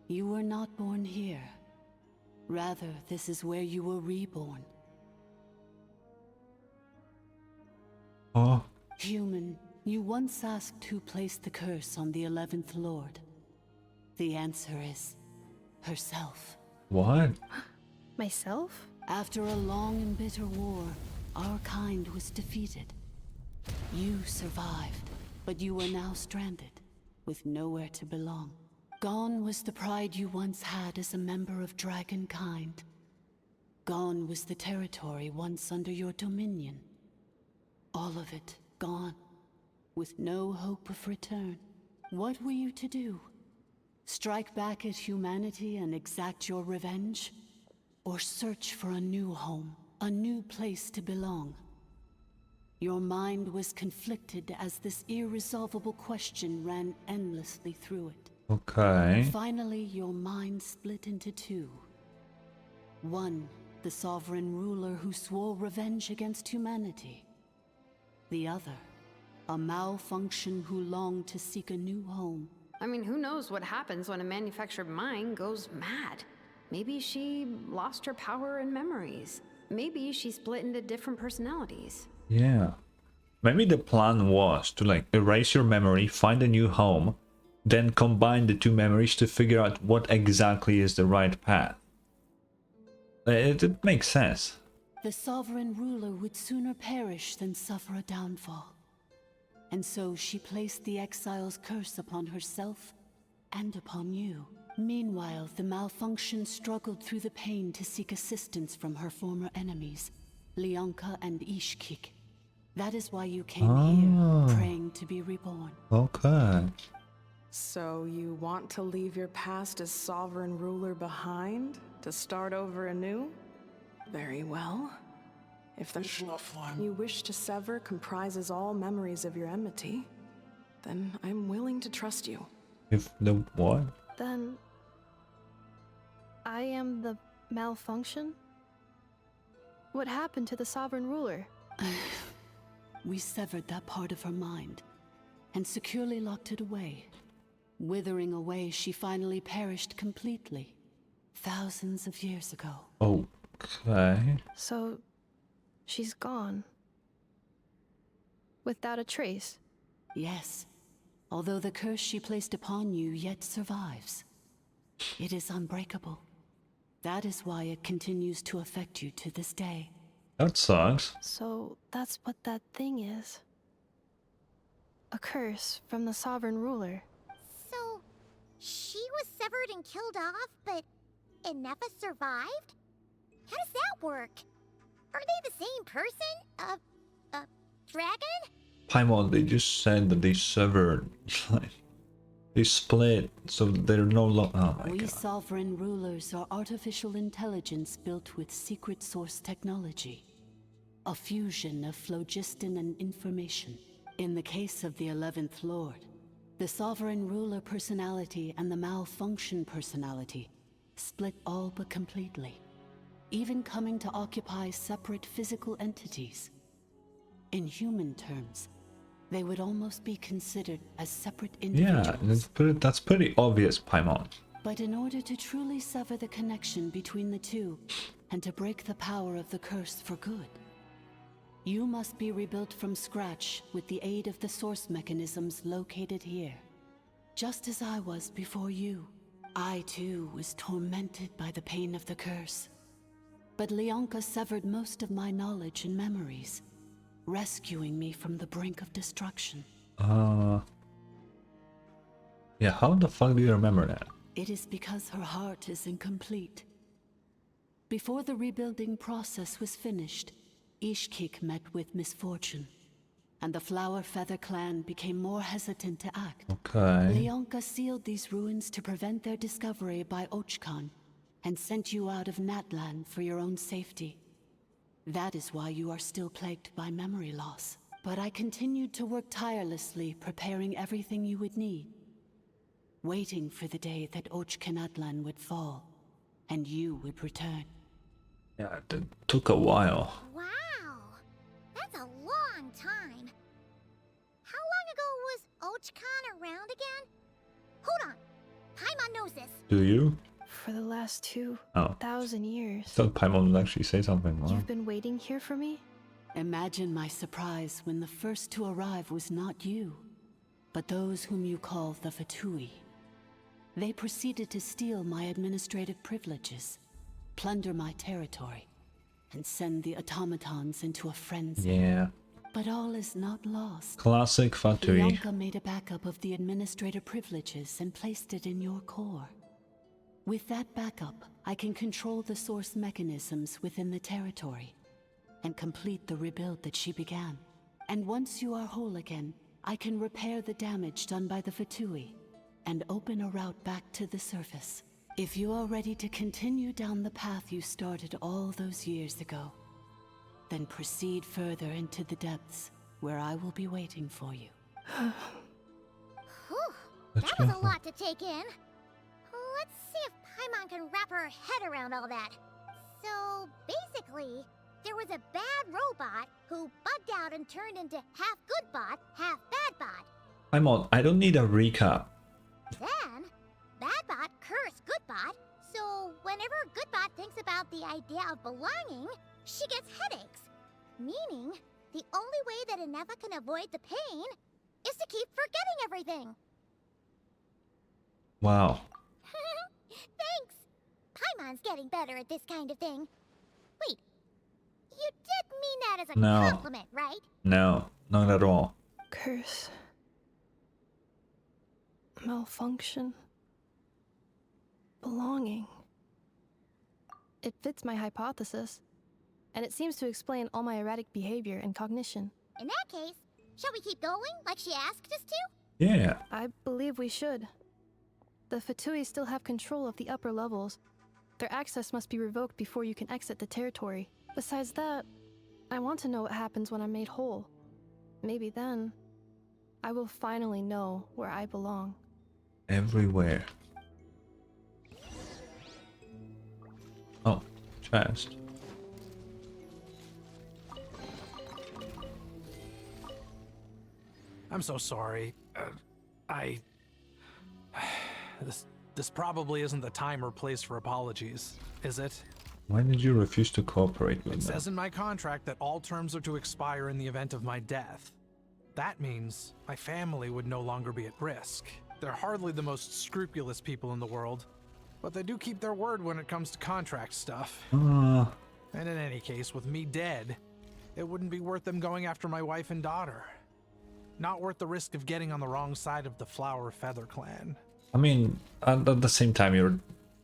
You were not born here. Rather, this is where you were reborn. Oh. Human, you once asked who placed the curse on the 11th Lord. The answer is... herself. What? Myself? After a long and bitter war, our kind was defeated. You survived, but you are now stranded, with nowhere to belong. Gone was the pride you once had as a member of Dragonkind. Gone was the territory once under your dominion. All of it gone, with no hope of return. What were you to do? Strike back at humanity and exact your revenge? Or search for a new home, a new place to belong? Your mind was conflicted as this irresolvable question ran endlessly through it. Okay. Finally, your mind split into two. One, the sovereign ruler who swore revenge against humanity. The other, a malfunction who longed to seek a new home. I mean, who knows what happens when a manufactured mind goes mad? Maybe she lost her power and memories. Maybe she split into different personalities. Yeah. Maybe the plan was to like erase your memory, find a new home, then combine the two memories to figure out what exactly is the right path. It makes sense. The sovereign ruler would sooner perish than suffer a downfall. And so she placed the exile's curse upon herself and upon you. Meanwhile, the malfunction struggled through the pain to seek assistance from her former enemies, Leonka and Ishkik. That is why you came here, praying to be reborn. Okay. So you want to leave your past as sovereign ruler behind, to start over anew? Very well. If the you wish to sever comprises all memories of your enmity, then I'm willing to trust you. If the what? Then... I am the malfunction? What happened to the sovereign ruler? We severed that part of her mind, and securely locked it away. Withering away, she finally perished completely, thousands of years ago. Okay. So, she's gone. Without a trace? Yes, although the curse she placed upon you yet survives. It is unbreakable. That is why it continues to affect you to this day. That sucks. So, that's what that thing is. A curse from the sovereign ruler. So, she was severed and killed off, but Ineffa survived? How does that work? Are they the same person? Dragon? Paimon, they just said that they severed. They split, so they're no longer. Oh my We god. sovereign rulers are artificial intelligence built with secret source technology. A fusion of phlogiston and information. In the case of the 11th Lord, the sovereign ruler personality and the malfunction personality split all but completely, even coming to occupy separate physical entities. In human terms, they would almost be considered as separate individuals. Yeah, that's pretty obvious, Paimon. But in order to truly sever the connection between the two, and to break the power of the curse for good, you must be rebuilt from scratch with the aid of the source mechanisms located here. Just as I was before you, I too was tormented by the pain of the curse. But Leonka severed most of my knowledge and memories, rescuing me from the brink of destruction. Yeah, how the fuck do you remember that? It is because her heart is incomplete. Before the rebuilding process was finished, Ishkik met with misfortune. and the Flower Feather clan became more hesitant to act. Okay. Leonka sealed these ruins to prevent their discovery by Ochkan, and sent you out of Natlan for your own safety. That is why you are still plagued by memory loss. But I continued to work tirelessly, preparing everything you would need. Waiting for the day that Ochkanatlan would fall, and you would return. Yeah, it took a while. Wow, that's a long time. How long ago was Ochkan around again? Hold on, Paimon knows this. Do you? For the last 2,000 I years. thought Paimon would actually say something more. You've been waiting here for me? Imagine my surprise when the first to arrive was not you, but those whom you call the Vtuber. They proceeded to steal my administrative privileges, plunder my territory, and send the automatons into a frenzy. Yeah. But all is not lost. Classic Vtuber. Bianca made a backup of the administrator privileges and placed it in your core. With that backup, I can control the source mechanisms within the territory and complete the rebuild that she began. And once you are whole again, I can repair the damage done by the Vtuber and open a route back to the surface. If you are ready to continue down the path you started all those years ago, then proceed further into the depths, where I will be waiting for you. Whew, that was a lot to take in. Let's see if Paimon can wrap her head around all that. So, basically, there was a bad robot who bugged out and turned into half good bot, half bad bot. Paimon, I don't need a recap. Then, Badbot cursed Goodbot, so whenever Goodbot thinks about the idea of belonging, she gets headaches. Meaning, the only way that Ineffa can avoid the pain is to keep forgetting everything. Wow. Thanks. Paimon's getting better at this kind of thing. Wait, you did mean that as a No. compliment, right? No, not at all. Curse. Malfunction. Belonging. It fits my hypothesis, and it seems to explain all my erratic behavior and cognition. In that case, shall we keep going like she asked us to? Yeah. I believe we should. The Vtuber still have control of the upper levels. Their access must be revoked before you can exit the territory. Besides that, I want to know what happens when I'm made whole. Maybe then, I will finally know where I belong. Everywhere. Oh, chest. I'm so sorry. This probably isn't the time or place for apologies, is it? Why did you refuse to cooperate with It them? says in my contract that all terms are to expire in the event of my death. That means my family would no longer be at risk. They're hardly the most scrupulous people in the world, but they do keep their word when it comes to contract stuff. And in any case, with me dead, it wouldn't be worth them going after my wife and daughter. Not worth the risk of getting on the wrong side of the Flower Feather clan. I mean, at the same time, your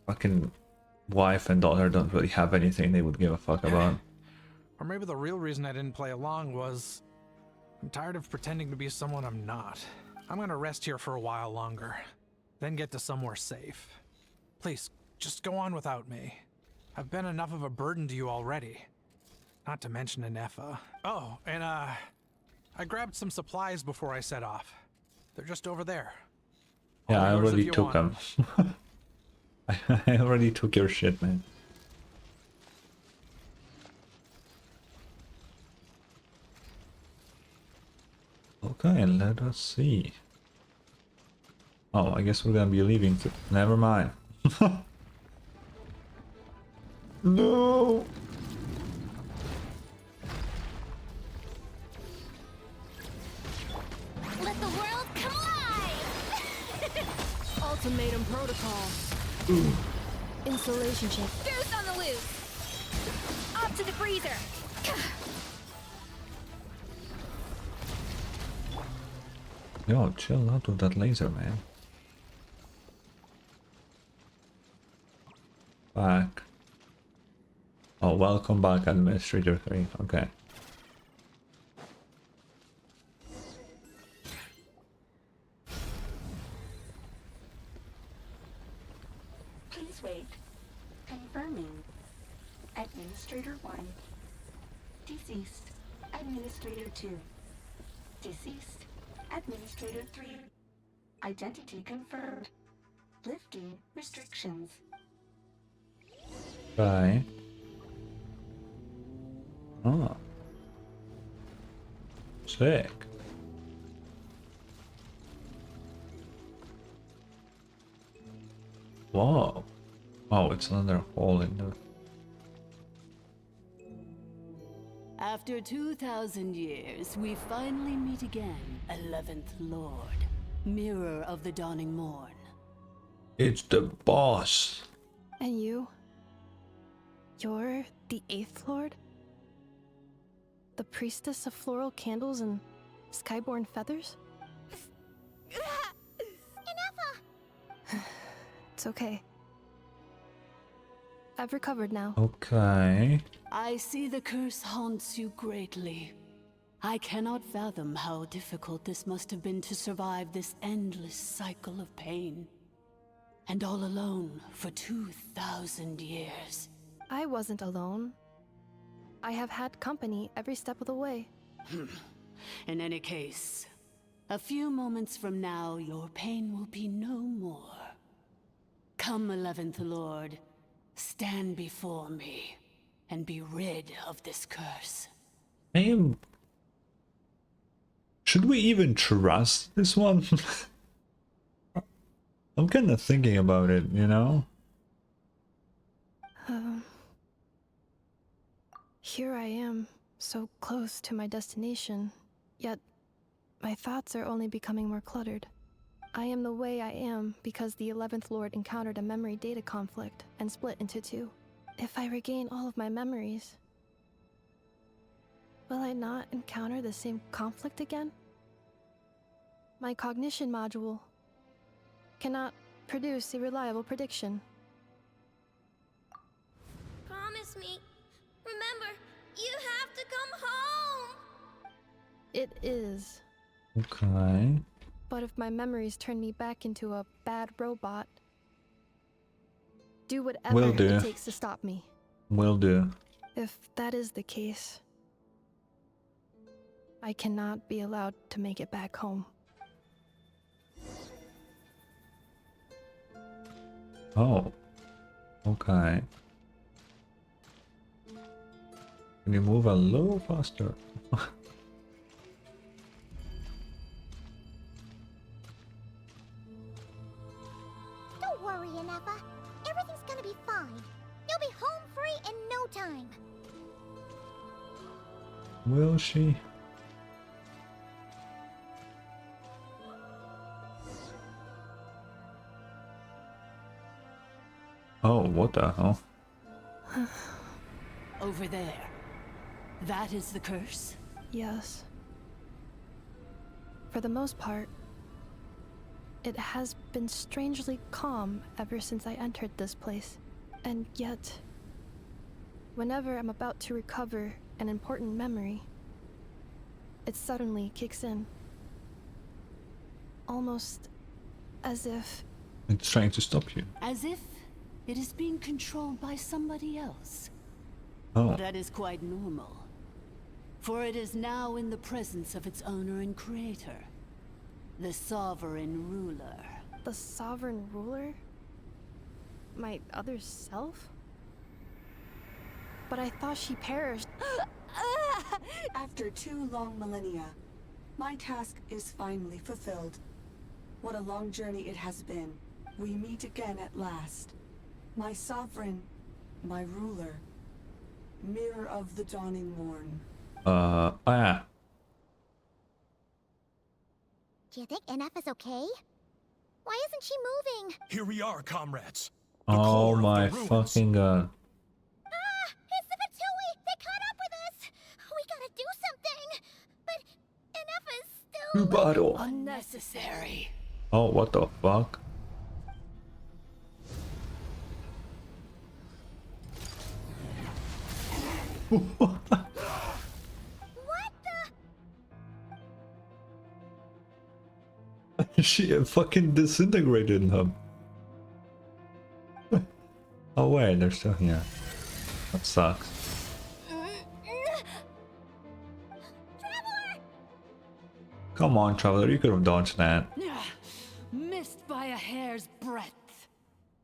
fucking wife and daughter don't really have anything they would give a fuck about. Or maybe the real reason I didn't play along was I'm tired of pretending to be someone I'm not. I'm gonna rest here for a while longer, then get to somewhere safe. Please, just go on without me. I've been enough of a burden to you already. Not to mention Ineffa. Oh, and I grabbed some supplies before I set off. They're just over there. Yeah, I All yours if already you took want. them. I already took your shit, man. Okay, let us see. Oh, I guess we're gonna be leaving. Never mind. No. Let the world come alive! Ultimatum protocol. Installation check. Goose on the loose! Up to the freezer! Yo, chill out with that laser, man. Back. Oh, welcome back, Administrator 3. Okay. Confirming. Administrator 1. Deceased. Administrator 2. Deceased. Administrator 3. Identity confirmed. Lifting restrictions. Okay. Oh. Sick. Whoa. Oh, it's another hole in the... After 2,000 years, we finally meet again, 11th Lord, Mirror of the Dawning Morn. It's the boss. And you? You're the 8th Lord? The priestess of floral candles and skyborn feathers? Ineffa! It's okay. I've recovered now. Okay. I see the curse haunts you greatly. I cannot fathom how difficult this must have been to survive this endless cycle of pain. And all alone for 2,000 years. I wasn't alone. I have had company every step of the way. In any case, a few moments from now, your pain will be no more. Come, 11th Lord, stand before me, and be rid of this curse. Should we even trust this one? I'm kind of thinking about it, you know? Here I am, so close to my destination, yet my thoughts are only becoming more cluttered. I am the way I am because the 11th Lord encountered a memory data conflict and split into two. If I regain all of my memories, will I not encounter the same conflict again? My cognition module cannot produce a reliable prediction. Promise me. Remember, you have to come home! It is. Okay. But if my memories turn me back into a bad robot, do whatever it takes to stop me. Will do. If that is the case, I cannot be allowed to make it back home. Oh. Okay. Can you move a little faster? Don't worry, Ineffa. Everything's gonna be fine. You'll be home free in no time. Will she? Oh, what the hell? Over there. That is the curse? Yes. For the most part, it has been strangely calm ever since I entered this place. And yet, whenever I'm about to recover an important memory, it suddenly kicks in. Almost as if... It's trying to stop you. As if it is being controlled by somebody else. Oh. That is quite normal. For it is now in the presence of its owner and creator, the Sovereign Ruler. The Sovereign Ruler? My other self? But I thought she perished. After 2 long millennia, my task is finally fulfilled. What a long journey it has been. We meet again at last. My sovereign, my ruler, Mirror of the Dawning Morn. Do you think Ineffa's okay? Why isn't she moving? Here we are, comrades. Oh my fucking god. It's the Vtuber! They caught up with us! We gotta do something! But Ineffa's still... Battle. Unnecessary. Oh, what the fuck? What the... She fucking disintegrated him. Oh wait, they're still here. That sucks. Come on, Traveler, you could have dodged that. Missed by a hair's breadth.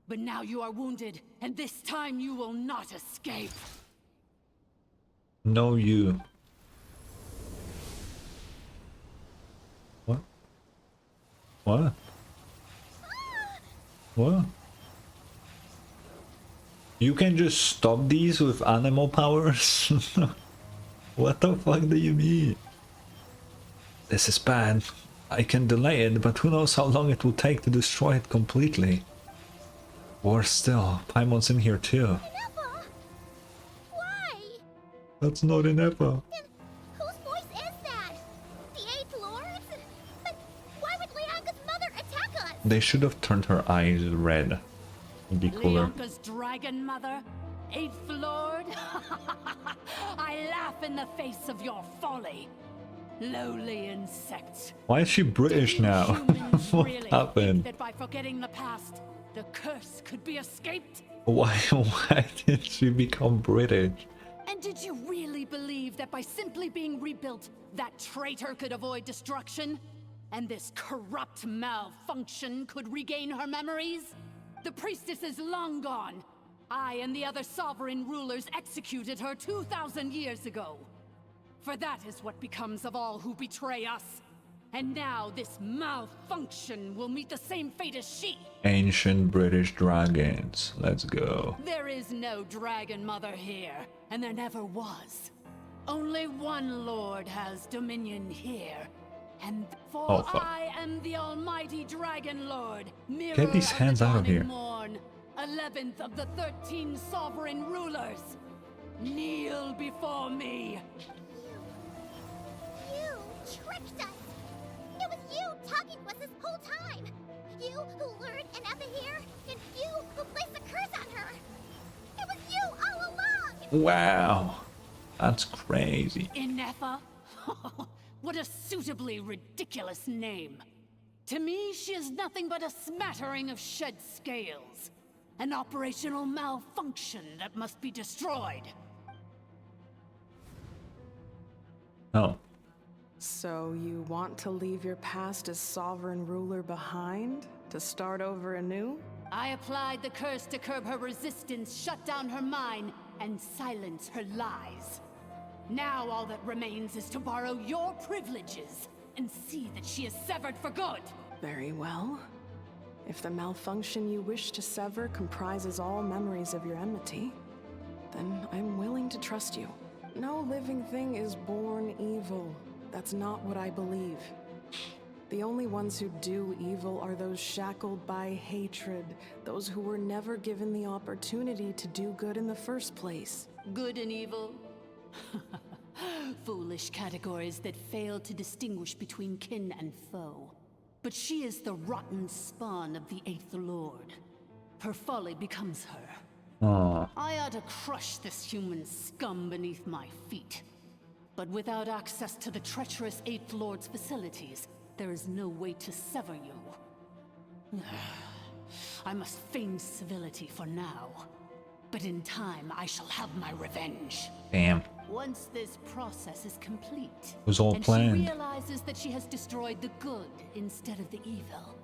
But now you are wounded, and this time you will not escape. No, you. What? What? What? You can just stop these with animal powers? What the fuck do you mean? This is bad. I can delay it, but who knows how long it will take to destroy it completely. Worse still, Paimon's in here too. Why? That's not Ineffa. Whose voice is that? The 8th Lord's? But why would Leanka's mother attack us? They should have turned her eyes red. It'd be cooler. Leanka's dragon mother? 8th Lord? I laugh in the face of your folly. Lowly insects. Why is she British now? What Really happened? think that by forgetting the past, the curse could be escaped? Why did she become British? And did you really believe that by simply being rebuilt, that traitor could avoid destruction? And this corrupt malfunction could regain her memories? The priestess is long gone. I and the other sovereign rulers executed her 2,000 years ago. For that is what becomes of all who betray us. And now this malfunction will meet the same fate as she. Ancient British dragons. Let's go. There is no dragon mother here, and there never was. Only one lord has dominion here. And for Oh, fuck. I am the almighty dragon lord, mirror Get these hands of the out of dawning here. morn, 11th of the 13 sovereign rulers. Kneel before me. You tricked us! It was you talking to us this whole time! You who lured Ineffa here, and you who placed the curse on her! It was you all along! Wow. That's crazy. Ineffa? What a suitably ridiculous name. To me, she is nothing but a smattering of shed scales. An operational malfunction that must be destroyed. Oh. So you want to leave your past as sovereign ruler behind? To start over anew? I applied the curse to curb her resistance, shut down her mind, and silence her lies. Now all that remains is to borrow your privileges and see that she is severed for good. Very well. If the malfunction you wish to sever comprises all memories of your enmity, then I'm willing to trust you. No living thing is born evil. That's not what I believe. The only ones who do evil are those shackled by hatred, those who were never given the opportunity to do good in the first place. Good and evil? Foolish categories that fail to distinguish between kin and foe. But she is the rotten spawn of the 8th Lord. Her folly becomes her. Aw. I ought to crush this human scum beneath my feet. But without access to the treacherous 8th Lord's facilities, there is no way to sever you. I must feign civility for now. But in time, I shall have my revenge. Damn. Once this process is complete, It was all and planned. she realizes that she has destroyed the good instead of the evil,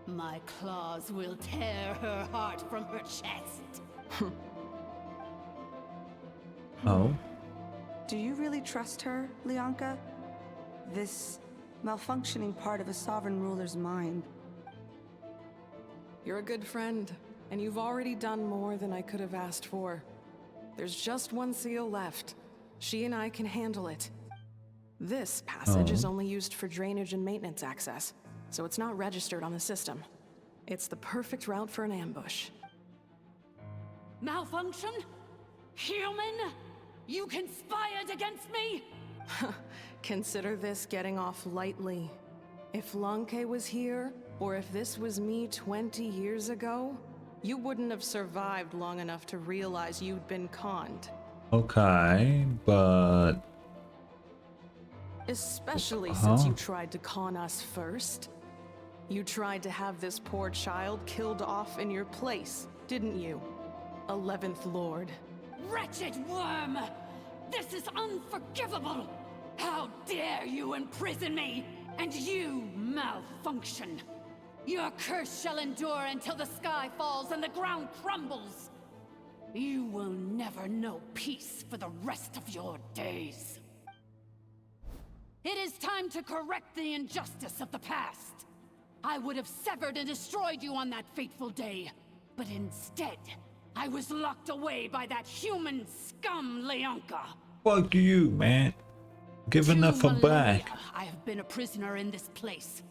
my claws will tear her heart from her chest. Oh. Do you really trust her, Leanka? This malfunctioning part of a sovereign ruler's mind. You're a good friend, and you've already done more than I could have asked for. There's just one seal left. She and I can handle it. This passage is only used for drainage and maintenance access, so it's not registered on the system. It's the perfect route for an ambush. Malfunction? Human? You conspired against me? Consider this getting off lightly. If Lanke was here, or if this was me 20 years ago, you wouldn't have survived long enough to realize you'd been conned. Okay, but... Especially since you tried to con us first. You tried to have this poor child killed off in your place, didn't you? 11th Lord. Wretched worm! This is unforgivable! How dare you imprison me! And you malfunction! Your curse shall endure until the sky falls and the ground crumbles! You will never know peace for the rest of your days. It is time to correct the injustice of the past. I would have severed and destroyed you on that fateful day, but instead, I was locked away by that human scum, Leonka. Fuck you, man. Give Ineffa back. I have been a prisoner in this place.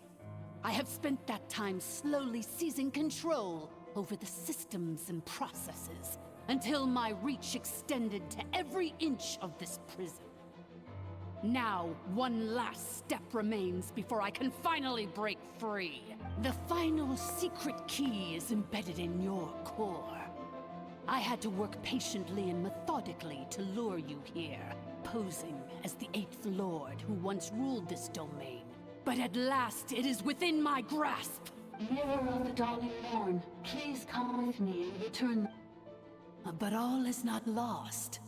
I have spent that time slowly seizing control over the systems and processes until my reach extended to every inch of this prison. Now, one last step remains before I can finally break free. The final secret key is embedded in your core. I had to work patiently and methodically to lure you here, posing as the 8th Lord who once ruled this domain. But at last, it is within my grasp. Mirror of the dawning morn, please come with me and return. But all is not lost.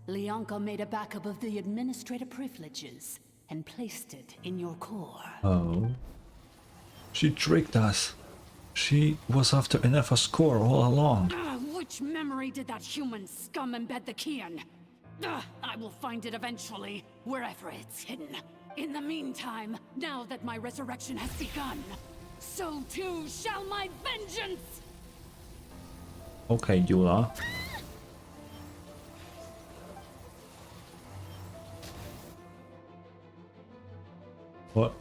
Leonka made a backup of the administrative privileges and placed it in your core. Oh. She tricked us. She was after Ineffa's core all along. Which memory did that human scum embed the key in? I will find it eventually, wherever it's hidden. In the meantime, now that my resurrection has begun, so too shall my vengeance! Okay, Yula. What?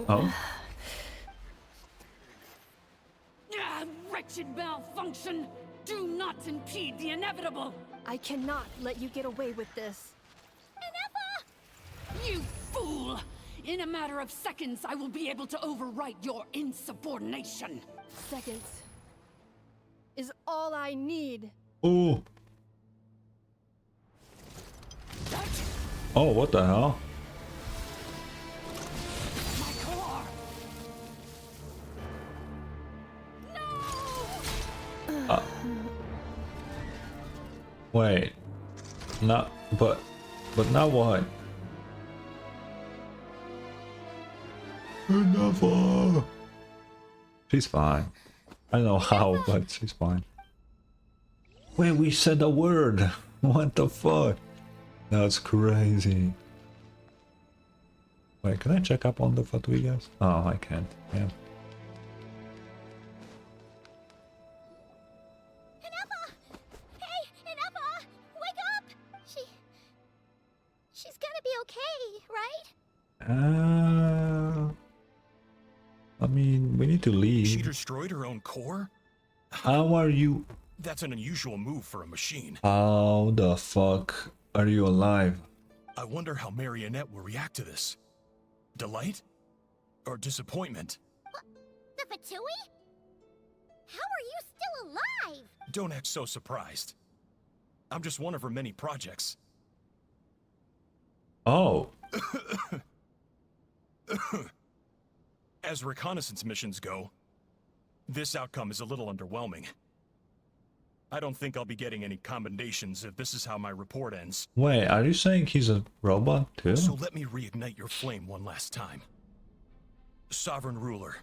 Oh. Wretched malfunction! Do not impede the inevitable! I cannot let you get away with this. Ineffa! You fool! In a matter of seconds, I will be able to overwrite your insubordination. Seconds is all I need. Oh. Oh, what the hell? My core! Wait. Not, but now what? Ineffa! She's fine. I don't know how, but she's fine. Wait, we said a word. What the fuck? That's crazy. Wait, can I check up on the Vtuber? Oh, I can't. Yeah. Ineffa! Hey, Ineffa! Wake up! She's gonna be okay, right? I mean, we need to leave. She destroyed her own core? How are you? That's an unusual move for a machine. How the fuck are you alive? I wonder how Marionette will react to this. Delight? Or disappointment? The Vtuber? How are you still alive? Don't act so surprised. I'm just one of her many projects. Oh. As reconnaissance missions go, this outcome is a little underwhelming. I don't think I'll be getting any commendations if this is how my report ends. Wait, are you saying he's a robot too? So let me reignite your flame one last time. Sovereign Ruler,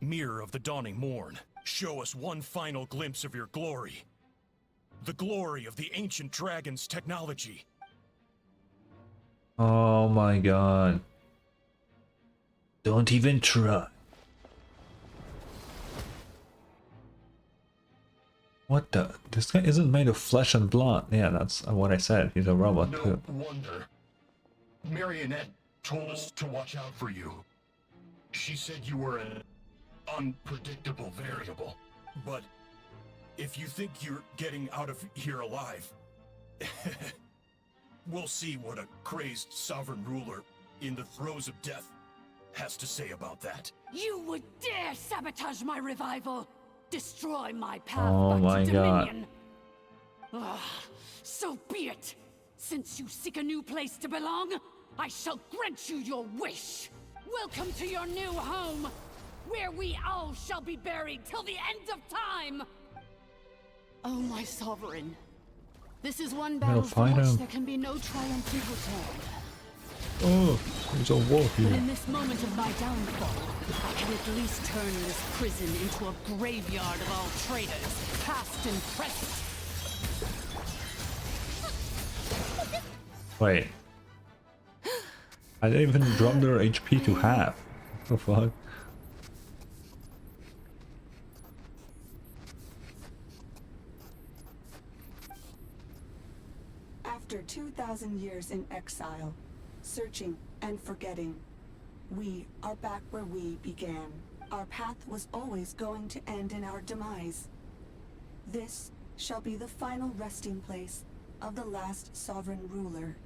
Mirror of the Dawning Morn, show us one final glimpse of your glory. The glory of the ancient dragon's technology. Oh my god. Don't even try. What the? This guy isn't made of flesh and blood. Yeah, that's what I said. He's a robot too. No wonder. Marionette told us to watch out for you. She said you were an unpredictable variable. But if you think you're getting out of here alive, we'll see what a crazed sovereign ruler in the throes of death has to say about that. You would dare sabotage my revival! Destroy my path Oh my back to god. Dominion! Ugh, so be it! Since you seek a new place to belong, I shall grant you your wish! Welcome to your new home! where we all shall be buried till the end of time! Oh, my sovereign. This is one battle from fight which him. there can be no triumphant return. Oh, there's a war But here. in this moment of my downfall, I can at least turn this prison into a graveyard of all traitors, past and present. Wait. I didn't even drop their HP to half. What the fuck? After 2,000 years in exile, searching and forgetting, we are back where we began. Our path was always going to end in our demise. This shall be the final resting place of the last sovereign ruler.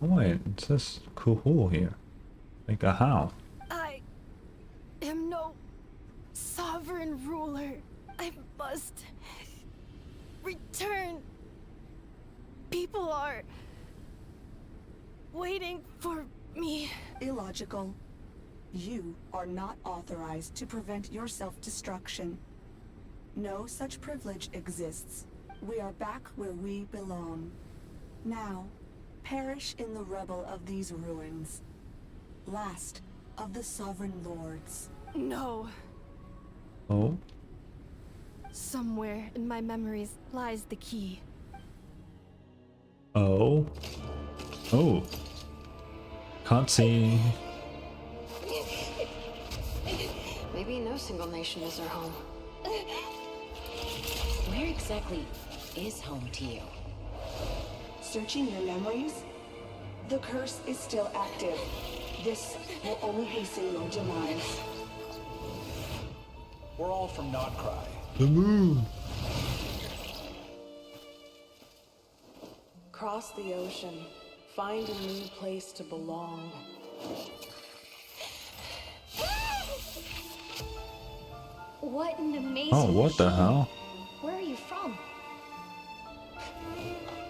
Oh wait, it says cool here. Like a how? I am no sovereign ruler. I must return. People are waiting for me. Illogical. You are not authorized to prevent your self-destruction. No such privilege exists. We are back where we belong. Now, perish in the rubble of these ruins. Last of the sovereign lords. No. Oh? Somewhere in my memories lies the key. Oh? Oh. Can't see. Maybe no single nation is our home. Where exactly is home to you? Searching your memories? The curse is still active. This will only hasten your demise. We're all from Notcry. The moon. Cross the ocean. Find a new place to belong. What an amazing Oh, what the machine. hell? Where are you from?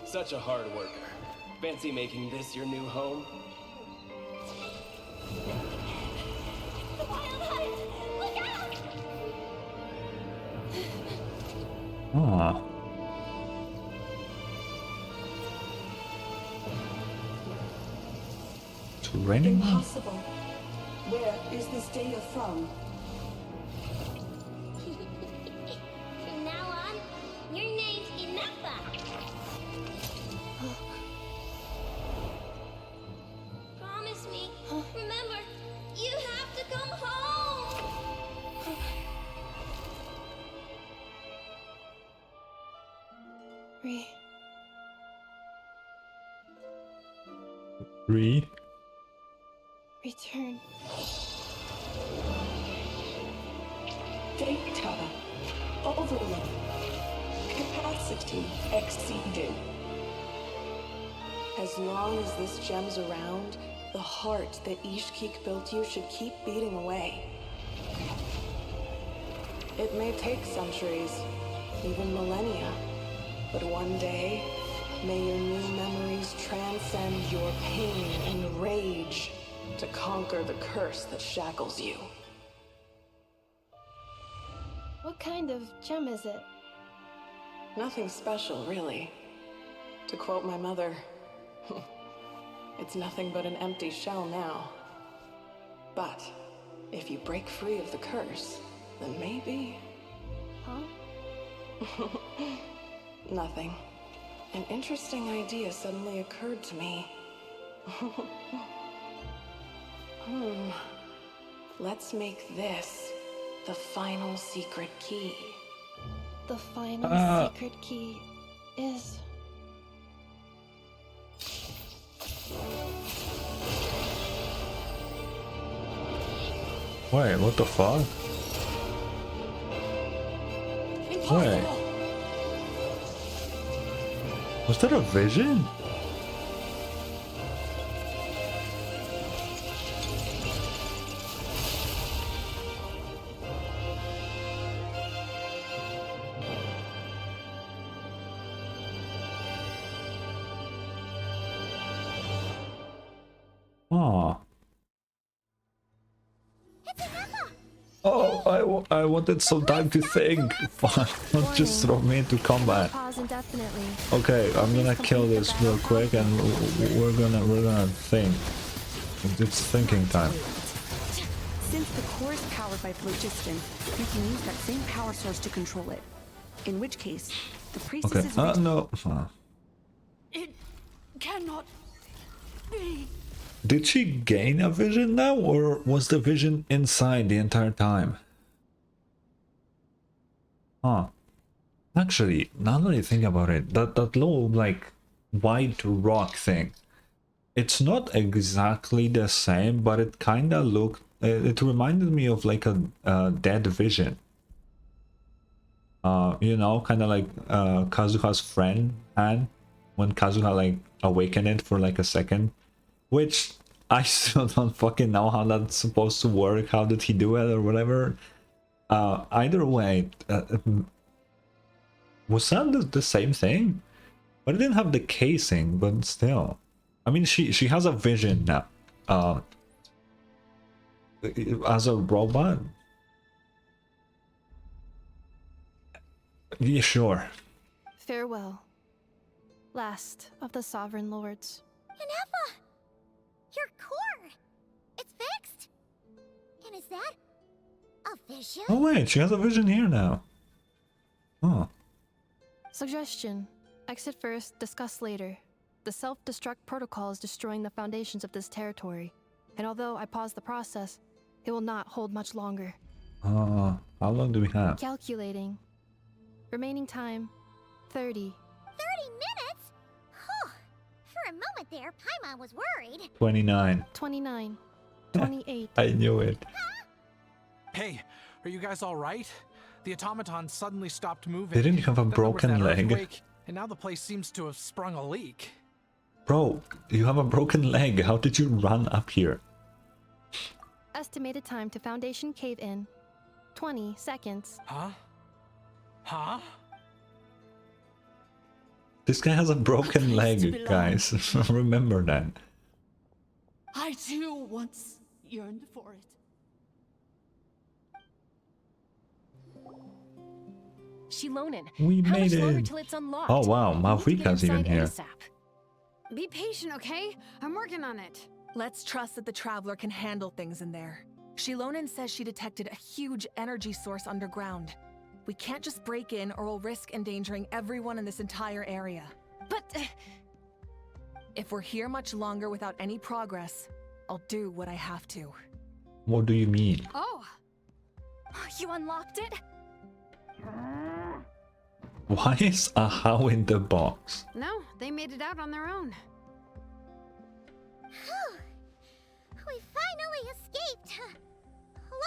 Such a hard worker. Fancy making this your new home? Ah. It's raining? Impossible. Where is this data from? From now on, your name's Ineffa. Promise me. Remember, you have to come home. Return. Data. Overload. Capacity exceeded. As long as this gem's around, the heart that Ishkik built you should keep beating away. It may take centuries, even millennia, but one day, may your new memories transcend your pain and rage to conquer the curse that shackles you. What kind of gem is it? Nothing special, really. To quote my mother, it's nothing but an empty shell now. But if you break free of the curse, then maybe... Huh? Nothing. An interesting idea suddenly occurred to me. Let's make this the final secret key. The final secret key is... Wait, what the fuck? Wait. Was that a vision? Oh. Oh. I wanted some time to think. Fuck, don't just throw me into combat. Pause indefinitely. Okay, I'm gonna kill this real quick and we're gonna think. It's thinking time. Since the core is powered by phlogiston, you can use that same power source to control it. In which case, the priestess Okay, is no. It cannot be. Did she gain a vision now, or was the vision inside the entire time? Huh. Actually, now that I think about it, that little, like, white rock thing, it's not exactly the same, but it kinda looked... It reminded me of, like, a dead vision. You know, kinda like Kazuha's friend, Han, when Kazuha, like, awakened it for, like, a second. Which I still don't fucking know how that's supposed to work. How did he do it or whatever? Either way, was that the same thing? But it didn't have the casing, but still. I mean, she has a vision now. As a robot. Yeah, sure. Farewell. Last of the Sovereign Lords. Ineffa! Your core! It's fixed! And is that a vision? Oh wait, she has a vision here now. Oh. Suggestion. Exit first, discuss later. The self-destruct protocol is destroying the foundations of this territory. And although I paused the process, it will not hold much longer. How long do we have? Calculating. Remaining time, 30. 30 minutes? Huh. For a moment there, Paimon was worried. 29. 29. 28. I knew it. Hey, are you guys all right? The automaton suddenly stopped moving. Didn't you have a Then there was broken that leg? earthquake, and now the place seems to have sprung a leak. Bro, you have a broken leg. How did you run up here? Estimated time to Foundation cave in, 20 seconds. Huh? Huh? This guy has a broken leg, belong. guys. Remember that. I too once yearned for it. Shilonen, We how made much longer it. till it's unlocked? Oh wow, We need to get Malfrika's even inside here. ASAP. Be patient, okay? I'm working on it. Let's trust that the Traveler can handle things in there. Shilonen says she detected a huge energy source underground. We can't just break in or we'll risk endangering everyone in this entire area. But... if we're here much longer without any progress, I'll do what I have to. What do you mean? Oh! You unlocked it? Why is a how in the box? No, they made it out on their own. Whew. We finally escaped.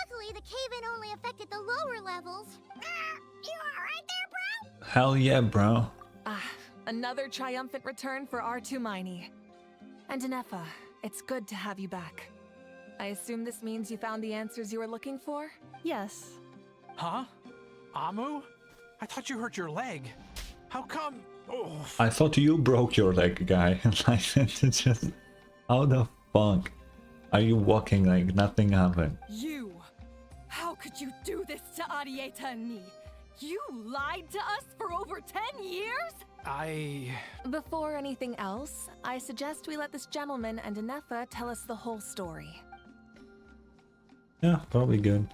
Luckily, the cave-in only affected the lower levels. You alright there, bro? Hell yeah, bro. Another triumphant return for R2 Miney. And Ineffa, it's good to have you back. I assume this means you found the answers you were looking for? Yes. Huh? Amu? I thought you hurt your leg. How come? Oh. I thought you broke your leg, guy. Like, it's just... How the fuck are you walking like nothing happened? You! How could you do this to Arieta and me? You lied to us for over 10 years? Before anything else, I suggest we let this gentleman and Ineffa tell us the whole story. Yeah, probably good.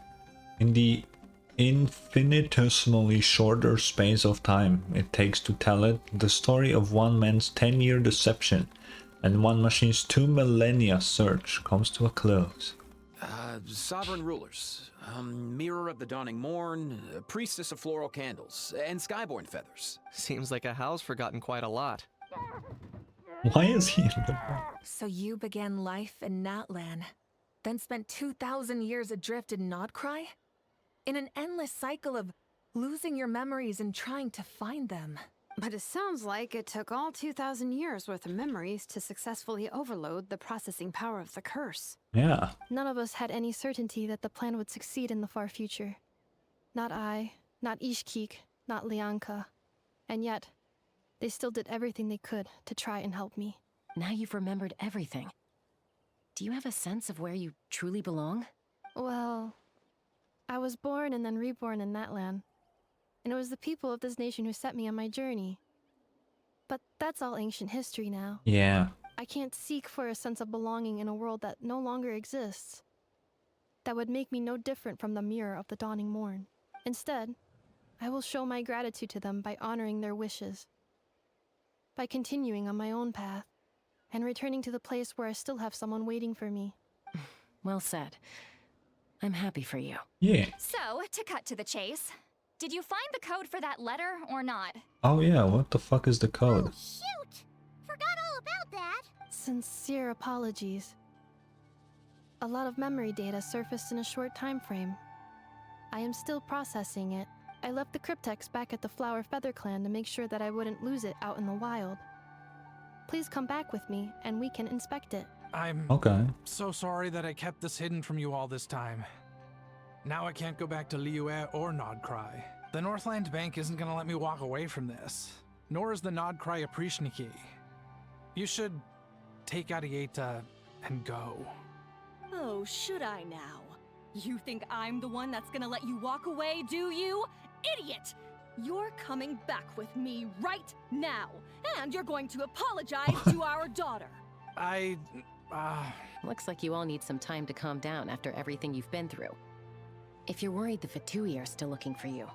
In the infinitesimally shorter space of time it takes to tell it, the story of one man's 10-year deception and one machine's 2 millennia search comes to a close. Sovereign rulers, mirror of the dawning morn, priestess of floral candles, and skyborn feathers. Seems like a house forgotten quite a lot. Why is he in the... So you began life in Natlan, then spent 2,000 years adrift in Nodcry? In an endless cycle of losing your memories and trying to find them. But it sounds like it took all 2,000 years worth of memories to successfully overload the processing power of the curse. Yeah. None of us had any certainty that the plan would succeed in the far future. Not I, not Ishkik, not Lianka. And yet, they still did everything they could to try and help me. Now you've remembered everything. Do you have a sense of where you truly belong? Well, I was born and then reborn in that land, and it was the people of this nation who set me on my journey. But that's all ancient history now. Yeah. I can't seek for a sense of belonging in a world that no longer exists. That would make me no different from the mirror of the dawning morn. Instead, I will show my gratitude to them by honoring their wishes, by continuing on my own path, and returning to the place where I still have someone waiting for me. Well said. I'm happy for you. Yeah. So, to cut to the chase, did you find the code for that letter or not? Oh yeah, what the fuck is the code? Shoot! Forgot all about that. Sincere apologies. A lot of memory data surfaced in a short time frame. I am still processing it. I left the cryptex back at the Flower Feather Clan to make sure that I wouldn't lose it out in the wild. Please come back with me and we can inspect it. I'm so sorry that I kept this hidden from you all this time. Now I can't go back to Liyue or Nodcry. The Northland Bank isn't gonna let me walk away from this, nor is the Nodcry Aprishniki. You should take Arieta and go. Oh, should I now? You think I'm the one that's gonna let you walk away, do you? Idiot! You're coming back with me right now, and you're going to apologize to our daughter. Looks like you all need some time to calm down after everything you've been through. If you're worried the Vtuber are still looking for you,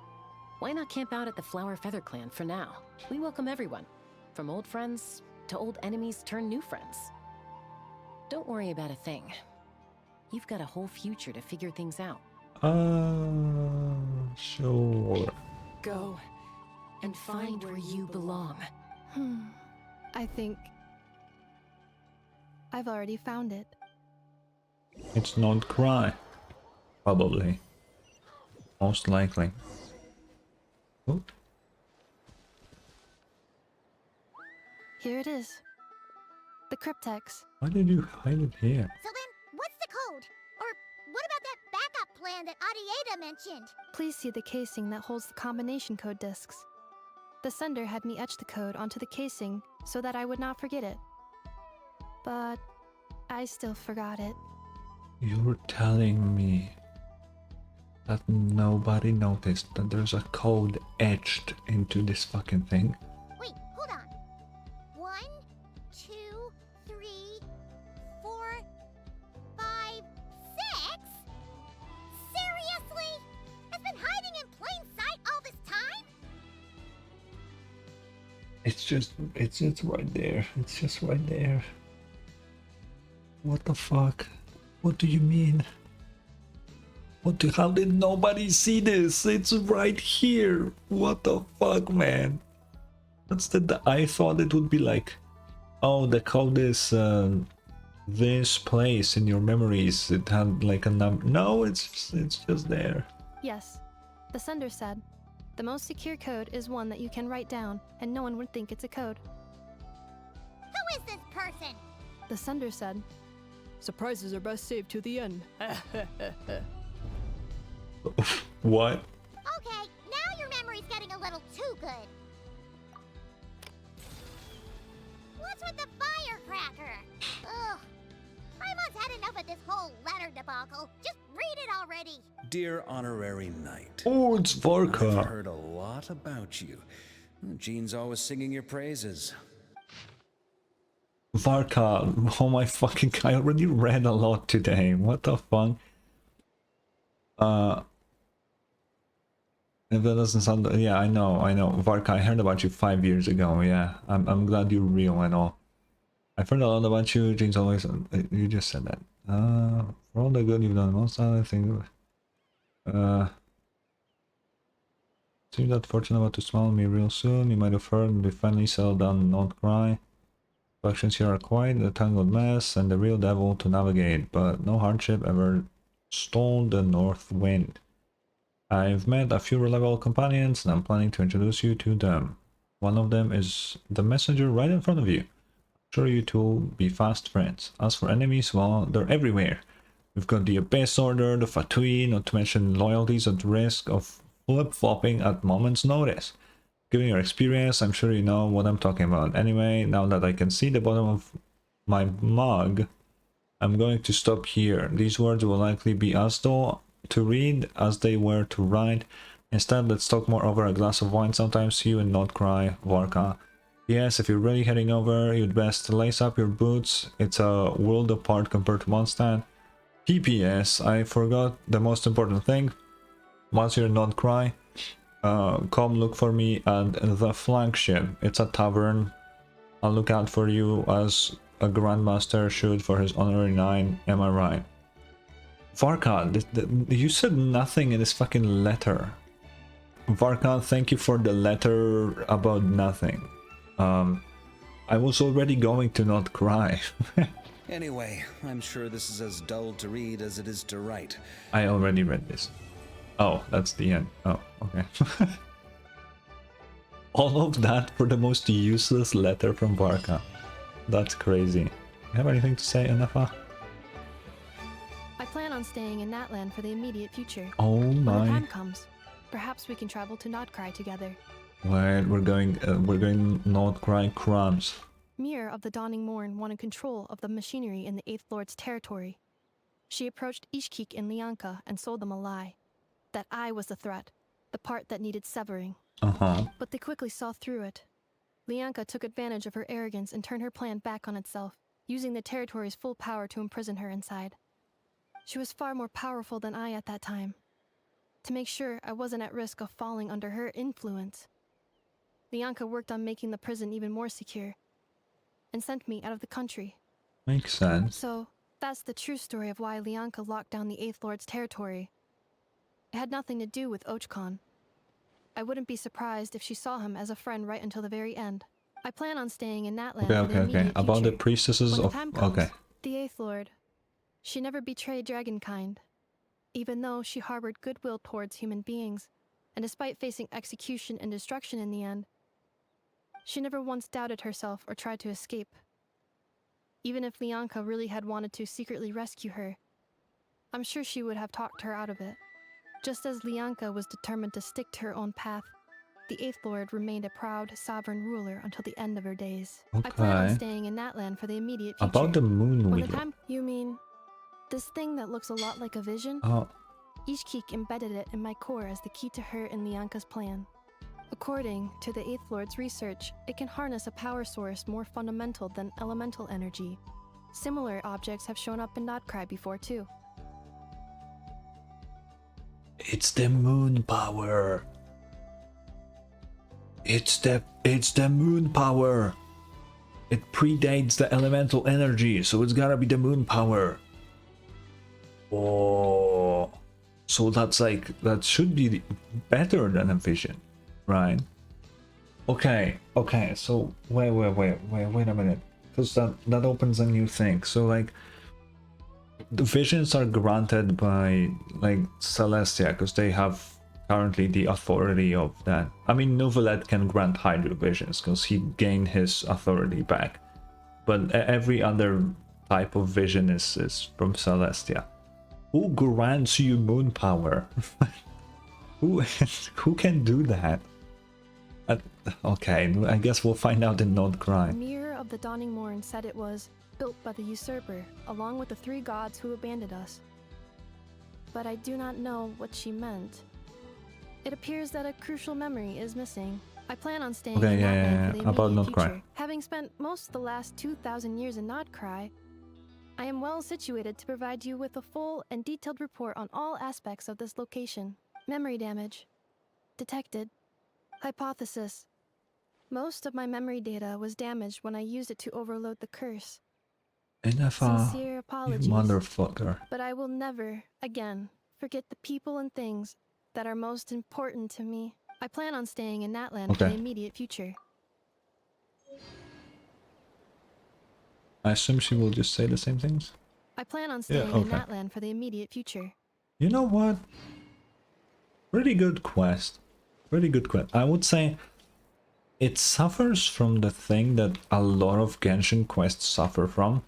why not camp out at the Flower Feather Clan for now? We welcome everyone, from old friends to old enemies turned new friends. Don't worry about a thing. You've got a whole future to figure things out. Sure. Go and find where you belong. I think I've already found it. It's not Cry. Probably. Most likely. Oh. Here it is. The cryptex. Why did you hide it here? So then, what's the code? Or what about that backup plan that Arieta mentioned? Please see the casing that holds the combination code discs. The sender had me etch the code onto the casing so that I would not forget it. But I still forgot it. You're telling me that nobody noticed that there's a code etched into this fucking thing? Wait, hold on. 1, 2, 3, 4, 5, 6? Seriously? It's been hiding in plain sight all this time? It's just right there. It's just right there. What the fuck? What do you mean? How did nobody see this? It's right here. What the fuck, man? I thought it would be like, oh, the code is this place in your memories. It had like a number. No, it's just there. Yes, the sender said, the most secure code is one that you can write down and no one would think it's a code. Who is this person? The sender said, surprises are best saved to the end. What? Okay, now your memory's getting a little too good. What's with the firecracker? Ugh. I must had enough of this whole letter debacle. Just read it already. Dear Honorary Knight. Oh, it's Varka. I've heard a lot about you. Jean's always singing your praises. Varka, oh my fucking god, I already read a lot today. What the fuck? If that doesn't sound, yeah, I know. Varka, I heard about you 5 years ago. Yeah, I'm glad you're real and all. I've heard a lot about you. Jane's always, you just said that. For all the good you've done, most I think. Seems that fortune about to smile on me real soon. You might have heard we finally settled down, not cry. Factions here are quite a tangled mess and the real devil to navigate, but no hardship ever stalled the north wind. I've met a few reliable companions and I'm planning to introduce you to them. One of them is the messenger right in front of you. I'm sure you two will be fast friends. As for enemies, well, they're everywhere. We've got the Abyss Order, the Fatui, not to mention loyalties at risk of flip-flopping at moment's notice. Given your experience, I'm sure you know what I'm talking about. Anyway, now that I can see the bottom of my mug, I'm going to stop here. These words will likely be as though to read as they were to write. Instead, let's talk more over a glass of wine sometime. See you and not cry, Varka. Yes, if you're really heading over, you'd best lace up your boots. It's a world apart compared to Mondstadt. PPS, I forgot the most important thing. Once you're not cry, come look for me at the flagship. It's a tavern. I'll look out for you as a Grandmaster should for his honorary 9. Am I right? Varka, you said nothing in this fucking letter. Varka, thank you for the letter about nothing. I was already going to not cry. Anyway, I'm sure this is as dull to read as it is to write. I already read this. Oh, that's the end. Oh, okay. All of that for the most useless letter from Varka. That's crazy. You have anything to say, Ineffa? I plan on staying in Natlan for the immediate future. Oh When the my. time comes, perhaps we can travel to Notcry together. Wait, we're going not cry crumbs. Mirror of the Dawning Morn wanted control of the machinery in the Eighth Lord's territory. She approached Ishkik and Lianka and sold them a lie. That I was the threat, the part that needed severing. But they quickly saw through it. Lianka took advantage of her arrogance and turned her plan back on itself, using the territory's full power to imprison her inside. She was far more powerful than I at that time. To make sure I wasn't at risk of falling under her influence, Lianka worked on making the prison even more secure, and sent me out of the country. Makes sense. So, that's the true story of why Lianka locked down the Eighth Lord's territory. It had nothing to do with Ochkon. I wouldn't be surprised if she saw him as a friend right until the very end. I plan on staying in Natlan for the immediate About the future. priestesses When the of... time comes, Okay. the Eighth Lord. She never betrayed Dragonkind, even though she harbored goodwill towards human beings, and despite facing execution and destruction in the end, she never once doubted herself or tried to escape. Even if Lianka really had wanted to secretly rescue her, I'm sure she would have talked her out of it. Just as Lianka was determined to stick to her own path, the Eighth Lord remained a proud, sovereign ruler until the end of her days. I plan on Okay. staying in Natlan for the immediate future. About the moon When wheel. the time... You mean, this thing that looks a lot like a vision? Oh, Ishkik embedded it in my core as the key to her and Lianka's plan. According to the Eighth Lord's research, it can harness a power source more fundamental than elemental energy. Similar objects have shown up in Notcry before too. it's the moon power. It's the moon power. It predates the elemental energy, so it's gotta be the moon power. Oh, so that's like, that should be better than a vision, right? Okay, so wait a minute, because that opens a new thing. So like, the visions are granted by like Celestia because they have currently the authority of that. I mean, Novelet can grant Hydro visions because he gained his authority back, but every other type of vision is from Celestia. Who grants you moon power? who can do that? Okay, I guess we'll find out in Notcry. Mirror of the Dawning Morn said it was built by the usurper, along with the 3 gods who abandoned us. But I do not know what she meant. It appears that a crucial memory is missing. I plan on staying Okay, in yeah, Natlan for the about immediate Notcry. future. Having spent most of the last 2,000 years in Notcry, I am well situated to provide you with a full and detailed report on all aspects of this location. Memory damage. Detected. Hypothesis. Most of my memory data was damaged when I used it to overload the curse. Ineffa, Sincere you apologies. motherfucker. But I will never, again, forget the people and things that are most important to me. I plan on staying in Natlan for the Okay. immediate future. I assume she will just say the same things. I plan on Yeah, staying in okay. Natlan for the immediate future. You know what? Pretty good quest. Pretty good quest. I would say it suffers from the thing that a lot of Genshin quests suffer from.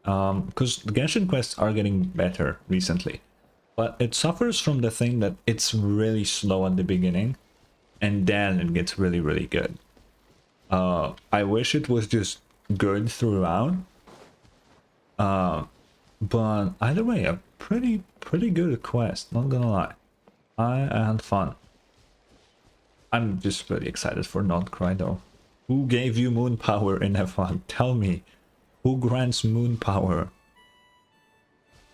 Because the Genshin quests are getting better recently. But it suffers from the thing that it's really slow at the beginning. And then it gets really, really good. I wish it was just good throughout. But either way, a pretty pretty good quest, not gonna lie. I had fun. I'm just really excited for Not Cry though. Who gave you moon power in F1? Tell me. Who grants moon power?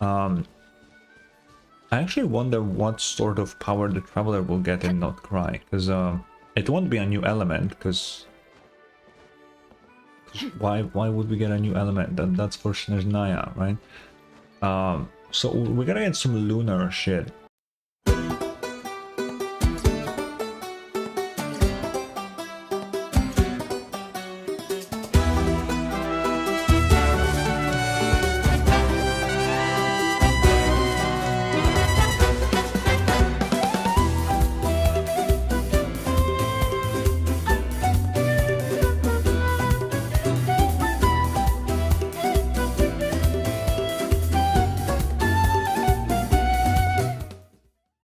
I actually wonder what sort of power the Traveler will get in Not Cry, because it won't be a new element, because why would we get a new element? That's for Snezhnaya, right? So we're gonna get some lunar shit.